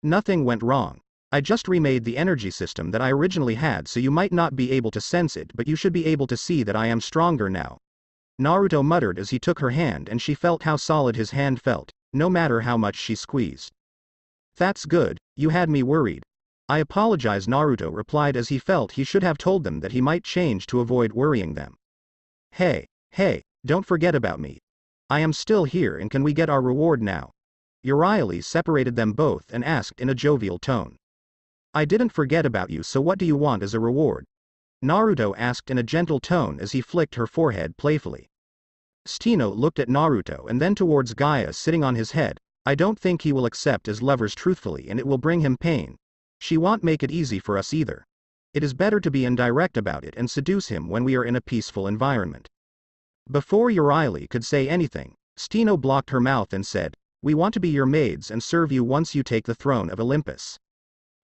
"Nothing went wrong. I just remade the energy system that I originally had, so you might not be able to sense it, but you should be able to see that I am stronger now," Naruto muttered as he took her hand and she felt how solid his hand felt, no matter how much she squeezed. "That's good, you had me worried. I apologize," Naruto replied as he felt he should have told them that he might change to avoid worrying them. Hey, don't forget about me. I am still here and can we get our reward now?" Urieli separated them both and asked in a jovial tone. "I didn't forget about you, so what do you want as a reward?" Naruto asked in a gentle tone as he flicked her forehead playfully. Stino looked at Naruto and then towards Gaia sitting on his head. "I don't think he will accept as lovers truthfully and it will bring him pain. She won't make it easy for us either. It is better to be indirect about it and seduce him when we are in a peaceful environment." Before Urieli could say anything, Stino blocked her mouth and said, "We want to be your maids and serve you once you take the throne of Olympus."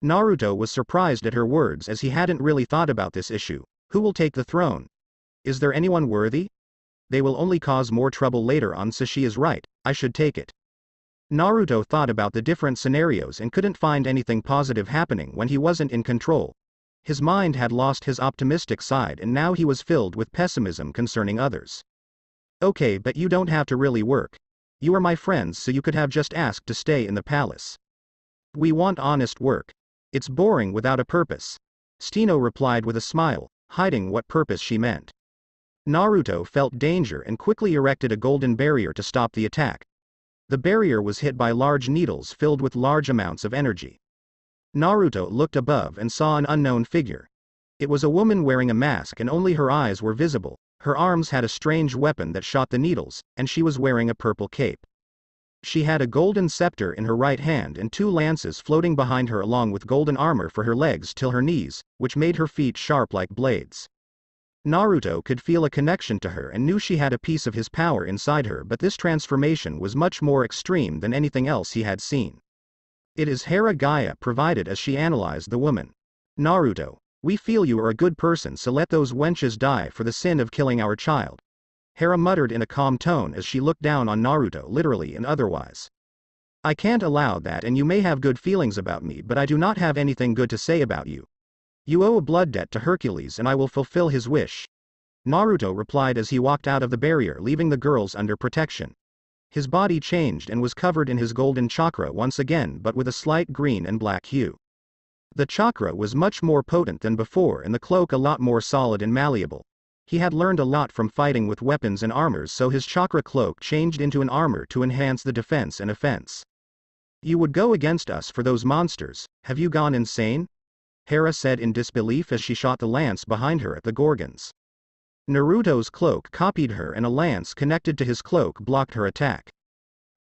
Naruto was surprised at her words as he hadn't really thought about this issue. Who will take the throne? Is there anyone worthy? They will only cause more trouble later on, so she is right, I should take it. Naruto thought about the different scenarios and couldn't find anything positive happening when he wasn't in control. His mind had lost his optimistic side and now he was filled with pessimism concerning others. "Okay, but you don't have to really work. You are my friends, so you could have just asked to stay in the palace. We want honest work. It's boring without a purpose," Stino replied with a smile, hiding what purpose she meant. Naruto felt danger and quickly erected a golden barrier to stop the attack. The barrier was hit by large needles filled with large amounts of energy. Naruto looked above and saw an unknown figure. It was a woman wearing a mask and only her eyes were visible. Her arms had a strange weapon that shot the needles, and she was wearing a purple cape. She had a golden scepter in her right hand and 2 lances floating behind her along with golden armor for her legs till her knees, which made her feet sharp like blades. Naruto could feel a connection to her and knew she had a piece of his power inside her, but this transformation was much more extreme than anything else he had seen. It is Hera Gaia provided as she analyzed the woman. Naruto, we feel you are a good person, so let those wenches die for the sin of killing our child. Hera muttered in a calm tone as she looked down on Naruto, literally and otherwise. I can't allow that, and you may have good feelings about me, but I do not have anything good to say about you. You owe a blood debt to Hercules and I will fulfill his wish. Naruto replied as he walked out of the barrier, leaving the girls under protection. His body changed and was covered in his golden chakra once again, but with a slight green and black hue. The chakra was much more potent than before and the cloak a lot more solid and malleable. He had learned a lot from fighting with weapons and armors, so his chakra cloak changed into an armor to enhance the defense and offense. You would go against us for those monsters, have you gone insane? Hera said in disbelief as she shot the lance behind her at the Gorgons. Naruto's cloak copied her and a lance connected to his cloak blocked her attack.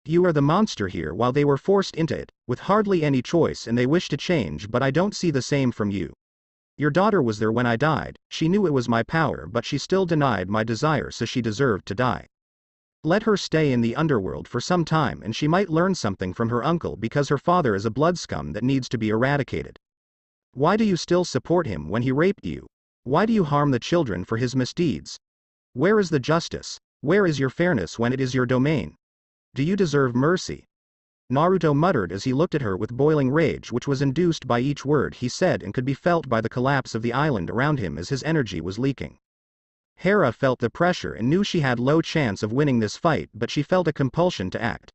You are the monster here, while they were forced into it, with hardly any choice, and they wish to change, but I don't see the same from you. Your daughter was there when I died, she knew it was my power, but she still denied my desire, so she deserved to die. Let her stay in the underworld for some time and she might learn something from her uncle, because her father is a blood scum that needs to be eradicated. Why do you still support him when he raped you? Why do you harm the children for his misdeeds? Where is the justice? Where is your fairness when it is your domain? Do you deserve mercy? Naruto muttered as he looked at her with boiling rage, which was induced by each word he said and could be felt by the collapse of the island around him as his energy was leaking. Hera felt the pressure and knew she had low chance of winning this fight, but she felt a compulsion to act.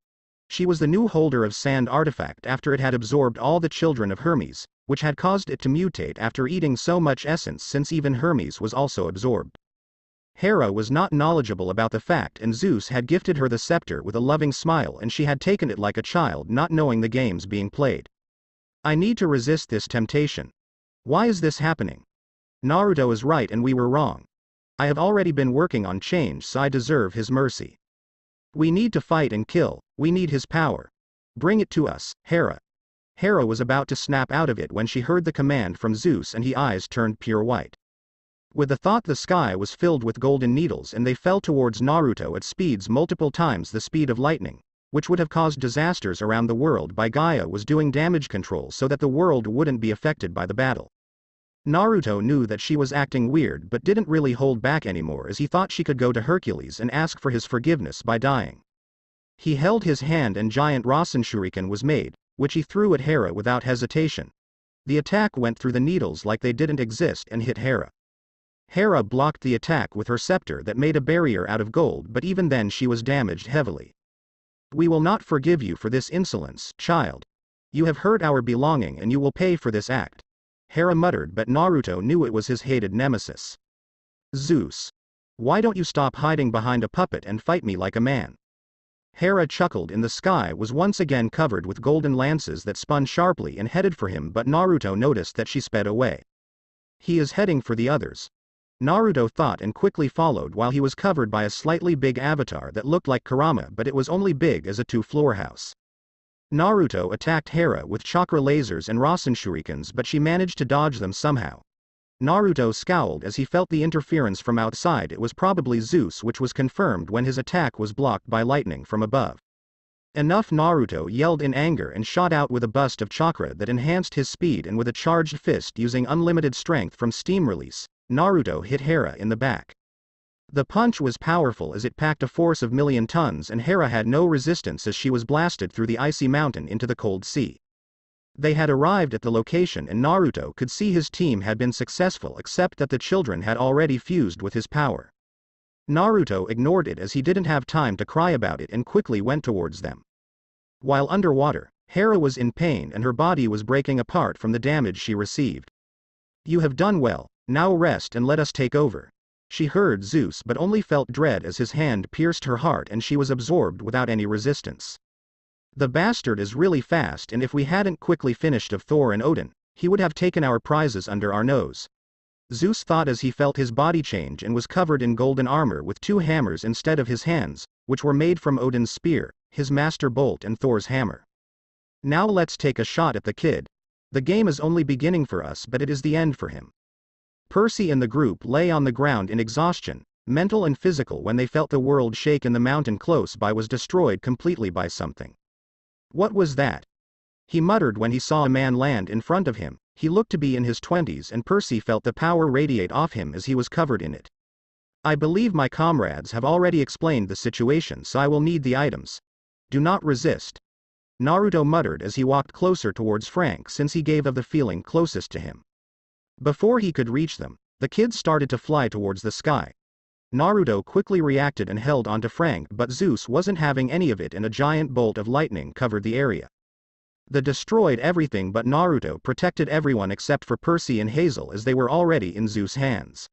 She was the new holder of sand artifact after it had absorbed all the children of Hermes, which had caused it to mutate after eating so much essence, since even Hermes was also absorbed. Hera was not knowledgeable about the fact, and Zeus had gifted her the scepter with a loving smile, and she had taken it like a child, not knowing the games being played. I need to resist this temptation. Why is this happening? Naruto is right and we were wrong. I have already been working on change, so I deserve his mercy. We need to fight and kill, we need his power. Bring it to us, Hera. Hera was about to snap out of it when she heard the command from Zeus and her eyes turned pure white. With the thought, the sky was filled with golden needles and they fell towards Naruto at speeds multiple times the speed of lightning, which would have caused disasters around the world. By Gaia was doing damage control so that the world wouldn't be affected by the battle. Naruto knew that she was acting weird but didn't really hold back anymore, as he thought she could go to Hercules and ask for his forgiveness by dying. He held his hand and giant Rasen Shuriken was made, which he threw at Hera without hesitation. The attack went through the needles like they didn't exist and hit Hera. Hera blocked the attack with her scepter that made a barrier out of gold, but even then she was damaged heavily. We will not forgive you for this insolence, child. You have hurt our belonging and you will pay for this act. Hera muttered, but Naruto knew it was his hated nemesis. Zeus. Why don't you stop hiding behind a puppet and fight me like a man? Hera chuckled. In the sky was once again covered with golden lances that spun sharply and headed for him, but Naruto noticed that she sped away. He is heading for the others. Naruto thought and quickly followed, while he was covered by a slightly big avatar that looked like Kurama, but it was only big as a two-floor house. Naruto attacked Hera with chakra lasers and Rasen Shurikens, but she managed to dodge them somehow. Naruto scowled as he felt the interference from outside. It was probably Zeus, which was confirmed when his attack was blocked by lightning from above. Enough! Naruto yelled in anger and shot out with a burst of chakra that enhanced his speed, and with a charged fist using unlimited strength from steam release, Naruto hit Hera in the back. The punch was powerful as it packed a force of 1,000,000 tons, and Hera had no resistance as she was blasted through the icy mountain into the cold sea. They had arrived at the location and Naruto could see his team had been successful, except that the children had already fused with his power. Naruto ignored it as he didn't have time to cry about it and quickly went towards them. While underwater, Hera was in pain and her body was breaking apart from the damage she received. You have done well, now rest and let us take over. She heard Zeus but only felt dread as his hand pierced her heart and she was absorbed without any resistance. The bastard is really fast, and if we hadn't quickly finished of Thor and Odin, he would have taken our prizes under our nose. Zeus thought as he felt his body change and was covered in golden armor with 2 hammers instead of his hands, which were made from Odin's spear, his master bolt and Thor's hammer. Now let's take a shot at the kid. The game is only beginning for us, but it is the end for him. Percy and the group lay on the ground in exhaustion, mental and physical, when they felt the world shake and the mountain close by was destroyed completely by something. What was that? He muttered when he saw a man land in front of him. He looked to be in his 20s, and Percy felt the power radiate off him as he was covered in it. I believe my comrades have already explained the situation, so I will need the items. Do not resist. Naruto muttered as he walked closer towards Frank, since he gave of the feeling closest to him. Before he could reach them, the kids started to fly towards the sky. Naruto quickly reacted and held onto Frank, but Zeus wasn't having any of it, and a giant bolt of lightning covered the area. That destroyed everything, but Naruto protected everyone except for Percy and Hazel, as they were already in Zeus' hands.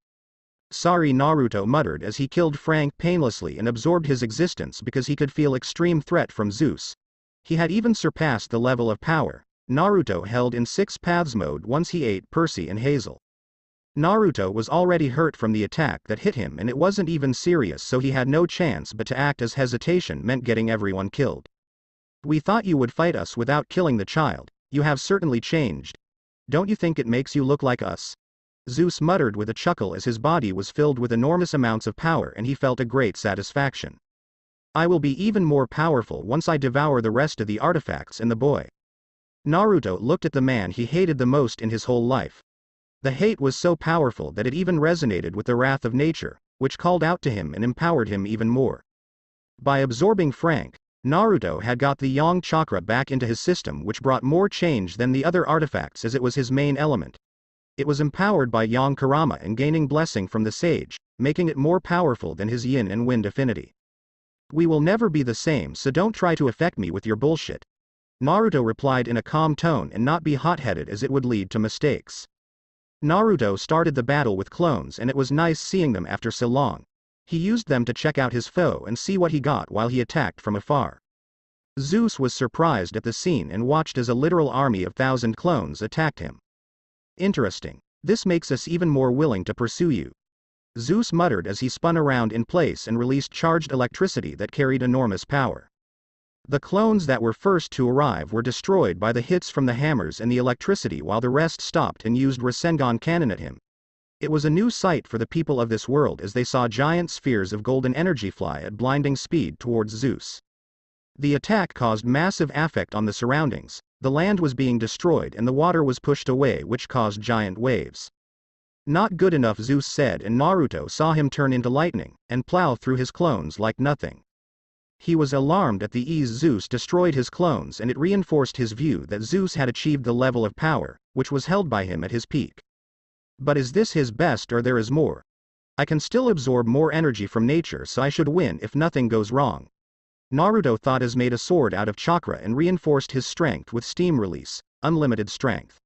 Sorry, Naruto muttered as he killed Frank painlessly and absorbed his existence because he could feel extreme threat from Zeus. He had even surpassed the level of power Naruto held in 6 paths mode once he ate Percy and Hazel. Naruto was already hurt from the attack that hit him, and it wasn't even serious, so he had no chance but to act, as hesitation meant getting everyone killed. We thought you would fight us without killing the child. You have certainly changed. Don't you think it makes you look like us? Zeus muttered with a chuckle as his body was filled with enormous amounts of power and he felt a great satisfaction. I will be even more powerful once I devour the rest of the artifacts and the boy. Naruto looked at the man he hated the most in his whole life. The hate was so powerful that it even resonated with the wrath of nature, which called out to him and empowered him even more. By absorbing Frank, Naruto had got the yang chakra back into his system, which brought more change than the other artifacts as it was his main element. It was empowered by yang karama and gaining blessing from the sage, making it more powerful than his yin and wind affinity. We will never be the same, so don't try to affect me with your bullshit. Naruto replied in a calm tone, and not be hot-headed as it would lead to mistakes. Naruto started the battle with clones, and it was nice seeing them after so long. He used them to check out his foe and see what he got while he attacked from afar. Zeus was surprised at the scene and watched as a literal army of 1,000 clones attacked him. Interesting. This makes us even more willing to pursue you. Zeus muttered as he spun around in place and released charged electricity that carried enormous power. The clones that were first to arrive were destroyed by the hits from the hammers and the electricity, while the rest stopped and used Rasengan cannon at him. It was a new sight for the people of this world as they saw giant spheres of golden energy fly at blinding speed towards Zeus. The attack caused massive affect on the surroundings. The land was being destroyed and the water was pushed away, which caused giant waves. Not good enough, Zeus said, and Naruto saw him turn into lightning and plow through his clones like nothing. He was alarmed at the ease Zeus destroyed his clones, and it reinforced his view that Zeus had achieved the level of power which was held by him at his peak. But is this his best, or there is more? I can still absorb more energy from nature, so I should win if nothing goes wrong. Naruto thought as made a sword out of chakra and reinforced his strength with steam release, unlimited strength.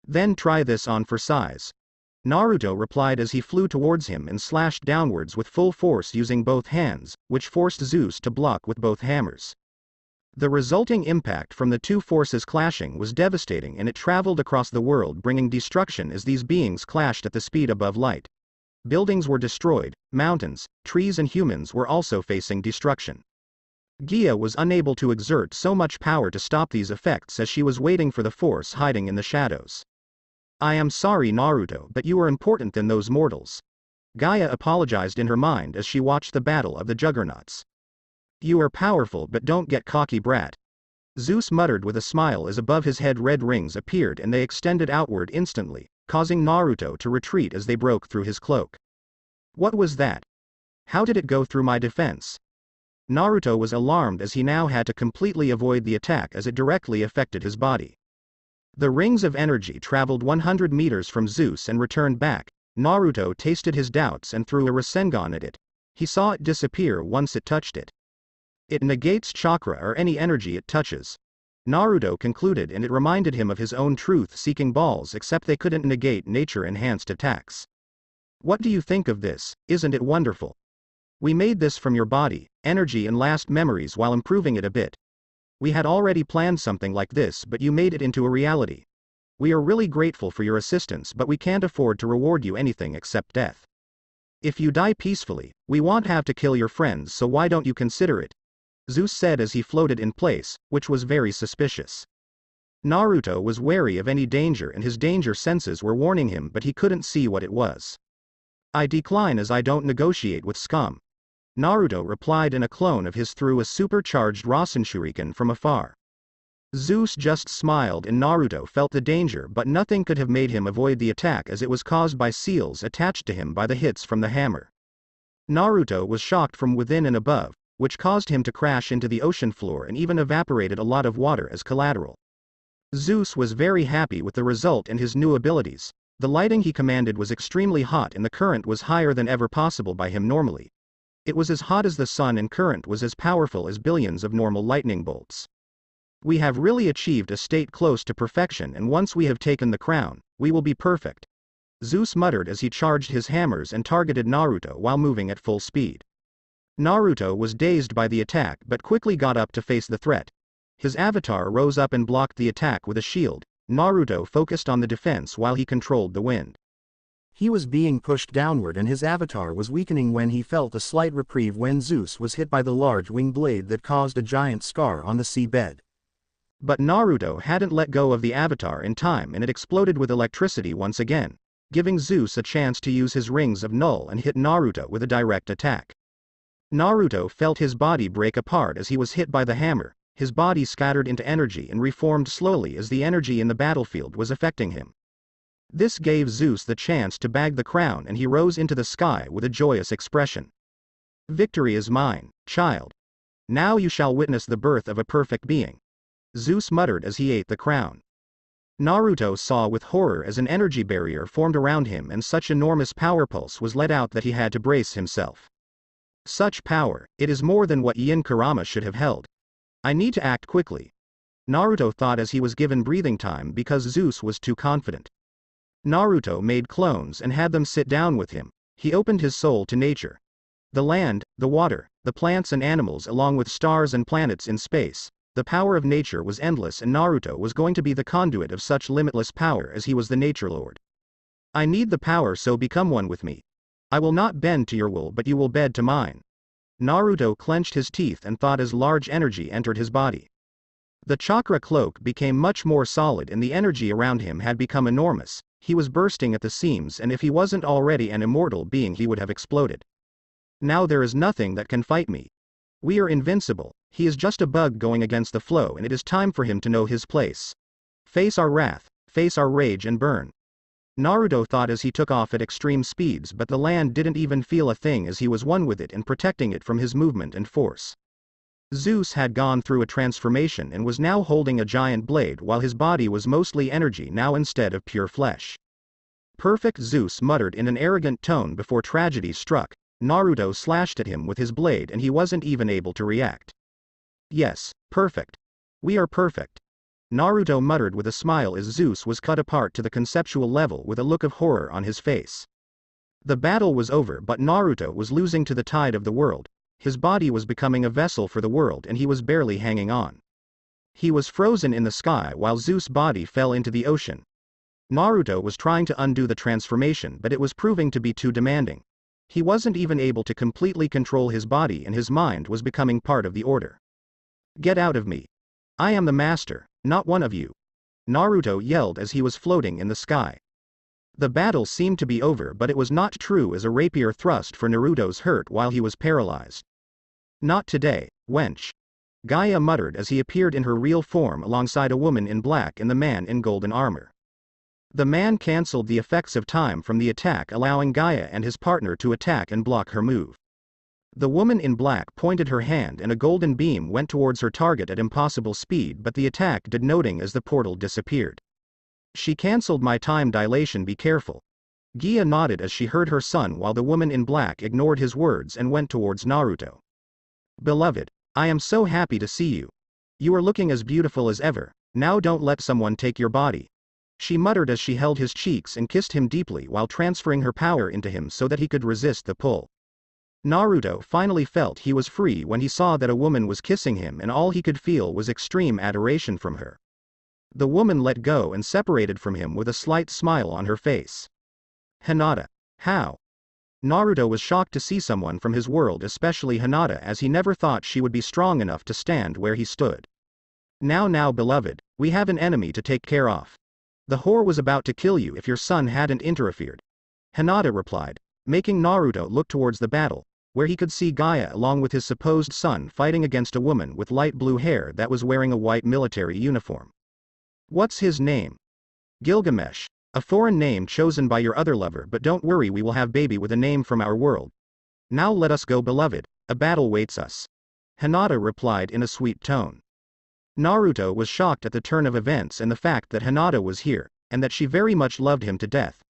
Then try this on for size. Naruto replied as he flew towards him and slashed downwards with full force using both hands, which forced Zeus to block with both hammers. The resulting impact from the two forces clashing was devastating, and it traveled across the world, bringing destruction as these beings clashed at the speed above light. Buildings were destroyed, mountains, trees and humans were also facing destruction. Gia was unable to exert so much power to stop these effects as she was waiting for the force hiding in the shadows. I am sorry, Naruto, but you are important than those mortals. Gaia apologized in her mind as she watched the battle of the juggernauts. You are powerful, but don't get cocky, brat. Zeus muttered with a smile as above his head red rings appeared and they extended outward instantly, causing Naruto to retreat as they broke through his cloak. What was that? How did it go through my defense? Naruto was alarmed as he now had to completely avoid the attack as it directly affected his body. The rings of energy traveled 100 meters from Zeus and returned back. Naruto tasted his doubts and threw a Rasengan at it. He saw it disappear once it touched it. It negates chakra or any energy it touches. Naruto concluded, and it reminded him of his own truth-seeking balls, except they couldn't negate nature-enhanced attacks. What do you think of this? Isn't it wonderful? We made this from your body, energy and last memories while improving it a bit. We had already planned something like this, but you made it into a reality. We are really grateful for your assistance, but we can't afford to reward you anything except death. If you die peacefully, we won't have to kill your friends, so why don't you consider it? Zeus said as he floated in place, which was very suspicious. Naruto was wary of any danger and his danger senses were warning him, but he couldn't see what it was. I decline, as I don't negotiate with scum. Naruto replied in a clone of his through a supercharged Rasen Shuriken from afar. Zeus just smiled and Naruto felt the danger, but nothing could have made him avoid the attack as it was caused by seals attached to him by the hits from the hammer. Naruto was shocked from within and above, which caused him to crash into the ocean floor and even evaporated a lot of water as collateral. Zeus was very happy with the result and his new abilities. The lighting he commanded was extremely hot and the current was higher than ever possible by him normally. It was as hot as the sun and current was as powerful as billions of normal lightning bolts. We have really achieved a state close to perfection, and once we have taken the crown, we will be perfect. Zeus muttered as he charged his hammers and targeted Naruto while moving at full speed. Naruto was dazed by the attack but quickly got up to face the threat. His avatar rose up and blocked the attack with a shield. Naruto focused on the defense while he controlled the wind. He was being pushed downward and his avatar was weakening when he felt a slight reprieve when Zeus was hit by the large wing blade that caused a giant scar on the seabed. But Naruto hadn't let go of the avatar in time and it exploded with electricity once again, giving Zeus a chance to use his rings of null and hit Naruto with a direct attack. Naruto felt his body break apart as he was hit by the hammer. His body scattered into energy and reformed slowly as the energy in the battlefield was affecting him. This gave Zeus the chance to bag the crown and he rose into the sky with a joyous expression. Victory is mine, child. Now you shall witness the birth of a perfect being. Zeus muttered as he ate the crown. Naruto saw with horror as an energy barrier formed around him and such enormous power pulse was let out that he had to brace himself. Such power, it is more than what Yin Kurama should have held. I need to act quickly. Naruto thought as he was given breathing time because Zeus was too confident. Naruto made clones and had them sit down with him. He opened his soul to nature. The land, the water, the plants and animals along with stars and planets in space. The power of nature was endless and Naruto was going to be the conduit of such limitless power as he was the nature lord. I need the power, so become one with me. I will not bend to your will but you will bend to mine. Naruto clenched his teeth and thought as large energy entered his body. The chakra cloak became much more solid and the energy around him had become enormous. He was bursting at the seams and if he wasn't already an immortal being he would have exploded. Now there is nothing that can fight me. We are invincible. He is just a bug going against the flow and it is time for him to know his place. Face our wrath, face our rage and burn. Naruto thought as he took off at extreme speeds, but the land didn't even feel a thing as he was one with it and protecting it from his movement and force. Zeus had gone through a transformation and was now holding a giant blade while his body was mostly energy now instead of pure flesh. Perfect, Zeus muttered in an arrogant tone before tragedy struck. Naruto slashed at him with his blade and he wasn't even able to react. Yes, perfect. We are perfect. Naruto muttered with a smile as Zeus was cut apart to the conceptual level with a look of horror on his face. The battle was over but Naruto was losing to the tide of the world. His body was becoming a vessel for the world and he was barely hanging on. He was frozen in the sky while Zeus' body fell into the ocean. Naruto was trying to undo the transformation but it was proving to be too demanding. He wasn't even able to completely control his body and his mind was becoming part of the order. Get out of me. I am the master, not one of you. Naruto yelled as he was floating in the sky. The battle seemed to be over but it was not true as a rapier thrust for Naruto's hurt while he was paralyzed. Not today, wench. Gaia muttered as he appeared in her real form alongside a woman in black and the man in golden armor. The man cancelled the effects of time from the attack, allowing Gaia and his partner to attack and block her move. The woman in black pointed her hand and a golden beam went towards her target at impossible speed, but the attack did noting as the portal disappeared. She cancelled my time dilation, be careful. Gaia nodded as she heard her son while the woman in black ignored his words and went towards Naruto. Beloved, I am so happy to see you. You are looking as beautiful as ever. Now don't let someone take your body. She muttered as she held his cheeks and kissed him deeply while transferring her power into him so that he could resist the pull. Naruto finally felt he was free when he saw that a woman was kissing him and all he could feel was extreme adoration from her. The woman let go and separated from him with a slight smile on her face. Hinata. How? Naruto was shocked to see someone from his world, especially Hinata, as he never thought she would be strong enough to stand where he stood. Now beloved, we have an enemy to take care of. The whore was about to kill you if your son hadn't interfered. Hinata replied, making Naruto look towards the battle, where he could see Gaia along with his supposed son fighting against a woman with light blue hair that was wearing a white military uniform. What's his name? Gilgamesh. A foreign name chosen by your other lover, but don't worry, we will have baby with a name from our world. Now let us go beloved, a battle waits us. Hinata replied in a sweet tone. Naruto was shocked at the turn of events and the fact that Hinata was here, and that she very much loved him to death.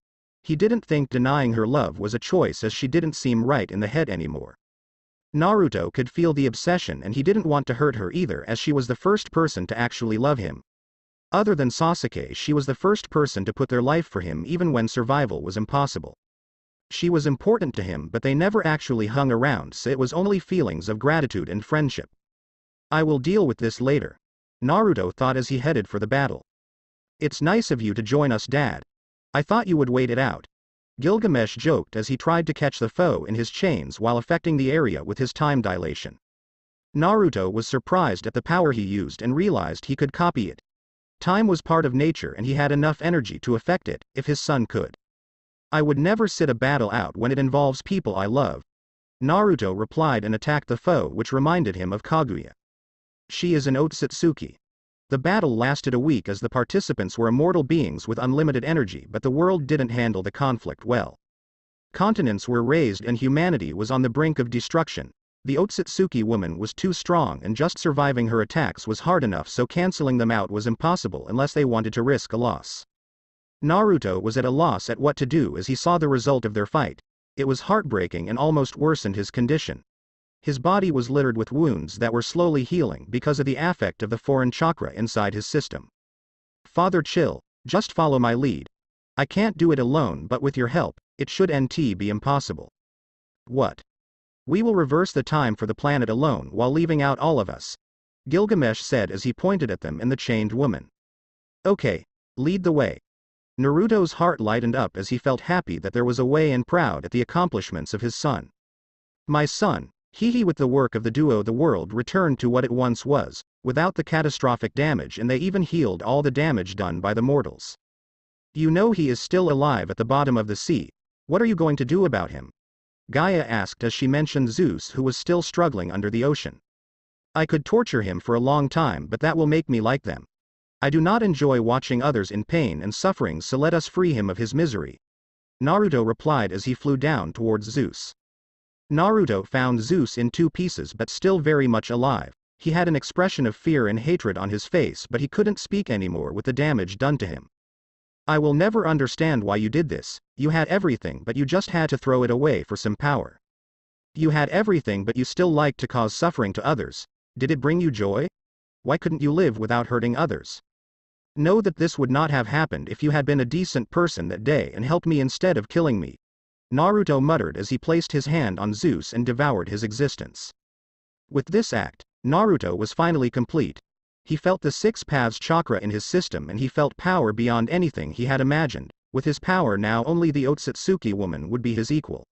He didn't think denying her love was a choice, as she didn't seem right in the head anymore. Naruto could feel the obsession, and he didn't want to hurt her either, as she was the first person to actually love him. Other than Sasuke, she was the first person to put their life for him even when survival was impossible. She was important to him, but they never actually hung around, so it was only feelings of gratitude and friendship. I will deal with this later, Naruto thought as he headed for the battle. It's nice of you to join us, Dad. I thought you would wait it out. Gilgamesh joked as he tried to catch the foe in his chains while affecting the area with his time dilation. Naruto was surprised at the power he used and realized he could copy it. Time was part of nature and he had enough energy to affect it, if his son could. I would never sit a battle out when it involves people I love. Naruto replied and attacked the foe, which reminded him of Kaguya. She is an Otsutsuki. The battle lasted a week as the participants were immortal beings with unlimited energy, but the world didn't handle the conflict well. Continents were razed and humanity was on the brink of destruction. The Otsutsuki woman was too strong and just surviving her attacks was hard enough, so canceling them out was impossible unless they wanted to risk a loss. Naruto was at a loss at what to do as he saw the result of their fight. It was heartbreaking and almost worsened his condition. His body was littered with wounds that were slowly healing because of the affect of the foreign chakra inside his system. Father, chill, just follow my lead. I can't do it alone, but with your help, it should be impossible. What? We will reverse the time for the planet alone while leaving out all of us, Gilgamesh said as he pointed at them and the chained woman. Okay, lead the way. Naruto's heart lightened up as he felt happy that there was a way and proud at the accomplishments of his son. My son, with the work of the duo the world returned to what it once was, without the catastrophic damage, and they even healed all the damage done by the mortals. You know he is still alive at the bottom of the sea. What are you going to do about him? Gaia asked as she mentioned Zeus, who was still struggling under the ocean. I could torture him for a long time, but that will make me like them. I do not enjoy watching others in pain and suffering, so let us free him of his misery, Naruto replied as he flew down towards Zeus. Naruto found Zeus in two pieces but still very much alive. He had an expression of fear and hatred on his face, but he couldn't speak anymore with the damage done to him. I will never understand why you did this. You had everything, but you just had to throw it away for some power. You had everything, but you still liked to cause suffering to others. Did it bring you joy? Why couldn't you live without hurting others? Know that this would not have happened if you had been a decent person that day and helped me instead of killing me, Naruto muttered as he placed his hand on Zeus and devoured his existence. With this act, Naruto was finally complete. He felt the six paths chakra in his system and he felt power beyond anything he had imagined. With his power now, only the Otsutsuki woman would be his equal.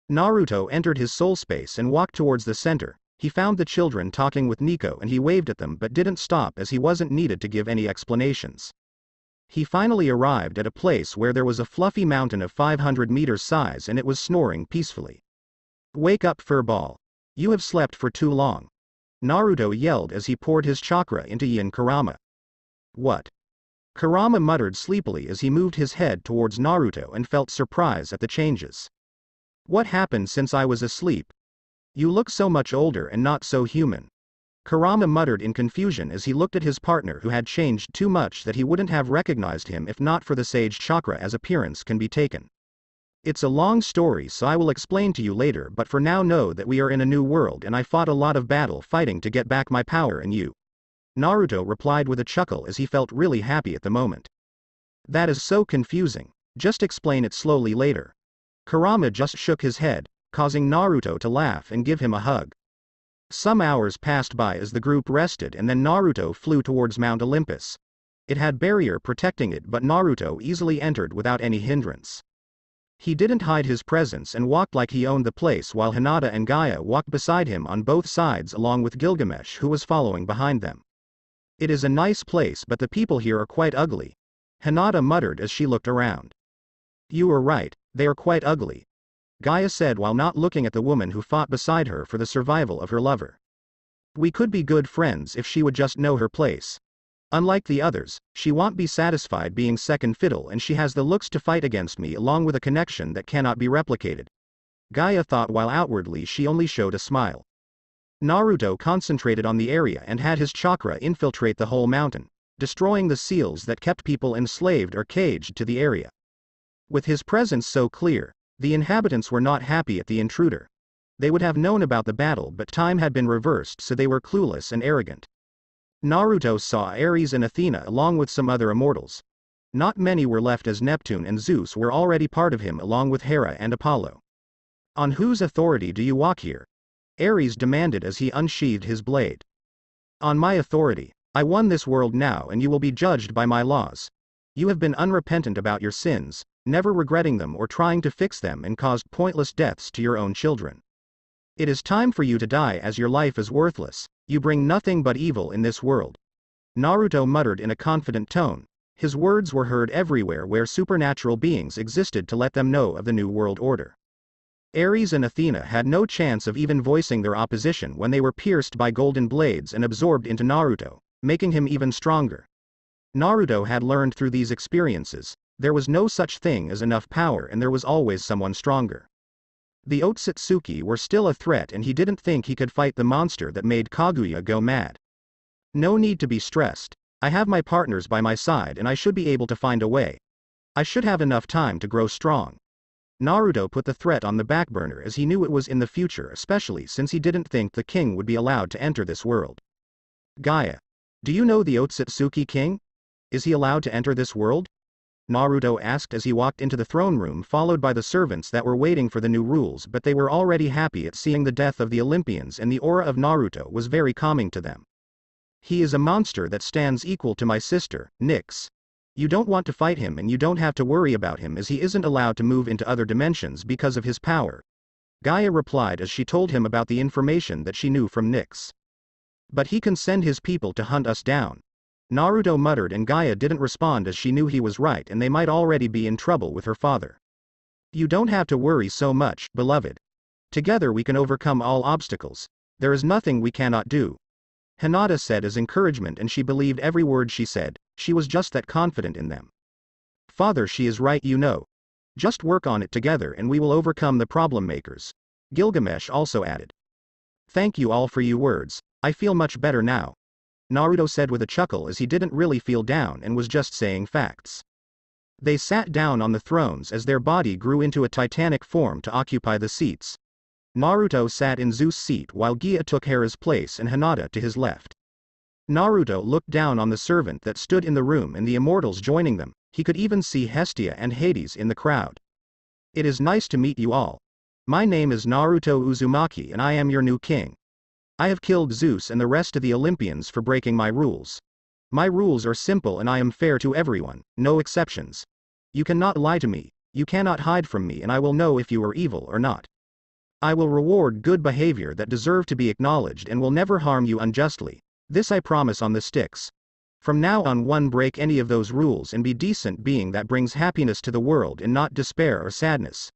Naruto entered his soul space and walked towards the center. He found the children talking with Nico and he waved at them but didn't stop as he wasn't needed to give any explanations. He finally arrived at a place where there was a fluffy mountain of 500 meters size and it was snoring peacefully. Wake up, furball. You have slept for too long, Naruto yelled as he poured his chakra into Yin Kurama. What? Kurama muttered sleepily as he moved his head towards Naruto and felt surprise at the changes. What happened since I was asleep? You look so much older and not so human, Kurama muttered in confusion as he looked at his partner, who had changed too much that he wouldn't have recognized him if not for the sage chakra as appearance can be taken. It's a long story, so I will explain to you later, but for now know that we are in a new world and I fought a lot of battle fighting to get back my power in you, Naruto replied with a chuckle as he felt really happy at the moment. That is so confusing. Just explain it slowly later. Kurama just shook his head, causing Naruto to laugh and give him a hug. Some hours passed by as the group rested and then Naruto flew towards Mount Olympus. It had barrier protecting it, but Naruto easily entered without any hindrance. He didn't hide his presence and walked like he owned the place, while Hinata and Gaia walked beside him on both sides along with Gilgamesh, who was following behind them. It is a nice place but the people here are quite ugly. Hinata muttered as she looked around. You are right, they are quite ugly, Gaia said while not looking at the woman who fought beside her for the survival of her lover. We could be good friends if she would just know her place. Unlike the others, she won't be satisfied being second fiddle and she has the looks to fight against me along with a connection that cannot be replicated. Gaia thought while outwardly she only showed a smile. Naruto concentrated on the area and had his chakra infiltrate the whole mountain, destroying the seals that kept people enslaved or caged to the area. With his presence so clear, the inhabitants were not happy at the intruder. They would have known about the battle but time had been reversed so they were clueless and arrogant. Naruto saw Ares and Athena along with some other immortals. Not many were left as Neptune and Zeus were already part of him along with Hera and Apollo. On whose authority do you walk here? Ares demanded as he unsheathed his blade. On my authority. I won this world now and you will be judged by my laws. You have been unrepentant about your sins, never regretting them or trying to fix them and caused pointless deaths to your own children. It is time for you to die as your life is worthless, you bring nothing but evil in this world. Naruto muttered in a confident tone. His words were heard everywhere where supernatural beings existed to let them know of the new world order. Ares and Athena had no chance of even voicing their opposition when they were pierced by golden blades and absorbed into Naruto, making him even stronger. Naruto had learned through these experiences, there was no such thing as enough power and there was always someone stronger. The Otsutsuki were still a threat and he didn't think he could fight the monster that made Kaguya go mad. No need to be stressed. I have my partners by my side and I should be able to find a way. I should have enough time to grow strong. Naruto put the threat on the back burner as he knew it was in the future, especially since he didn't think the king would be allowed to enter this world. Gaia. Do you know the Otsutsuki king? Is he allowed to enter this world? Naruto asked as he walked into the throne room followed by the servants that were waiting for the new rules, but they were already happy at seeing the death of the Olympians and the aura of Naruto was very calming to them. He is a monster that stands equal to my sister, Nyx. You don't want to fight him and you don't have to worry about him as he isn't allowed to move into other dimensions because of his power. Gaia replied as she told him about the information that she knew from Nyx. But he can send his people to hunt us down. Naruto muttered and Gaia didn't respond as she knew he was right and they might already be in trouble with her father. You don't have to worry so much, beloved. Together we can overcome all obstacles. There is nothing we cannot do. Hinata said as encouragement and she believed every word she said, she was just that confident in them. Father, she is right, you know. Just work on it together and we will overcome the problem makers. Gilgamesh also added. Thank you all for your words, I feel much better now. Naruto said with a chuckle as he didn't really feel down and was just saying facts. They sat down on the thrones as their body grew into a titanic form to occupy the seats. Naruto sat in Zeus' seat while Gaia took Hera's place and Hinata to his left. Naruto looked down on the servant that stood in the room and the immortals joining them, he could even see Hestia and Hades in the crowd. It is nice to meet you all. My name is Naruto Uzumaki and I am your new king. I have killed Zeus and the rest of the Olympians for breaking my rules. My rules are simple and I am fair to everyone, no exceptions. You cannot lie to me, you cannot hide from me and I will know if you are evil or not. I will reward good behavior that deserve to be acknowledged and will never harm you unjustly. This I promise on the sticks. From now on, one, break any of those rules and be decent being that brings happiness to the world and not despair or sadness.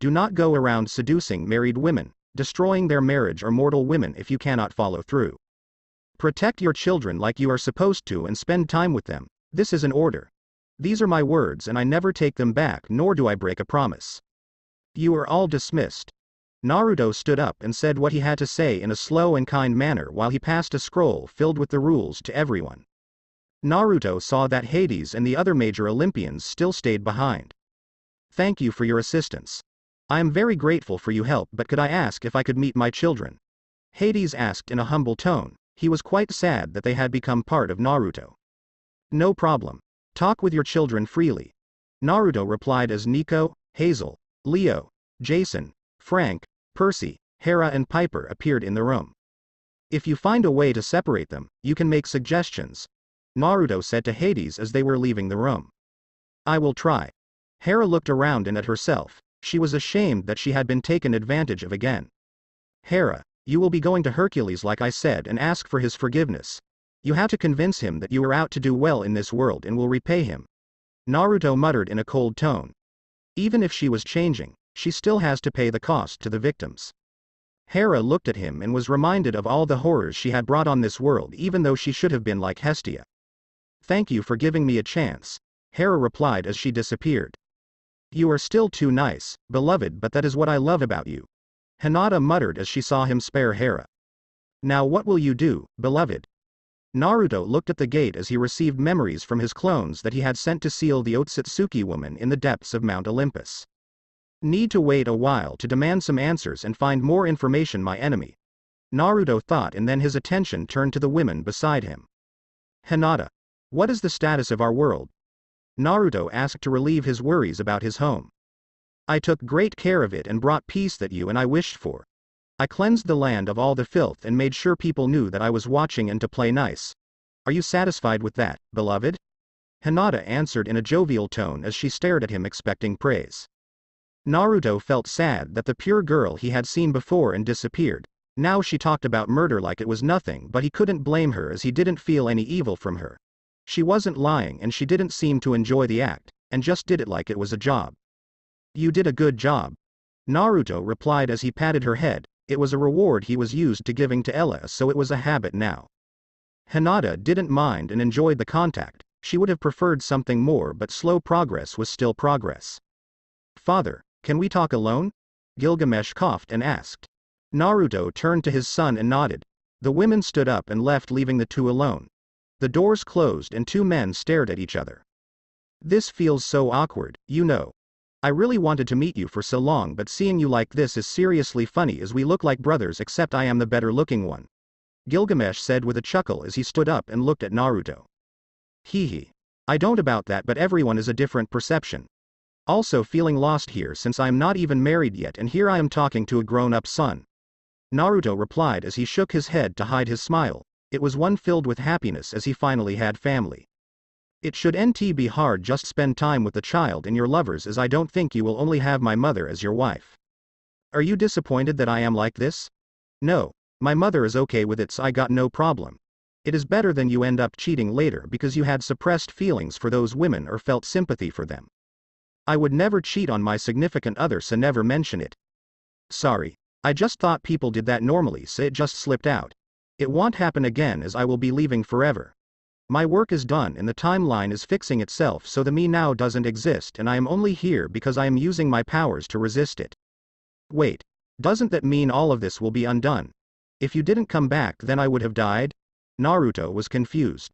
Do not go around seducing married women, destroying their marriage or mortal women if you cannot follow through. Protect your children like you are supposed to and spend time with them. This is an order. These are my words and I never take them back nor do I break a promise. You are all dismissed. Naruto stood up and said what he had to say in a slow and kind manner while he passed a scroll filled with the rules to everyone. Naruto saw that Hades and the other major Olympians still stayed behind. Thank you for your assistance. I am very grateful for your help, but could I ask if I could meet my children? Hades asked in a humble tone. He was quite sad that they had become part of Naruto. No problem. Talk with your children freely. Naruto replied as Nico, Hazel, Leo, Jason, Frank, Percy, Hera and Piper appeared in the room. If you find a way to separate them, you can make suggestions. Naruto said to Hades as they were leaving the room. I will try. Hera looked around and at herself. She was ashamed that she had been taken advantage of again. Hera, you will be going to Hercules like I said and ask for his forgiveness. You have to convince him that you are out to do well in this world and will repay him. Naruto muttered in a cold tone. Even if she was changing, she still has to pay the cost to the victims. Hera looked at him and was reminded of all the horrors she had brought on this world, even though she should have been like Hestia. Thank you for giving me a chance, Hera replied as she disappeared. You are still too nice, beloved, but that is what I love about you, Hinata muttered as she saw him spare Hera. Now what will you do, beloved? Naruto looked at the gate as he received memories from his clones that he had sent to seal the Otsutsuki woman in the depths of Mount Olympus. Need to wait a while to demand some answers and find more information, my enemy, Naruto thought, and then his attention turned to the women beside him. Hinata, what is the status of our world? Naruto asked to relieve his worries about his home. I took great care of it and brought peace that you and I wished for. I cleansed the land of all the filth and made sure people knew that I was watching and to play nice. Are you satisfied with that, beloved? Hinata answered in a jovial tone as she stared at him expecting praise. Naruto felt sad that the pure girl he had seen before and disappeared. Now she talked about murder like it was nothing, but he couldn't blame her as he didn't feel any evil from her. She wasn't lying and she didn't seem to enjoy the act, and just did it like it was a job. You did a good job, Naruto replied as he patted her head. It was a reward he was used to giving to Ella, so it was a habit now. Hinata didn't mind and enjoyed the contact. She would have preferred something more, but slow progress was still progress. Father, can we talk alone? Gilgamesh coughed and asked. Naruto turned to his son and nodded. The women stood up and left, leaving the two alone. The doors closed and two men stared at each other. This feels so awkward, you know. I really wanted to meet you for so long, but seeing you like this is seriously funny as we look like brothers, except I am the better looking one, Gilgamesh said with a chuckle as he stood up and looked at Naruto. Hee. I don't about that, but everyone is a different perception. Also feeling lost here since I am not even married yet and here I am talking to a grown-up son, Naruto replied as he shook his head to hide his smile. It was one filled with happiness as he finally had family. It shouldn't be hard, just spend time with the child and your lovers, as I don't think you will only have my mother as your wife. Are you disappointed that I am like this? No, my mother is okay with it, so I got no problem. It is better than you end up cheating later because you had suppressed feelings for those women or felt sympathy for them. I would never cheat on my significant other, so never mention it. Sorry, I just thought people did that normally, so it just slipped out. It won't happen again as I will be leaving forever. My work is done and the timeline is fixing itself, so the me now doesn't exist and I am only here because I am using my powers to resist it. Wait, doesn't that mean all of this will be undone? If you didn't come back, then I would have died? Naruto was confused.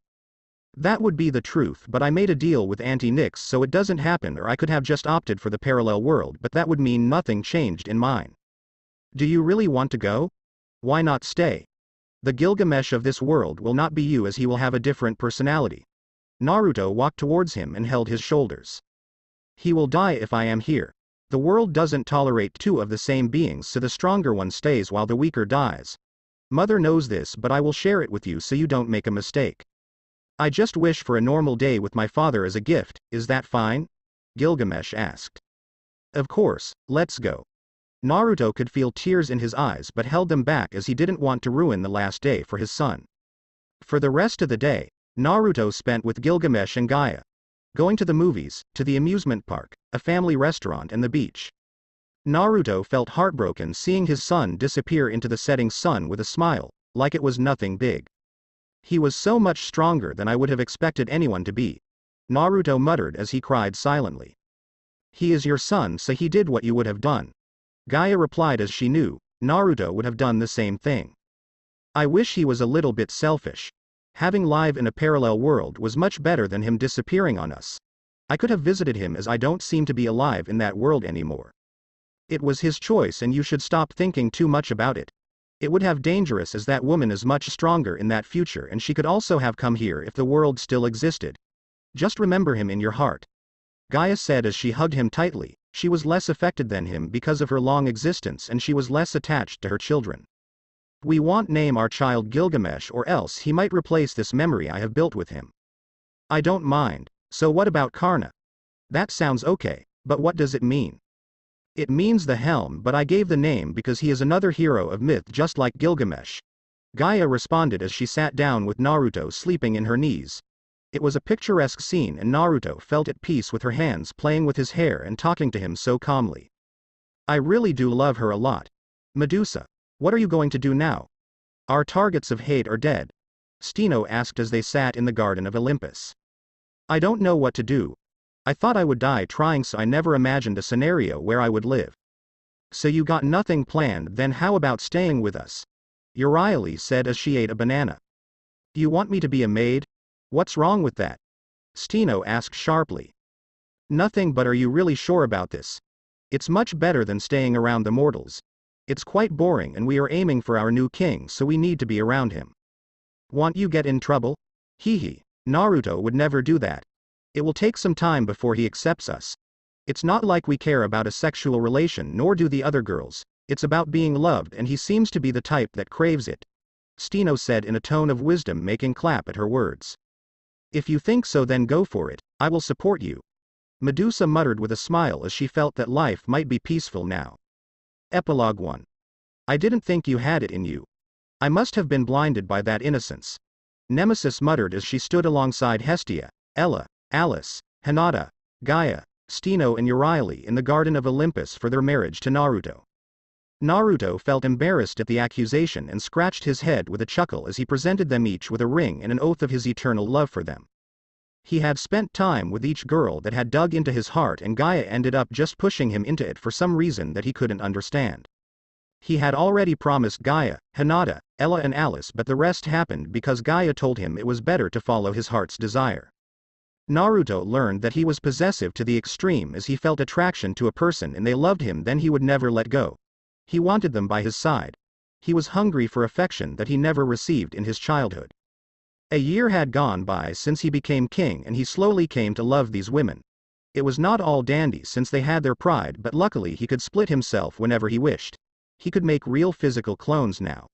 That would be the truth, but I made a deal with Auntie Nyx so it doesn't happen, or I could have just opted for the parallel world, but that would mean nothing changed in mine. Do you really want to go? Why not stay? The Gilgamesh of this world will not be you, as he will have a different personality. Naruto walked towards him and held his shoulders. He will die if I am here. The world doesn't tolerate two of the same beings, so the stronger one stays while the weaker dies. Mother knows this, but I will share it with you so you don't make a mistake. I just wish for a normal day with my father as a gift, is that fine? Gilgamesh asked. Of course, let's go. Naruto could feel tears in his eyes but held them back as he didn't want to ruin the last day for his son. For the rest of the day, Naruto spent with Gilgamesh and Gaia. Going to the movies, to the amusement park, a family restaurant and the beach. Naruto felt heartbroken seeing his son disappear into the setting sun with a smile, like it was nothing big. He was so much stronger than I would have expected anyone to be, Naruto muttered as he cried silently. He is your son, so he did what you would have done, Gaia replied as she knew Naruto would have done the same thing. I wish he was a little bit selfish. Having live in a parallel world was much better than him disappearing on us. I could have visited him, as I don't seem to be alive in that world anymore. It was his choice and you should stop thinking too much about it. It would have dangerous, as that woman is much stronger in that future and she could also have come here if the world still existed. Just remember him in your heart, Gaia said as she hugged him tightly. She was less affected than him because of her long existence and she was less attached to her children. We won't name our child Gilgamesh, or else he might replace this memory I have built with him. I don't mind. So what about Karna? That sounds okay, but what does it mean? It means the helm, but I gave the name because he is another hero of myth just like Gilgamesh, Gaia responded as she sat down with Naruto sleeping in her knees. It was a picturesque scene and Naruto felt at peace with her hands playing with his hair and talking to him so calmly. I really do love her a lot. Medusa, what are you going to do now? Our targets of hate are dead. Steno asked as they sat in the Garden of Olympus. I don't know what to do. I thought I would die trying, so I never imagined a scenario where I would live. So you got nothing planned, then how about staying with us? Euryale said as she ate a banana. Do you want me to be a maid? What's wrong with that? Steno asked sharply. Nothing, but are you really sure about this? It's much better than staying around the mortals. It's quite boring and we are aiming for our new king, so we need to be around him. Want you get in trouble? Hee. Naruto would never do that. It will take some time before he accepts us. It's not like we care about a sexual relation, nor do the other girls. It's about being loved, and he seems to be the type that craves it. Steno said in a tone of wisdom, making clap at her words. If you think so, then go for it. I will support you. Medusa muttered with a smile as she felt that life might be peaceful now. Epilogue 1. I didn't think you had it in you. I must have been blinded by that innocence. Nemesis muttered as she stood alongside Hestia, Ella, Alice, Hinata, Gaia, Steno and Euryale in the Garden of Olympus for their marriage to Naruto. Naruto felt embarrassed at the accusation and scratched his head with a chuckle as he presented them each with a ring and an oath of his eternal love for them. He had spent time with each girl that had dug into his heart, and Gaia ended up just pushing him into it for some reason that he couldn't understand. He had already promised Gaia, Hinata, Ella and Alice, but the rest happened because Gaia told him it was better to follow his heart's desire. Naruto learned that he was possessive to the extreme as he felt attraction to a person and they loved him, then he would never let go. He wanted them by his side. He was hungry for affection that he never received in his childhood. A year had gone by since he became king and he slowly came to love these women. It was not all dandy since they had their pride, but luckily he could split himself whenever he wished. He could make real physical clones now.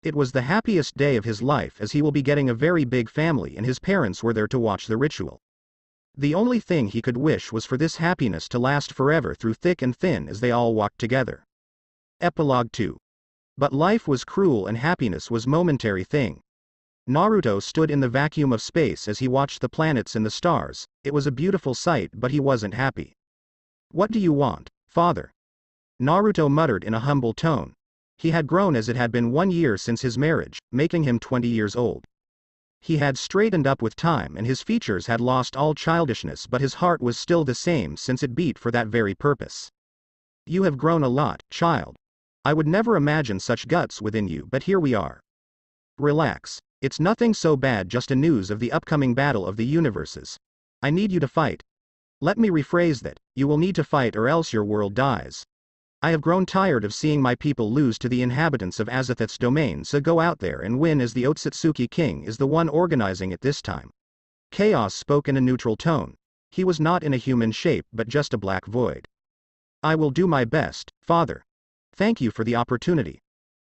It was the happiest day of his life as he will be getting a very big family and his parents were there to watch the ritual. The only thing he could wish was for this happiness to last forever through thick and thin as they all walked together. Epilogue 2. But life was cruel and happiness was momentary thing. Naruto stood in the vacuum of space as he watched the planets and the stars. It was a beautiful sight, but he wasn't happy. What do you want, father? Naruto muttered in a humble tone. He had grown as it had been 1 year since his marriage, making him 20 years old. He had straightened up with time and his features had lost all childishness, but his heart was still the same since it beat for that very purpose. You have grown a lot, child. I would never imagine such guts within you, but here we are. Relax. It's nothing so bad, just a news of the upcoming battle of the universes. I need you to fight. Let me rephrase that, you will need to fight or else your world dies. I have grown tired of seeing my people lose to the inhabitants of Azathoth's domain, so go out there and win, as the Otsutsuki king is the one organizing it this time. Chaos spoke in a neutral tone. He was not in a human shape but just a black void. I will do my best, father. Thank you for the opportunity.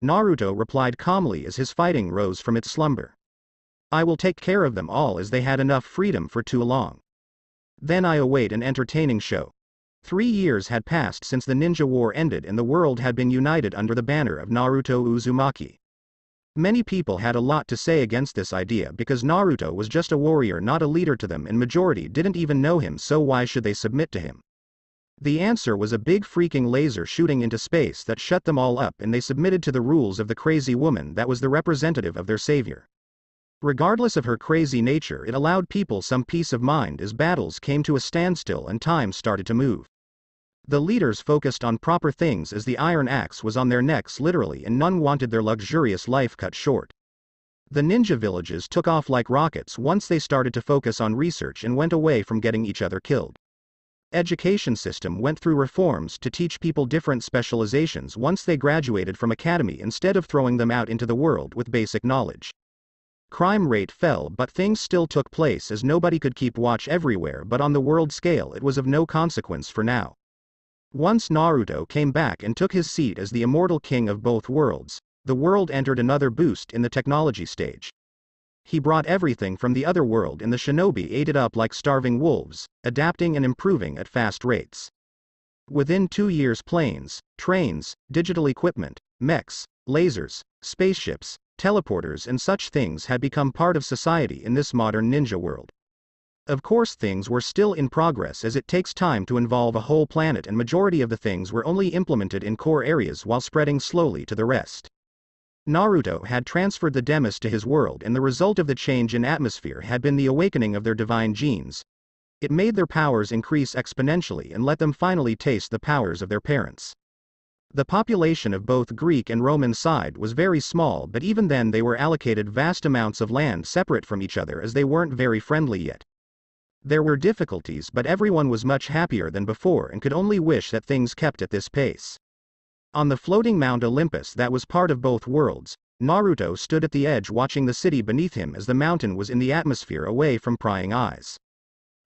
Naruto replied calmly as his fighting rose from its slumber. I will take care of them all, as they had enough freedom for too long. Then I await an entertaining show. 3 years had passed since the ninja war ended and the world had been united under the banner of Naruto Uzumaki. Many people had a lot to say against this idea because Naruto was just a warrior, not a leader to them, and majority didn't even know him, so why should they submit to him? The answer was a big freaking laser shooting into space that shut them all up, and they submitted to the rules of the crazy woman that was the representative of their savior. Regardless of her crazy nature, it allowed people some peace of mind as battles came to a standstill and time started to move. The leaders focused on proper things as the iron axe was on their necks literally, and none wanted their luxurious life cut short. The ninja villages took off like rockets once they started to focus on research and went away from getting each other killed. Education system went through reforms to teach people different specializations once they graduated from academy instead of throwing them out into the world with basic knowledge. Crime rate fell, but things still took place as nobody could keep watch everywhere, but on the world scale it was of no consequence for now. Once Naruto came back and took his seat as the immortal king of both worlds, the world entered another boost in the technology stage. He brought everything from the other world and the shinobi ate it up like starving wolves, adapting and improving at fast rates. Within 2 years, planes, trains, digital equipment, mechs, lasers, spaceships, teleporters and such things had become part of society in this modern ninja world. Of course things were still in progress as it takes time to involve a whole planet, and majority of the things were only implemented in core areas while spreading slowly to the rest. Naruto had transferred the demis to his world, and the result of the change in atmosphere had been the awakening of their divine genes. It made their powers increase exponentially and let them finally taste the powers of their parents. The population of both Greek and Roman side was very small, but even then they were allocated vast amounts of land separate from each other as they weren't very friendly yet. There were difficulties, but everyone was much happier than before and could only wish that things kept at this pace. On the floating Mount Olympus that was part of both worlds, Naruto stood at the edge watching the city beneath him as the mountain was in the atmosphere away from prying eyes.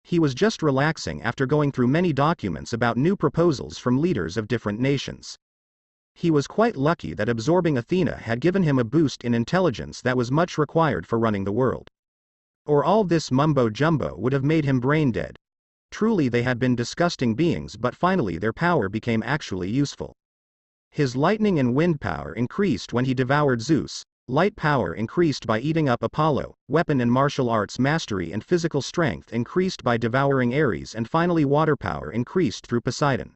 He was just relaxing after going through many documents about new proposals from leaders of different nations. He was quite lucky that absorbing Athena had given him a boost in intelligence that was much required for running the world. Or all this mumbo-jumbo would have made him brain-dead. Truly they had been disgusting beings, but finally their power became actually useful. His lightning and wind power increased when he devoured Zeus, light power increased by eating up Apollo, weapon and martial arts mastery and physical strength increased by devouring Ares, and finally water power increased through Poseidon.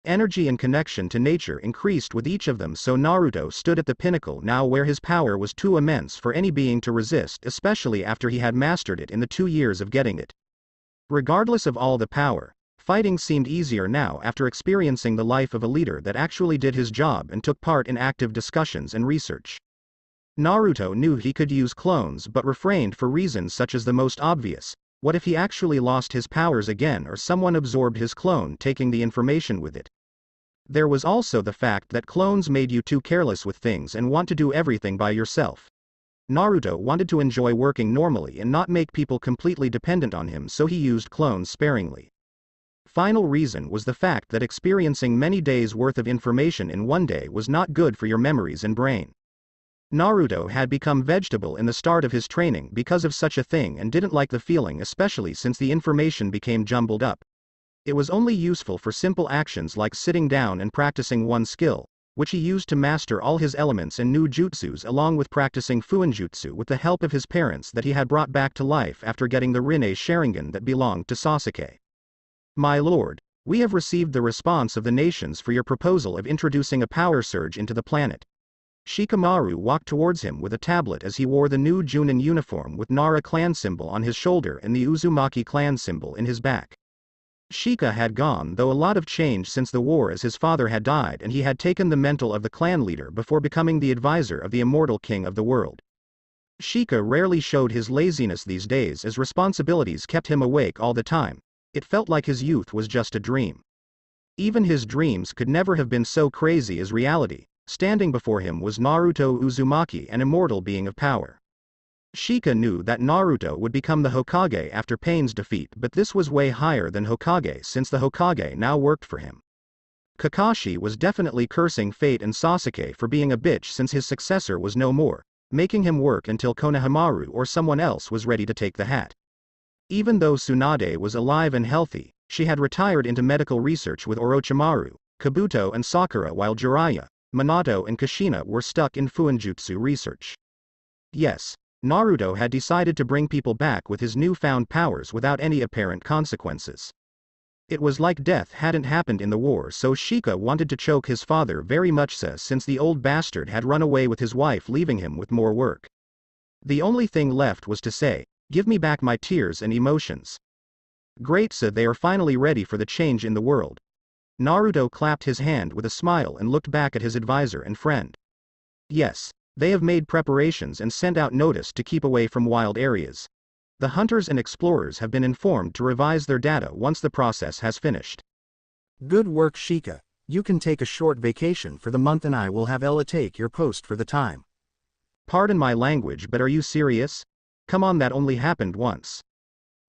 Energy and connection to nature increased with each of them, so Naruto stood at the pinnacle now where his power was too immense for any being to resist, especially after he had mastered it in the 2 years of getting it. Regardless of all the power, fighting seemed easier now after experiencing the life of a leader that actually did his job and took part in active discussions and research. Naruto knew he could use clones but refrained for reasons such as the most obvious: what if he actually lost his powers again or someone absorbed his clone, taking the information with it? There was also the fact that clones made you too careless with things and want to do everything by yourself. Naruto wanted to enjoy working normally and not make people completely dependent on him, so he used clones sparingly. Final reason was the fact that experiencing many days' worth of information in one day was not good for your memories and brain. Naruto had become vegetable in the start of his training because of such a thing and didn't like the feeling, especially since the information became jumbled up. It was only useful for simple actions like sitting down and practicing one skill, which he used to master all his elements and new jutsus, along with practicing fuinjutsu with the help of his parents that he had brought back to life after getting the Rinne Sharingan that belonged to Sasuke. My lord, we have received the response of the nations for your proposal of introducing a power surge into the planet. Shikamaru walked towards him with a tablet as he wore the new Junin uniform with Nara clan symbol on his shoulder and the Uzumaki clan symbol in his back. Shika had gone though a lot of change since the war, as his father had died and he had taken the mantle of the clan leader before becoming the advisor of the immortal king of the world. Shika rarely showed his laziness these days as responsibilities kept him awake all the time. It felt like his youth was just a dream. Even his dreams could never have been so crazy as reality. Standing before him was Naruto Uzumaki, an immortal being of power. Shika knew that Naruto would become the Hokage after Pain's defeat, but this was way higher than Hokage since the Hokage now worked for him. Kakashi was definitely cursing fate and Sasuke for being a bitch since his successor was no more, making him work until Konohamaru or someone else was ready to take the hat. Even though Tsunade was alive and healthy, she had retired into medical research with Orochimaru, Kabuto and Sakura, while Jiraiya, Minato and Kushina were stuck in fuinjutsu research. Yes, Naruto had decided to bring people back with his newfound powers without any apparent consequences. It was like death hadn't happened in the war, so Shika wanted to choke his father very much so, since the old bastard had run away with his wife, leaving him with more work. The only thing left was to say, "Give me back my tears and emotions." Great, so they are finally ready for the change in the world. Naruto clapped his hand with a smile and looked back at his advisor and friend. Yes, they have made preparations and sent out notice to keep away from wild areas. The hunters and explorers have been informed to revise their data once the process has finished. Good work, Shika. You can take a short vacation for the month and I will have Ella take your post for the time. Pardon my language, but are you serious? Come on, that only happened once.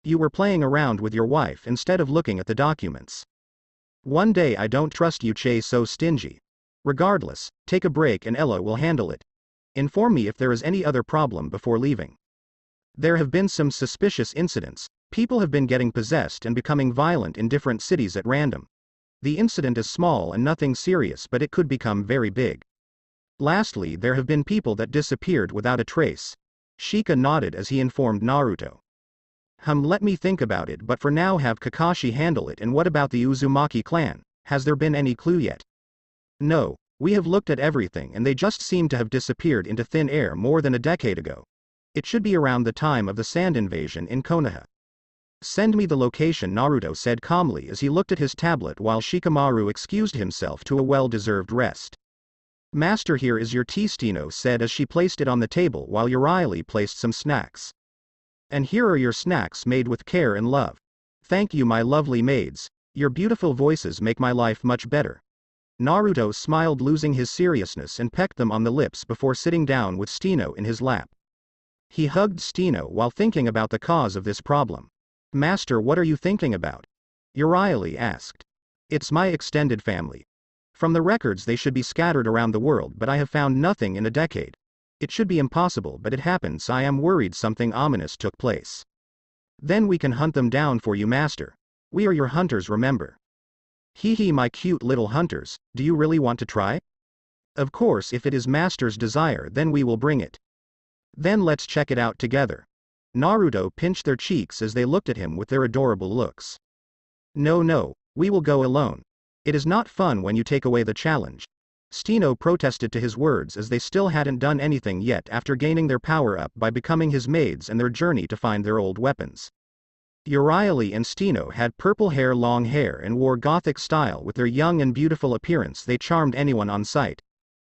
You were playing around with your wife instead of looking at the documents. One day I don't trust you, Che, so stingy. Regardless, take a break and Ella will handle it. Inform me if there is any other problem before leaving. There have been some suspicious incidents. People have been getting possessed and becoming violent in different cities at random. The incident is small and nothing serious, but it could become very big. Lastly, there have been people that disappeared without a trace. Shika nodded as he informed Naruto. Let me think about it, but for now have Kakashi handle it. And what about the Uzumaki clan? Has there been any clue yet? No, we have looked at everything and they just seem to have disappeared into thin air more than a decade ago. It should be around the time of the sand invasion in Konoha. Send me the location, Naruto said calmly as he looked at his tablet while Shikamaru excused himself to a well-deserved rest. Master, here is your tea, Steno said as she placed it on the table while Uriah placed some snacks. And here are your snacks made with care and love. Thank you, my lovely maids. Your beautiful voices make my life much better. Naruto smiled, losing his seriousness, and pecked them on the lips before sitting down with Steno in his lap. He hugged Steno while thinking about the cause of this problem. Master, what are you thinking about? Uriah asked. It's my extended family. From the records they should be scattered around the world, but I have found nothing in a decade. It should be impossible, but it happens. I am worried something ominous took place. Then we can hunt them down for you, Master. We are your hunters, remember? Hee hee, my cute little hunters, do you really want to try? Of course, if it is Master's desire, then we will bring it. Then let's check it out together. Naruto pinched their cheeks as they looked at him with their adorable looks. No, we will go alone. It is not fun when you take away the challenge. Steno protested to his words as they still hadn't done anything yet after gaining their power up by becoming his maids and their journey to find their old weapons. Uriah and Steno had purple hair, long hair, and wore gothic style. With their young and beautiful appearance they charmed anyone on sight.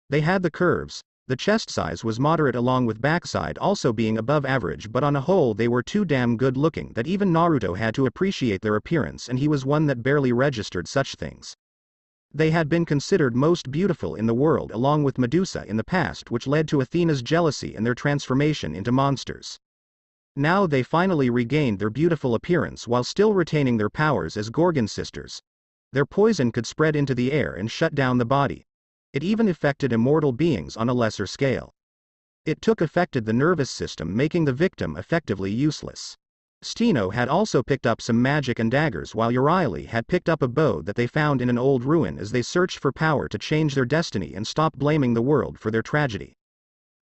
They had the curves, the chest size was moderate along with backside also being above average, but on a whole they were too damn good looking that even Naruto had to appreciate their appearance, and he was one that barely registered such things. They had been considered most beautiful in the world along with Medusa in the past, which led to Athena's jealousy and their transformation into monsters. Now they finally regained their beautiful appearance while still retaining their powers as Gorgon sisters. Their poison could spread into the air and shut down the body. It even affected immortal beings on a lesser scale. It affected the nervous system, making the victim effectively useless. Steno had also picked up some magic and daggers, while Uriah had picked up a bow that they found in an old ruin as they searched for power to change their destiny and stop blaming the world for their tragedy.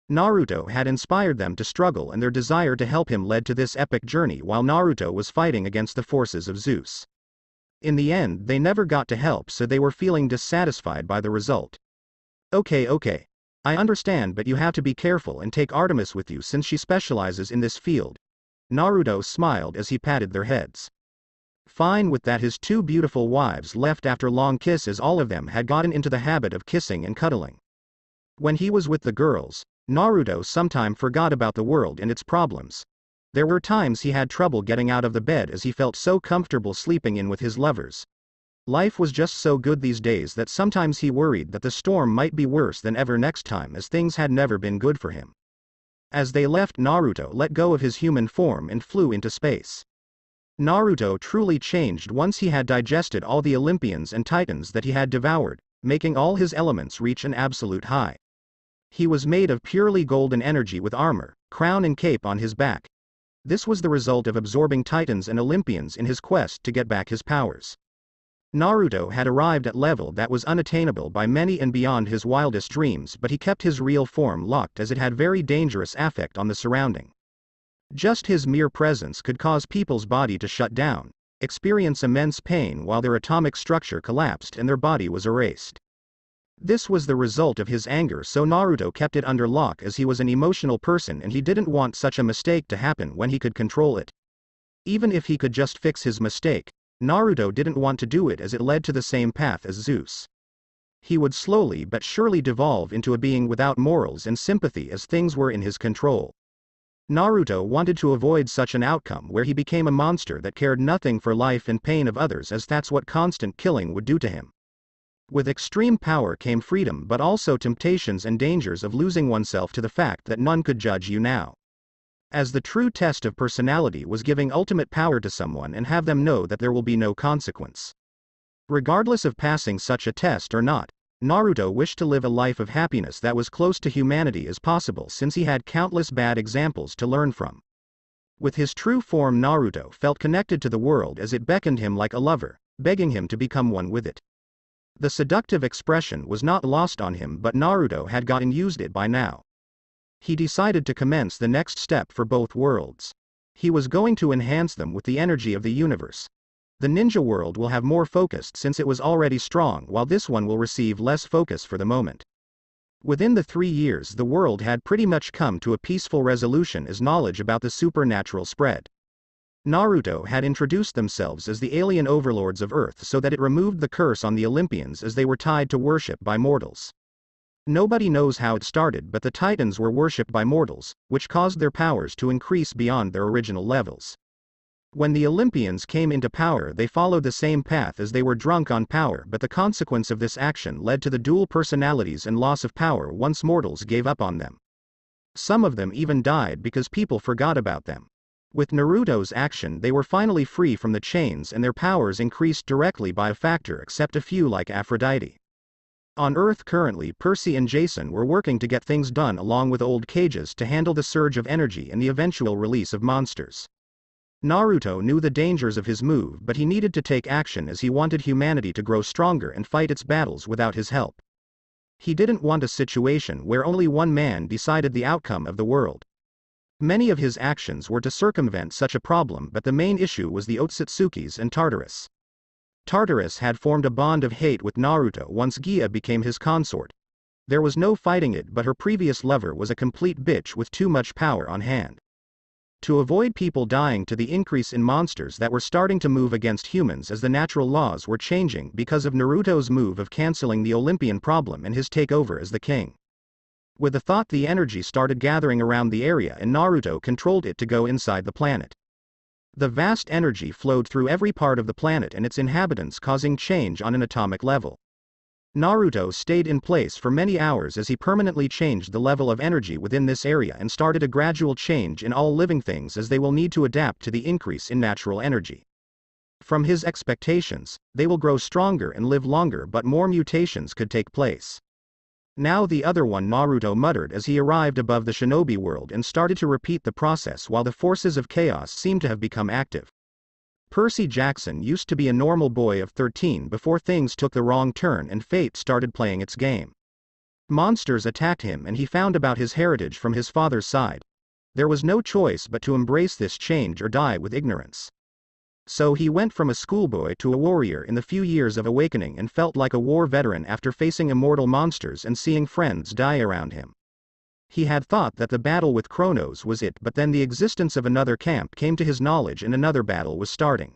Naruto had inspired them to struggle, and their desire to help him led to this epic journey while Naruto was fighting against the forces of Zeus. In the end, they never got to help, so they were feeling dissatisfied by the result. Okay. I understand, but you have to be careful and take Artemis with you since she specializes in this field. Naruto smiled as he patted their heads. Fine with that. His two beautiful wives left after long kisses. All of them had gotten into the habit of kissing and cuddling. When he was with the girls, Naruto sometimes forgot about the world and its problems. There were times he had trouble getting out of the bed as he felt so comfortable sleeping in with his lovers. Life was just so good these days that sometimes he worried that the storm might be worse than ever next time, as things had never been good for him. As they left, Naruto let go of his human form and flew into space. Naruto truly changed once he had digested all the Olympians and Titans that he had devoured, making all his elements reach an absolute high. He was made of purely golden energy with armor, crown and cape on his back. This was the result of absorbing Titans and Olympians in his quest to get back his powers. Naruto had arrived at level that was unattainable by many and beyond his wildest dreams, but he kept his real form locked as it had very dangerous effect on the surrounding. Just his mere presence could cause people's body to shut down, experience immense pain while their atomic structure collapsed and their body was erased. This was the result of his anger, so Naruto kept it under lock as he was an emotional person and he didn't want such a mistake to happen when he could control it. Even if he could just fix his mistake, Naruto didn't want to do it as it led to the same path as Zeus. He would slowly but surely devolve into a being without morals and sympathy as things were in his control. Naruto wanted to avoid such an outcome where he became a monster that cared nothing for life and pain of others, as that's what constant killing would do to him. With extreme power came freedom, but also temptations and dangers of losing oneself to the fact that none could judge you now. As the true test of personality was giving ultimate power to someone and have them know that there will be no consequence. Regardless of passing such a test or not, Naruto wished to live a life of happiness that was close to humanity as possible, since he had countless bad examples to learn from. With his true form, Naruto felt connected to the world as it beckoned him like a lover, begging him to become one with it. The seductive expression was not lost on him, but Naruto had gotten used it by now. He decided to commence the next step for both worlds. He was going to enhance them with the energy of the universe. The ninja world will have more focus since it was already strong, while this one will receive less focus for the moment. Within the 3 years, the world had pretty much come to a peaceful resolution as knowledge about the supernatural spread. Naruto had introduced themselves as the alien overlords of Earth so that it removed the curse on the Olympians as they were tied to worship by mortals. Nobody knows how it started, but the Titans were worshipped by mortals, which caused their powers to increase beyond their original levels. When the Olympians came into power, they followed the same path as they were drunk on power, but the consequence of this action led to the dual personalities and loss of power once mortals gave up on them. Some of them even died because people forgot about them. With Naruto's action, they were finally free from the chains and their powers increased directly by a factor, except a few like Aphrodite. On Earth currently, Percy and Jason were working to get things done along with old cages to handle the surge of energy and the eventual release of monsters. Naruto knew the dangers of his move, but he needed to take action as he wanted humanity to grow stronger and fight its battles without his help. He didn't want a situation where only one man decided the outcome of the world. Many of his actions were to circumvent such a problem, but the main issue was the Otsutsukis and Tartarus. Tartarus had formed a bond of hate with Naruto once Gia became his consort. There was no fighting it, but her previous lover was a complete bitch with too much power on hand. To avoid people dying to the increase in monsters that were starting to move against humans as the natural laws were changing because of Naruto's move of canceling the Olympian problem and his takeover as the king. With the thought, the energy started gathering around the area and Naruto controlled it to go inside the planet. The vast energy flowed through every part of the planet and its inhabitants, causing change on an atomic level. Naruto stayed in place for many hours as he permanently changed the level of energy within this area and started a gradual change in all living things as they will need to adapt to the increase in natural energy. From his expectations, they will grow stronger and live longer, but more mutations could take place. Now the other one, Naruto muttered as he arrived above the shinobi world and started to repeat the process while the forces of chaos seemed to have become active. Percy Jackson used to be a normal boy of 13 before things took the wrong turn and fate started playing its game. Monsters attacked him and he found about his heritage from his father's side. There was no choice but to embrace this change or die with ignorance. So he went from a schoolboy to a warrior in the few years of awakening and felt like a war veteran after facing immortal monsters and seeing friends die around him. He had thought that the battle with Kronos was it, but then the existence of another camp came to his knowledge and another battle was starting.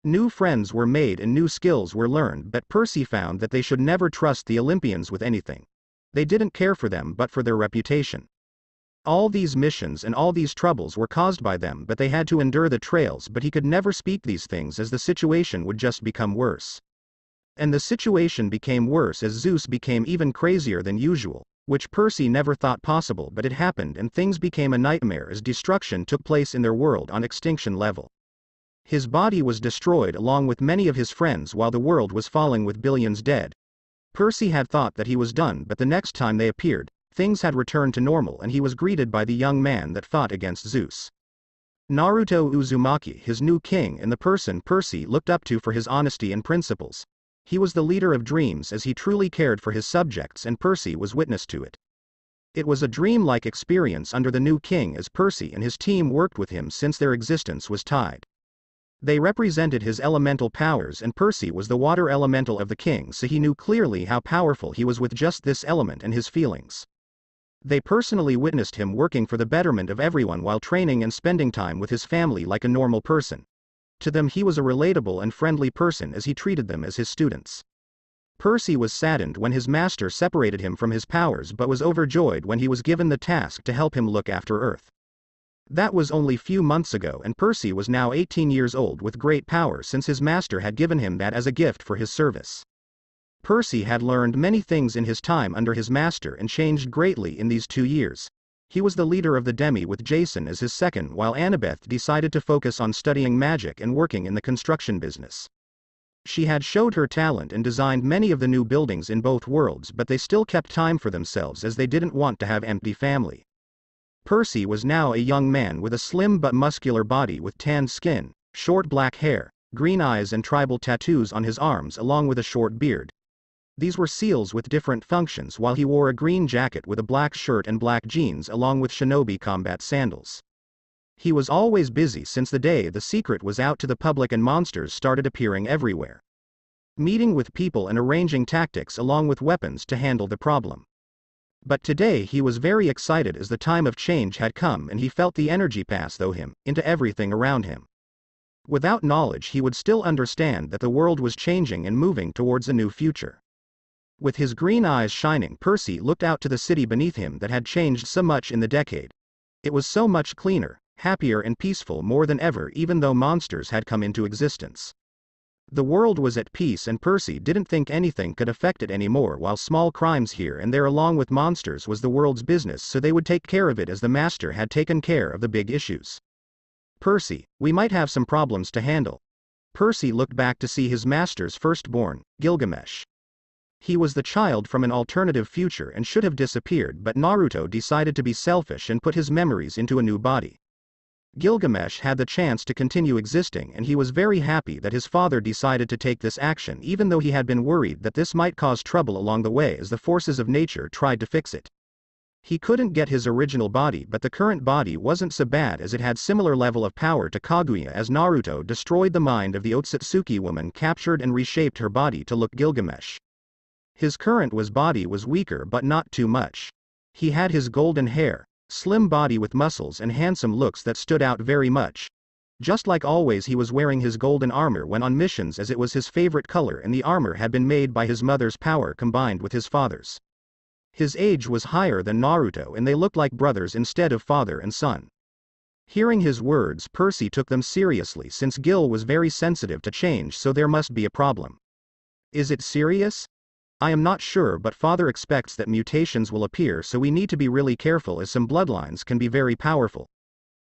New friends were made and new skills were learned, but Percy found that they should never trust the Olympians with anything. They didn't care for them but for their reputation. All these missions and all these troubles were caused by them, but they had to endure the trails, but he could never speak these things as the situation would just become worse. And the situation became worse as Zeus became even crazier than usual, which Percy never thought possible, but it happened and things became a nightmare as destruction took place in their world on extinction level. His body was destroyed along with many of his friends while the world was falling with billions dead. Percy had thought that he was done, but the next time they appeared, things had returned to normal and he was greeted by the young man that fought against Zeus. Naruto Uzumaki, his new king and the person Percy looked up to for his honesty and principles. He was the leader of dreams as he truly cared for his subjects and Percy was witness to it. It was a dream-like experience under the new king as Percy and his team worked with him since their existence was tied. They represented his elemental powers and Percy was the water elemental of the king, so he knew clearly how powerful he was with just this element and his feelings. They personally witnessed him working for the betterment of everyone while training and spending time with his family like a normal person. To them he was a relatable and friendly person as he treated them as his students. Percy was saddened when his master separated him from his powers but was overjoyed when he was given the task to help him look after Earth. That was only few months ago and Percy was now 18 years old with great power since his master had given him that as a gift for his service. Percy had learned many things in his time under his master and changed greatly in these 2 years. He was the leader of the Demi with Jason as his second, while Annabeth decided to focus on studying magic and working in the construction business. She had showed her talent and designed many of the new buildings in both worlds, but they still kept time for themselves as they didn't want to have empty family. Percy was now a young man with a slim but muscular body with tanned skin, short black hair, green eyes and tribal tattoos on his arms along with a short beard. These were seals with different functions, while he wore a green jacket with a black shirt and black jeans along with shinobi combat sandals. He was always busy since the day the secret was out to the public and monsters started appearing everywhere. Meeting with people and arranging tactics along with weapons to handle the problem. But today he was very excited as the time of change had come and he felt the energy pass through him, into everything around him. Without knowledge he would still understand that the world was changing and moving towards a new future. With his green eyes shining, Percy looked out to the city beneath him that had changed so much in the decade. It was so much cleaner, happier and peaceful more than ever, even though monsters had come into existence. The world was at peace and Percy didn't think anything could affect it anymore, while small crimes here and there along with monsters was the world's business, so they would take care of it as the master had taken care of the big issues. Percy, we might have some problems to handle. Percy looked back to see his master's firstborn, Gilgamesh. He was the child from an alternative future and should have disappeared, but Naruto decided to be selfish and put his memories into a new body. Gilgamesh had the chance to continue existing and he was very happy that his father decided to take this action, even though he had been worried that this might cause trouble along the way as the forces of nature tried to fix it. He couldn't get his original body, but the current body wasn't so bad as it had similar level of power to Kaguya, as Naruto destroyed the mind of the Otsutsuki woman, captured and reshaped her body to look Gilgamesh. His current body was weaker but not too much. He had his golden hair, slim body with muscles and handsome looks that stood out very much. Just like always, he was wearing his golden armor when on missions, as it was his favorite color, and the armor had been made by his mother's power combined with his father's. His age was higher than Naruto and they looked like brothers instead of father and son. Hearing his words, Percy took them seriously since Gil was very sensitive to change, so there must be a problem. Is it serious? I am not sure, but father expects that mutations will appear, so we need to be really careful as some bloodlines can be very powerful.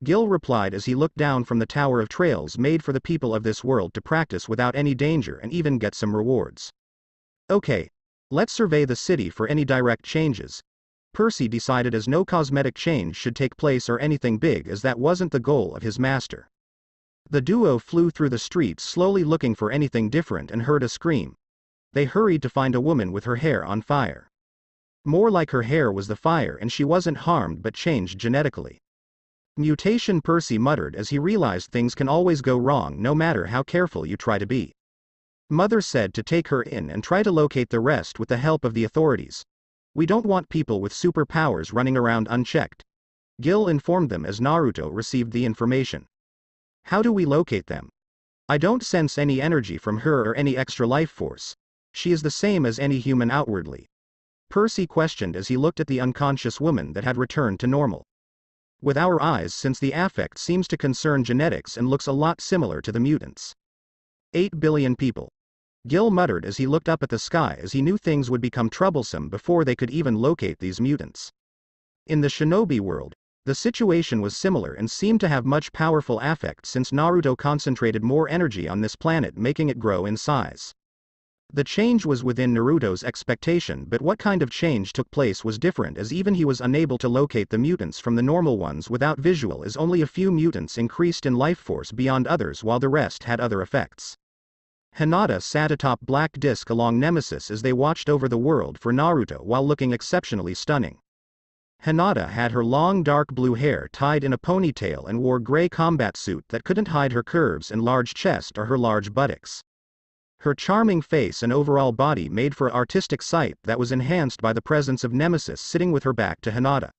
Gil replied as he looked down from the tower of trails made for the people of this world to practice without any danger and even get some rewards. Okay. Let's survey the city for any direct changes. Percy decided, as no cosmetic change should take place or anything big, as that wasn't the goal of his master. The duo flew through the streets slowly looking for anything different and heard a scream. They hurried to find a woman with her hair on fire. More like her hair was the fire and she wasn't harmed but changed genetically. Mutation, Percy muttered as he realized things can always go wrong no matter how careful you try to be. Mother said to take her in and try to locate the rest with the help of the authorities. We don't want people with superpowers running around unchecked. Gil informed them as Naruto received the information. How do we locate them? I don't sense any energy from her or any extra life force. She is the same as any human outwardly. Percy questioned as he looked at the unconscious woman that had returned to normal. With our eyes, since the affect seems to concern genetics and looks a lot similar to the mutants. 8 billion people. Gil muttered as he looked up at the sky, as he knew things would become troublesome before they could even locate these mutants. In the shinobi world, the situation was similar and seemed to have much powerful affect since Naruto concentrated more energy on this planet, making it grow in size. The change was within Naruto's expectation, but what kind of change took place was different, as even he was unable to locate the mutants from the normal ones without visual, as only a few mutants increased in life force beyond others while the rest had other effects. Hinata sat atop black disc along Nemesis as they watched over the world for Naruto while looking exceptionally stunning. Hinata had her long dark blue hair tied in a ponytail and wore gray combat suit that couldn't hide her curves and large chest or her large buttocks. Her charming face and overall body made for an artistic sight that was enhanced by the presence of Nemesis sitting with her back to Hinata.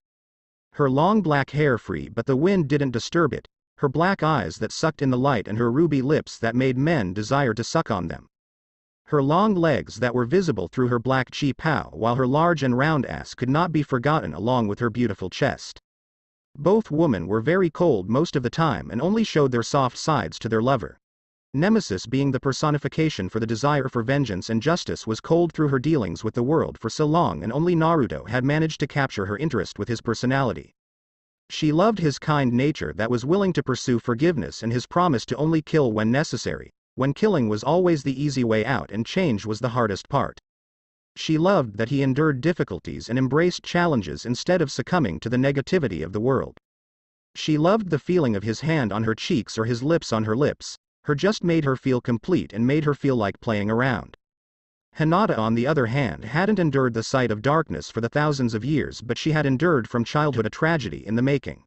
Her long black hair free, but the wind didn't disturb it, her black eyes that sucked in the light and her ruby lips that made men desire to suck on them. Her long legs that were visible through her black chi pao, while her large and round ass could not be forgotten along with her beautiful chest. Both women were very cold most of the time and only showed their soft sides to their lover. Nemesis, being the personification for the desire for vengeance and justice, was cold through her dealings with the world for so long, and only Naruto had managed to capture her interest with his personality. She loved his kind nature that was willing to pursue forgiveness and his promise to only kill when necessary, when killing was always the easy way out and change was the hardest part. She loved that he endured difficulties and embraced challenges instead of succumbing to the negativity of the world. She loved the feeling of his hand on her cheeks or his lips on her lips. Her just made her feel complete and made her feel like playing around. Hinata on the other hand hadn't endured the sight of darkness for the thousands of years, but she had endured from childhood a tragedy in the making.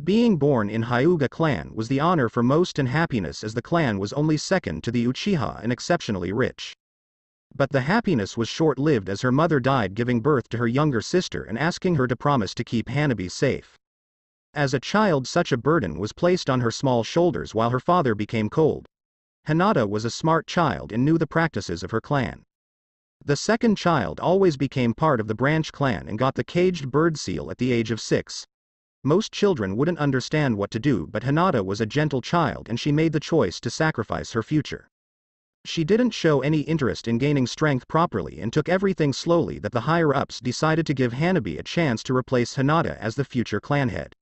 Being born in Hyuga clan was the honor for most and happiness, as the clan was only second to the Uchiha and exceptionally rich. But the happiness was short-lived, as her mother died giving birth to her younger sister and asking her to promise to keep Hanabi safe. As a child, such a burden was placed on her small shoulders while her father became cold. Hinata was a smart child and knew the practices of her clan. The second child always became part of the branch clan and got the caged bird seal at the age of 6. Most children wouldn't understand what to do, but Hinata was a gentle child and she made the choice to sacrifice her future. She didn't show any interest in gaining strength properly and took everything slowly that the higher-ups decided to give Hanabi a chance to replace Hinata as the future clan head.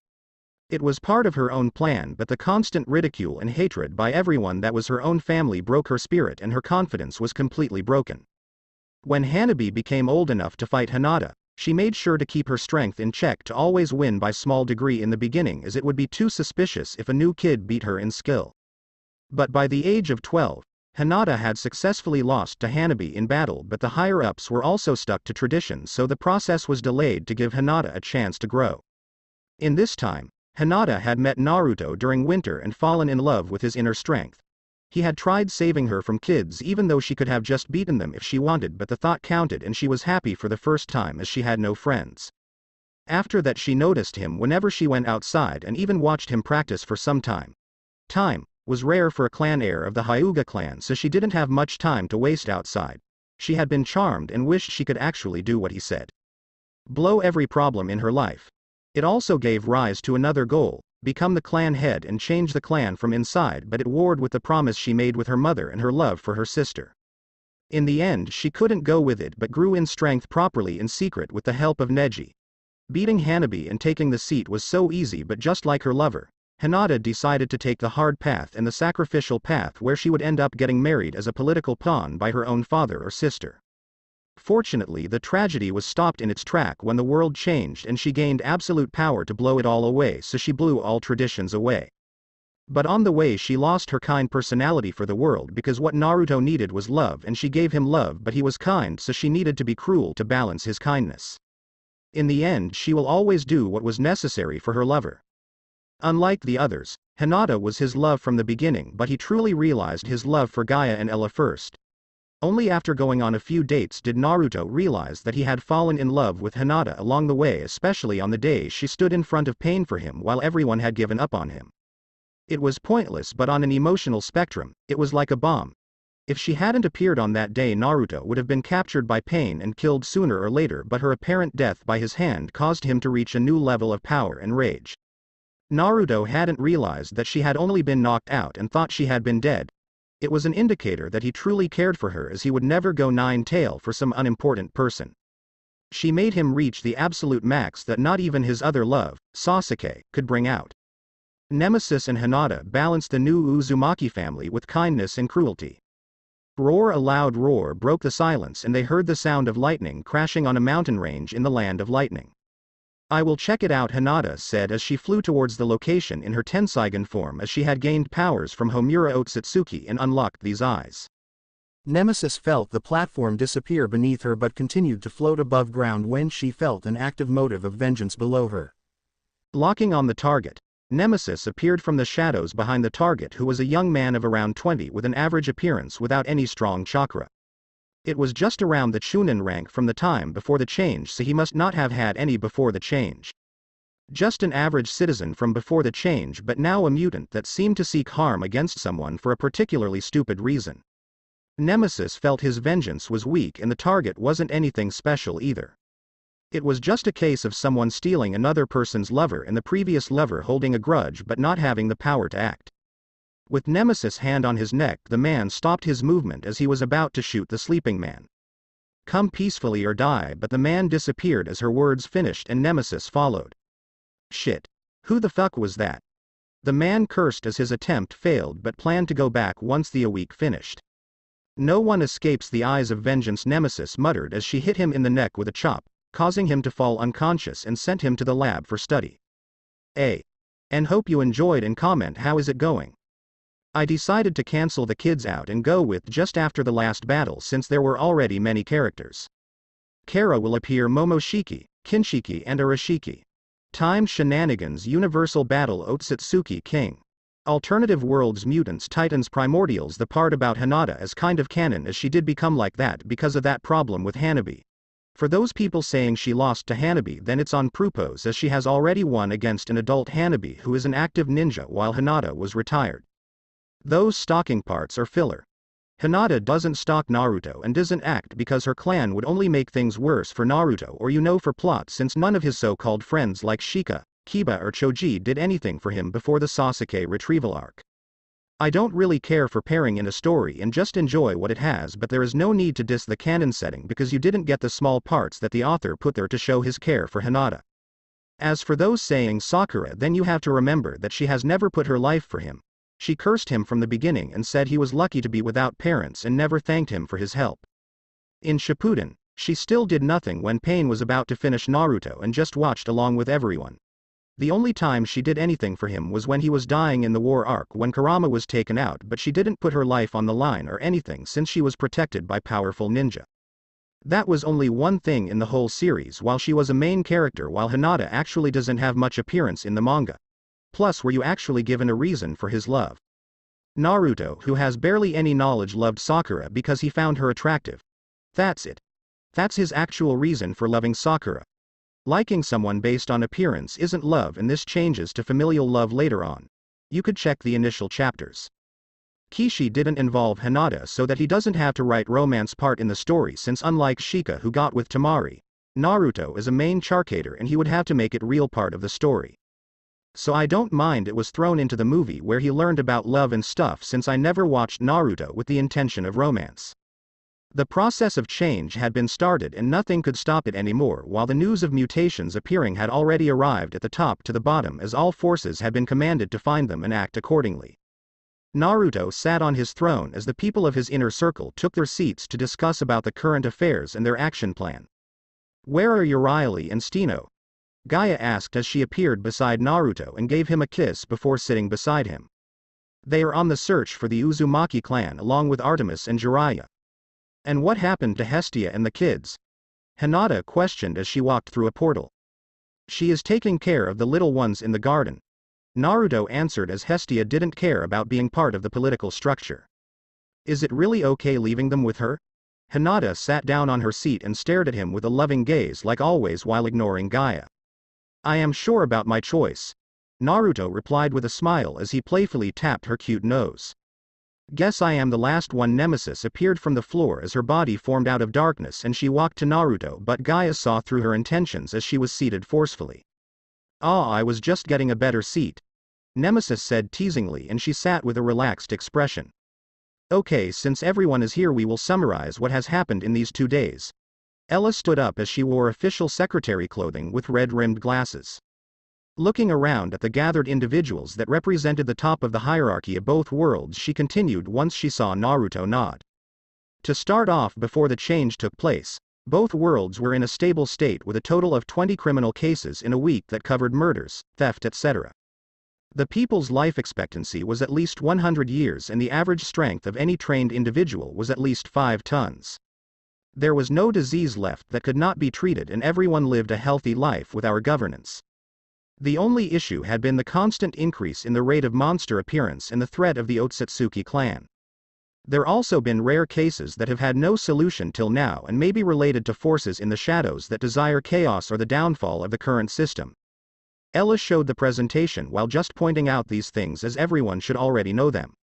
It was part of her own plan, but the constant ridicule and hatred by everyone that was her own family broke her spirit and her confidence was completely broken. When Hanabi became old enough to fight Hinata, she made sure to keep her strength in check to always win by small degree in the beginning, as it would be too suspicious if a new kid beat her in skill. But by the age of 12, Hinata had successfully lost to Hanabi in battle, but the higher-ups were also stuck to tradition, so the process was delayed to give Hinata a chance to grow. In this time, Hinata had met Naruto during winter and fallen in love with his inner strength. He had tried saving her from kids even though she could have just beaten them if she wanted, but the thought counted and she was happy for the first time as she had no friends. After that, she noticed him whenever she went outside and even watched him practice for some time. Time was rare for a clan heir of the Hyuga clan, so she didn't have much time to waste outside. She had been charmed and wished she could actually do what he said. Blow every problem in her life. It also gave rise to another goal, become the clan head and change the clan from inside, but it warred with the promise she made with her mother and her love for her sister. In the end, she couldn't go with it but grew in strength properly in secret with the help of Neji. Beating Hanabi and taking the seat was so easy, but just like her lover, Hinata decided to take the hard path and the sacrificial path where she would end up getting married as a political pawn by her own father or sister. Fortunately, the tragedy was stopped in its track when the world changed and she gained absolute power to blow it all away, so she blew all traditions away. But on the way she lost her kind personality for the world, because what Naruto needed was love and she gave him love, but he was kind, so she needed to be cruel to balance his kindness. In the end, she will always do what was necessary for her lover. Unlike the others, Hinata was his love from the beginning, but he truly realized his love for Gaia and Ella first. Only after going on a few dates did Naruto realize that he had fallen in love with Hinata along the way, especially on the days she stood in front of pain for him while everyone had given up on him. It was pointless, but on an emotional spectrum, it was like a bomb. If she hadn't appeared on that day, Naruto would have been captured by pain and killed sooner or later, but her apparent death by his hand caused him to reach a new level of power and rage. Naruto hadn't realized that she had only been knocked out and thought she had been dead. It was an indicator that he truly cared for her, as he would never go nine-tail for some unimportant person. She made him reach the absolute max that not even his other love, Sasuke, could bring out. Nemesis and Hinata balanced the new Uzumaki family with kindness and cruelty. Roar! A loud roar broke the silence and they heard the sound of lightning crashing on a mountain range in the land of lightning. "I will check it out," Hinata said as she flew towards the location in her Tenseigan form, as she had gained powers from Homura Otsutsuki and unlocked these eyes. Nemesis felt the platform disappear beneath her but continued to float above ground when she felt an active motive of vengeance below her. Locking on the target, Nemesis appeared from the shadows behind the target, who was a young man of around 20 with an average appearance without any strong chakra. It was just around the Chunin rank from the time before the change, so he must not have had any before the change. Just an average citizen from before the change, but now a mutant that seemed to seek harm against someone for a particularly stupid reason. Nemesis felt his vengeance was weak and the target wasn't anything special either. It was just a case of someone stealing another person's lover and the previous lover holding a grudge but not having the power to act. With Nemesis' hand on his neck, the man stopped his movement as he was about to shoot the sleeping man. "Come peacefully or die," but the man disappeared as her words finished and Nemesis followed. Shit. Who the fuck was that? The man cursed as his attempt failed but planned to go back once the week finished. "No one escapes the eyes of vengeance," Nemesis muttered as she hit him in the neck with a chop, causing him to fall unconscious and sent him to the lab for study. And hope you enjoyed, and comment how is it going. I decided to cancel the kids out and go with just after the last battle since there were already many characters. Kara will appear Momoshiki, Kinshiki and Arashiki. Time Shenanigans Universal Battle Otsutsuki King. Alternative Worlds Mutants Titans Primordials. The part about Hinata is kind of canon as she did become like that because of that problem with Hanabi. For those people saying she lost to Hanabi, then it's on purpose as she has already won against an adult Hanabi who is an active ninja while Hinata was retired. Those stalking parts are filler. Hinata doesn't stalk Naruto and doesn't act because her clan would only make things worse for Naruto or for plot since none of his so-called friends like Shika, Kiba or Choji did anything for him before the Sasuke retrieval arc. I don't really care for pairing in a story and just enjoy what it has, but there is no need to diss the canon setting because you didn't get the small parts that the author put there to show his care for Hinata. As for those saying Sakura, then you have to remember that she has never put her life for him. She cursed him from the beginning and said he was lucky to be without parents and never thanked him for his help. In Shippuden, she still did nothing when Pain was about to finish Naruto and just watched along with everyone. The only time she did anything for him was when he was dying in the war arc when Kurama was taken out, but she didn't put her life on the line or anything since she was protected by powerful ninja. That was only one thing in the whole series while she was a main character, while Hinata actually doesn't have much appearance in the manga. Plus, were you actually given a reason for his love? Naruto, who has barely any knowledge, loved Sakura because he found her attractive. That's it. That's his actual reason for loving Sakura. Liking someone based on appearance isn't love, and this changes to familial love later on. You could check the initial chapters. Kishi didn't involve Hinata so that he doesn't have to write romance part in the story, since unlike Shika who got with Tamari, Naruto is a main character and he would have to make it real part of the story. So I don't mind it was thrown into the movie where he learned about love and stuff, since I never watched Naruto with the intention of romance. The process of change had been started and nothing could stop it anymore, while the news of mutations appearing had already arrived at the top to the bottom as all forces had been commanded to find them and act accordingly. Naruto sat on his throne as the people of his inner circle took their seats to discuss about the current affairs and their action plan. "Where are Urieli and Steno?" Gaia asked as she appeared beside Naruto and gave him a kiss before sitting beside him. "They are on the search for the Uzumaki clan along with Artemis and Jiraiya." "And what happened to Hestia and the kids?" Hinata questioned as she walked through a portal. "She is taking care of the little ones in the garden," Naruto answered as Hestia didn't care about being part of the political structure. "Is it really okay leaving them with her?" Hinata sat down on her seat and stared at him with a loving gaze like always while ignoring Gaia. "I am sure about my choice," Naruto replied with a smile as he playfully tapped her cute nose. "Guess I am the last one." Nemesis appeared from the floor as her body formed out of darkness and she walked to Naruto, but Gaia saw through her intentions as she was seated forcefully. "Ah, I was just getting a better seat," Nemesis said teasingly, and she sat with a relaxed expression. "Okay, since everyone is here we will summarize what has happened in these 2 days. Ella stood up as she wore official secretary clothing with red-rimmed glasses. Looking around at the gathered individuals that represented the top of the hierarchy of both worlds, she continued once she saw Naruto nod. To start off, before the change took place, both worlds were in a stable state with a total of 20 criminal cases in a week that covered murders, theft, etc. The people's life expectancy was at least 100 years and the average strength of any trained individual was at least 5 tons. There was no disease left that could not be treated and everyone lived a healthy life with our governance. The only issue had been the constant increase in the rate of monster appearance and the threat of the Otsutsuki clan. There also been rare cases that have had no solution till now and may be related to forces in the shadows that desire chaos or the downfall of the current system. Ella showed the presentation while just pointing out these things as everyone should already know them.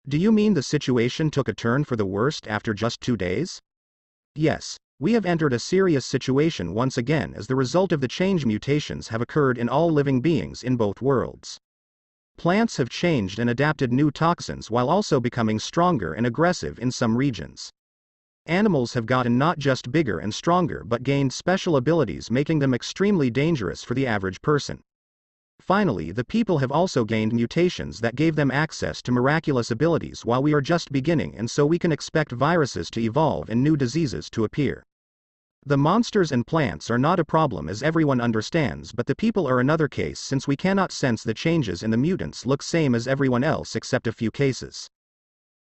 "Do you mean the situation took a turn for the worst after just 2 days? Yes. We have entered a serious situation once again as the result of the change. Mutations have occurred in all living beings in both worlds. Plants have changed and adapted new toxins while also becoming stronger and aggressive in some regions. Animals have gotten not just bigger and stronger but gained special abilities making them extremely dangerous for the average person. Finally, the people have also gained mutations that gave them access to miraculous abilities while we are just beginning, and so we can expect viruses to evolve and new diseases to appear. The monsters and plants are not a problem as everyone understands, but the people are another case since we cannot sense the changes in the mutants look same as everyone else except a few cases.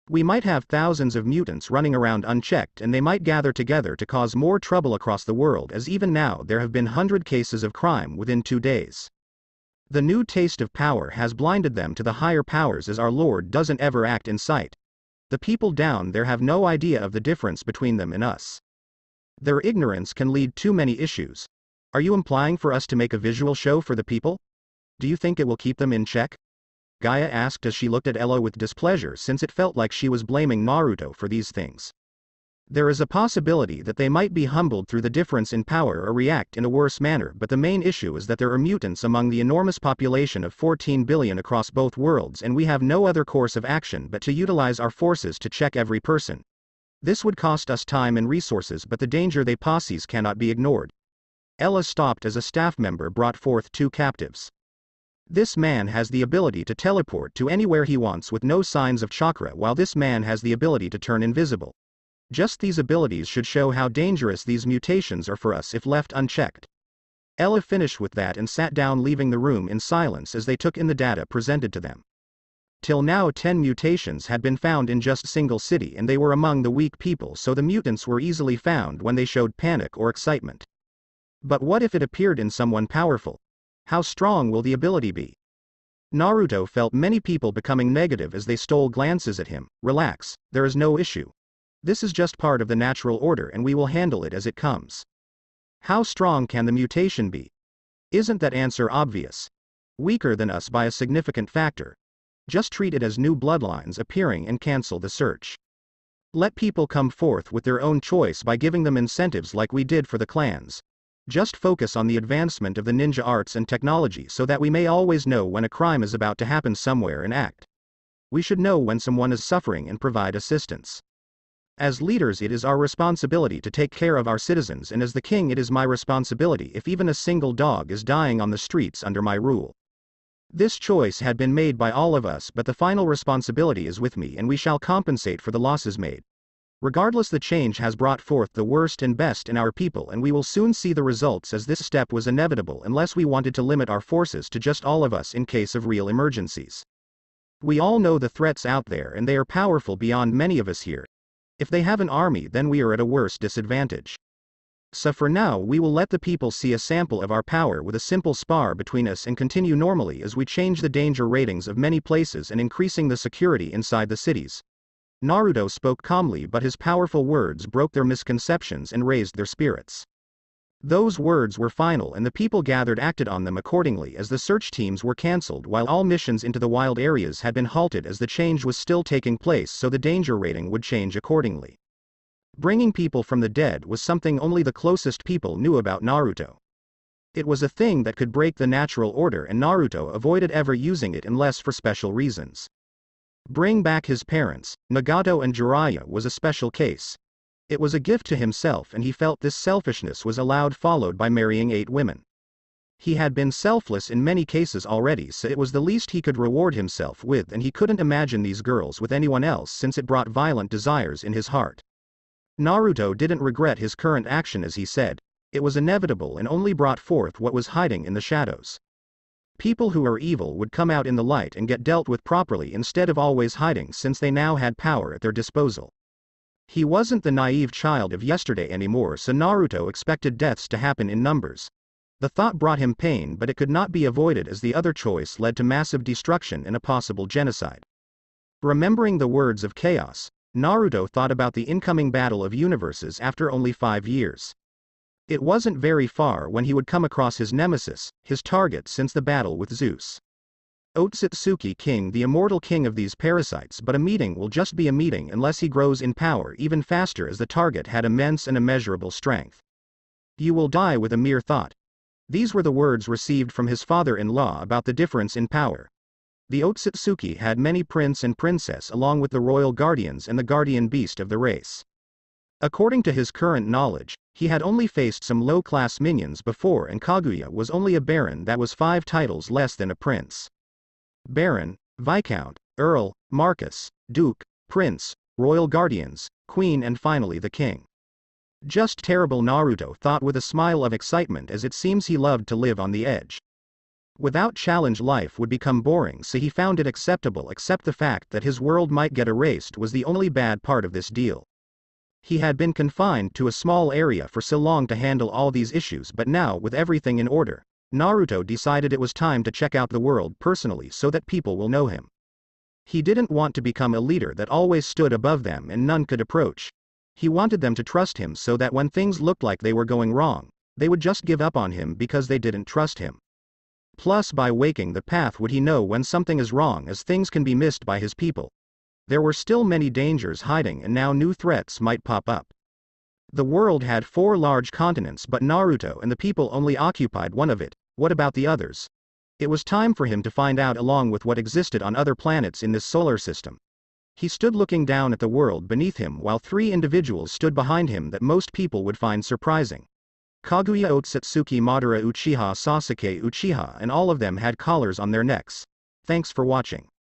We might have thousands of mutants running around unchecked and they might gather together to cause more trouble across the world as even now there have been 100 cases of crime within 2 days. The new taste of power has blinded them to the higher powers as our Lord doesn't ever act in sight. The people down there have no idea of the difference between them and us. Their ignorance can lead to many issues. Are you implying for us to make a visual show for the people? Do you think it will keep them in check? Gaia asked as she looked at Ella with displeasure since it felt like she was blaming Naruto for these things. There is a possibility that they might be humbled through the difference in power or react in a worse manner, but the main issue is that there are mutants among the enormous population of 14 billion across both worlds and we have no other course of action but to utilize our forces to check every person. This would cost us time and resources, but the danger they poses cannot be ignored. Ella stopped as a staff member brought forth 2 captives. This man has the ability to teleport to anywhere he wants with no signs of chakra, while this man has the ability to turn invisible. Just these abilities should show how dangerous these mutations are for us if left unchecked. Ella finished with that and sat down, leaving the room in silence as they took in the data presented to them. Till now 10 mutations had been found in just single city and they were among the weak people, so the mutants were easily found when they showed panic or excitement. But what if it appeared in someone powerful? How strong will the ability be? Naruto felt many people becoming negative as they stole glances at him. Relax, there is no issue. This is just part of the natural order and we will handle it as it comes. How strong can the mutation be? Isn't that answer obvious? Weaker than us by a significant factor. Just treat it as new bloodlines appearing and cancel the search. Let people come forth with their own choice by giving them incentives like we did for the clans. Just focus on the advancement of the ninja arts and technology so that we may always know when a crime is about to happen somewhere and act. We should know when someone is suffering and provide assistance. As leaders, it is our responsibility to take care of our citizens, and as the king, it is my responsibility if even a single dog is dying on the streets under my rule. This choice had been made by all of us, but the final responsibility is with me and we shall compensate for the losses made. Regardless, the change has brought forth the worst and best in our people and we will soon see the results, as this step was inevitable unless we wanted to limit our forces to just all of us in case of real emergencies. We all know the threats out there and they are powerful beyond many of us here. If they have an army, then we are at a worse disadvantage. So for now we will let the people see a sample of our power with a simple spar between us and continue normally as we change the danger ratings of many places and increasing the security inside the cities. Naruto spoke calmly, but his powerful words broke their misconceptions and raised their spirits. Those words were final and the people gathered acted on them accordingly as the search teams were cancelled while all missions into the wild areas had been halted as the change was still taking place, so the danger rating would change accordingly. Bringing people from the dead was something only the closest people knew about Naruto. It was a thing that could break the natural order and Naruto avoided ever using it unless for special reasons. Bring back his parents, Nagato and Jiraiya, was a special case. It was a gift to himself and he felt this selfishness was allowed, followed by marrying 8 women. He had been selfless in many cases already, so it was the least he could reward himself with, and he couldn't imagine these girls with anyone else since it brought violent desires in his heart. Naruto didn't regret his current action, as he said. It was inevitable and only brought forth what was hiding in the shadows. People who are evil would come out in the light and get dealt with properly instead of always hiding, since they now had power at their disposal. He wasn't the naive child of yesterday anymore, so Naruto expected deaths to happen in numbers. The thought brought him pain, but it could not be avoided as the other choice led to massive destruction and a possible genocide. Remembering the words of chaos, Naruto thought about the incoming battle of universes after only 5 years. It wasn't very far when he would come across his nemesis, his target since the battle with Zeus. Otsutsuki King, the immortal king of these parasites, but a meeting will just be a meeting unless he grows in power even faster, as the target had immense and immeasurable strength. You will die with a mere thought. These were the words received from his father-in-law about the difference in power. The Otsutsuki had many prince and princess along with the royal guardians and the guardian beast of the race. According to his current knowledge, he had only faced some low-class minions before, and Kaguya was only a baron that was 5 titles less than a prince. Baron, Viscount, Earl, Marquess, Duke, Prince, Royal Guardians, Queen, and finally the King. Just terrible, Naruto thought with a smile of excitement, as it seems he loved to live on the edge. Without challenge life would become boring, so he found it acceptable, except the fact that his world might get erased was the only bad part of this deal. He had been confined to a small area for so long to handle all these issues, but now with everything in order, Naruto decided it was time to check out the world personally so that people will know him. He didn't want to become a leader that always stood above them and none could approach. He wanted them to trust him so that when things looked like they were going wrong, they would just give up on him because they didn't trust him. Plus, by waking the path would he know when something is wrong, as things can be missed by his people. There were still many dangers hiding, and now new threats might pop up. The world had 4 large continents, but Naruto and the people only occupied one of it. What about the others? It was time for him to find out, along with what existed on other planets in this solar system. He stood looking down at the world beneath him while 3 individuals stood behind him that most people would find surprising. Kaguya Otsutsuki Madara Uchiha Sasuke Uchiha, and all of them had collars on their necks. Thanks for watching.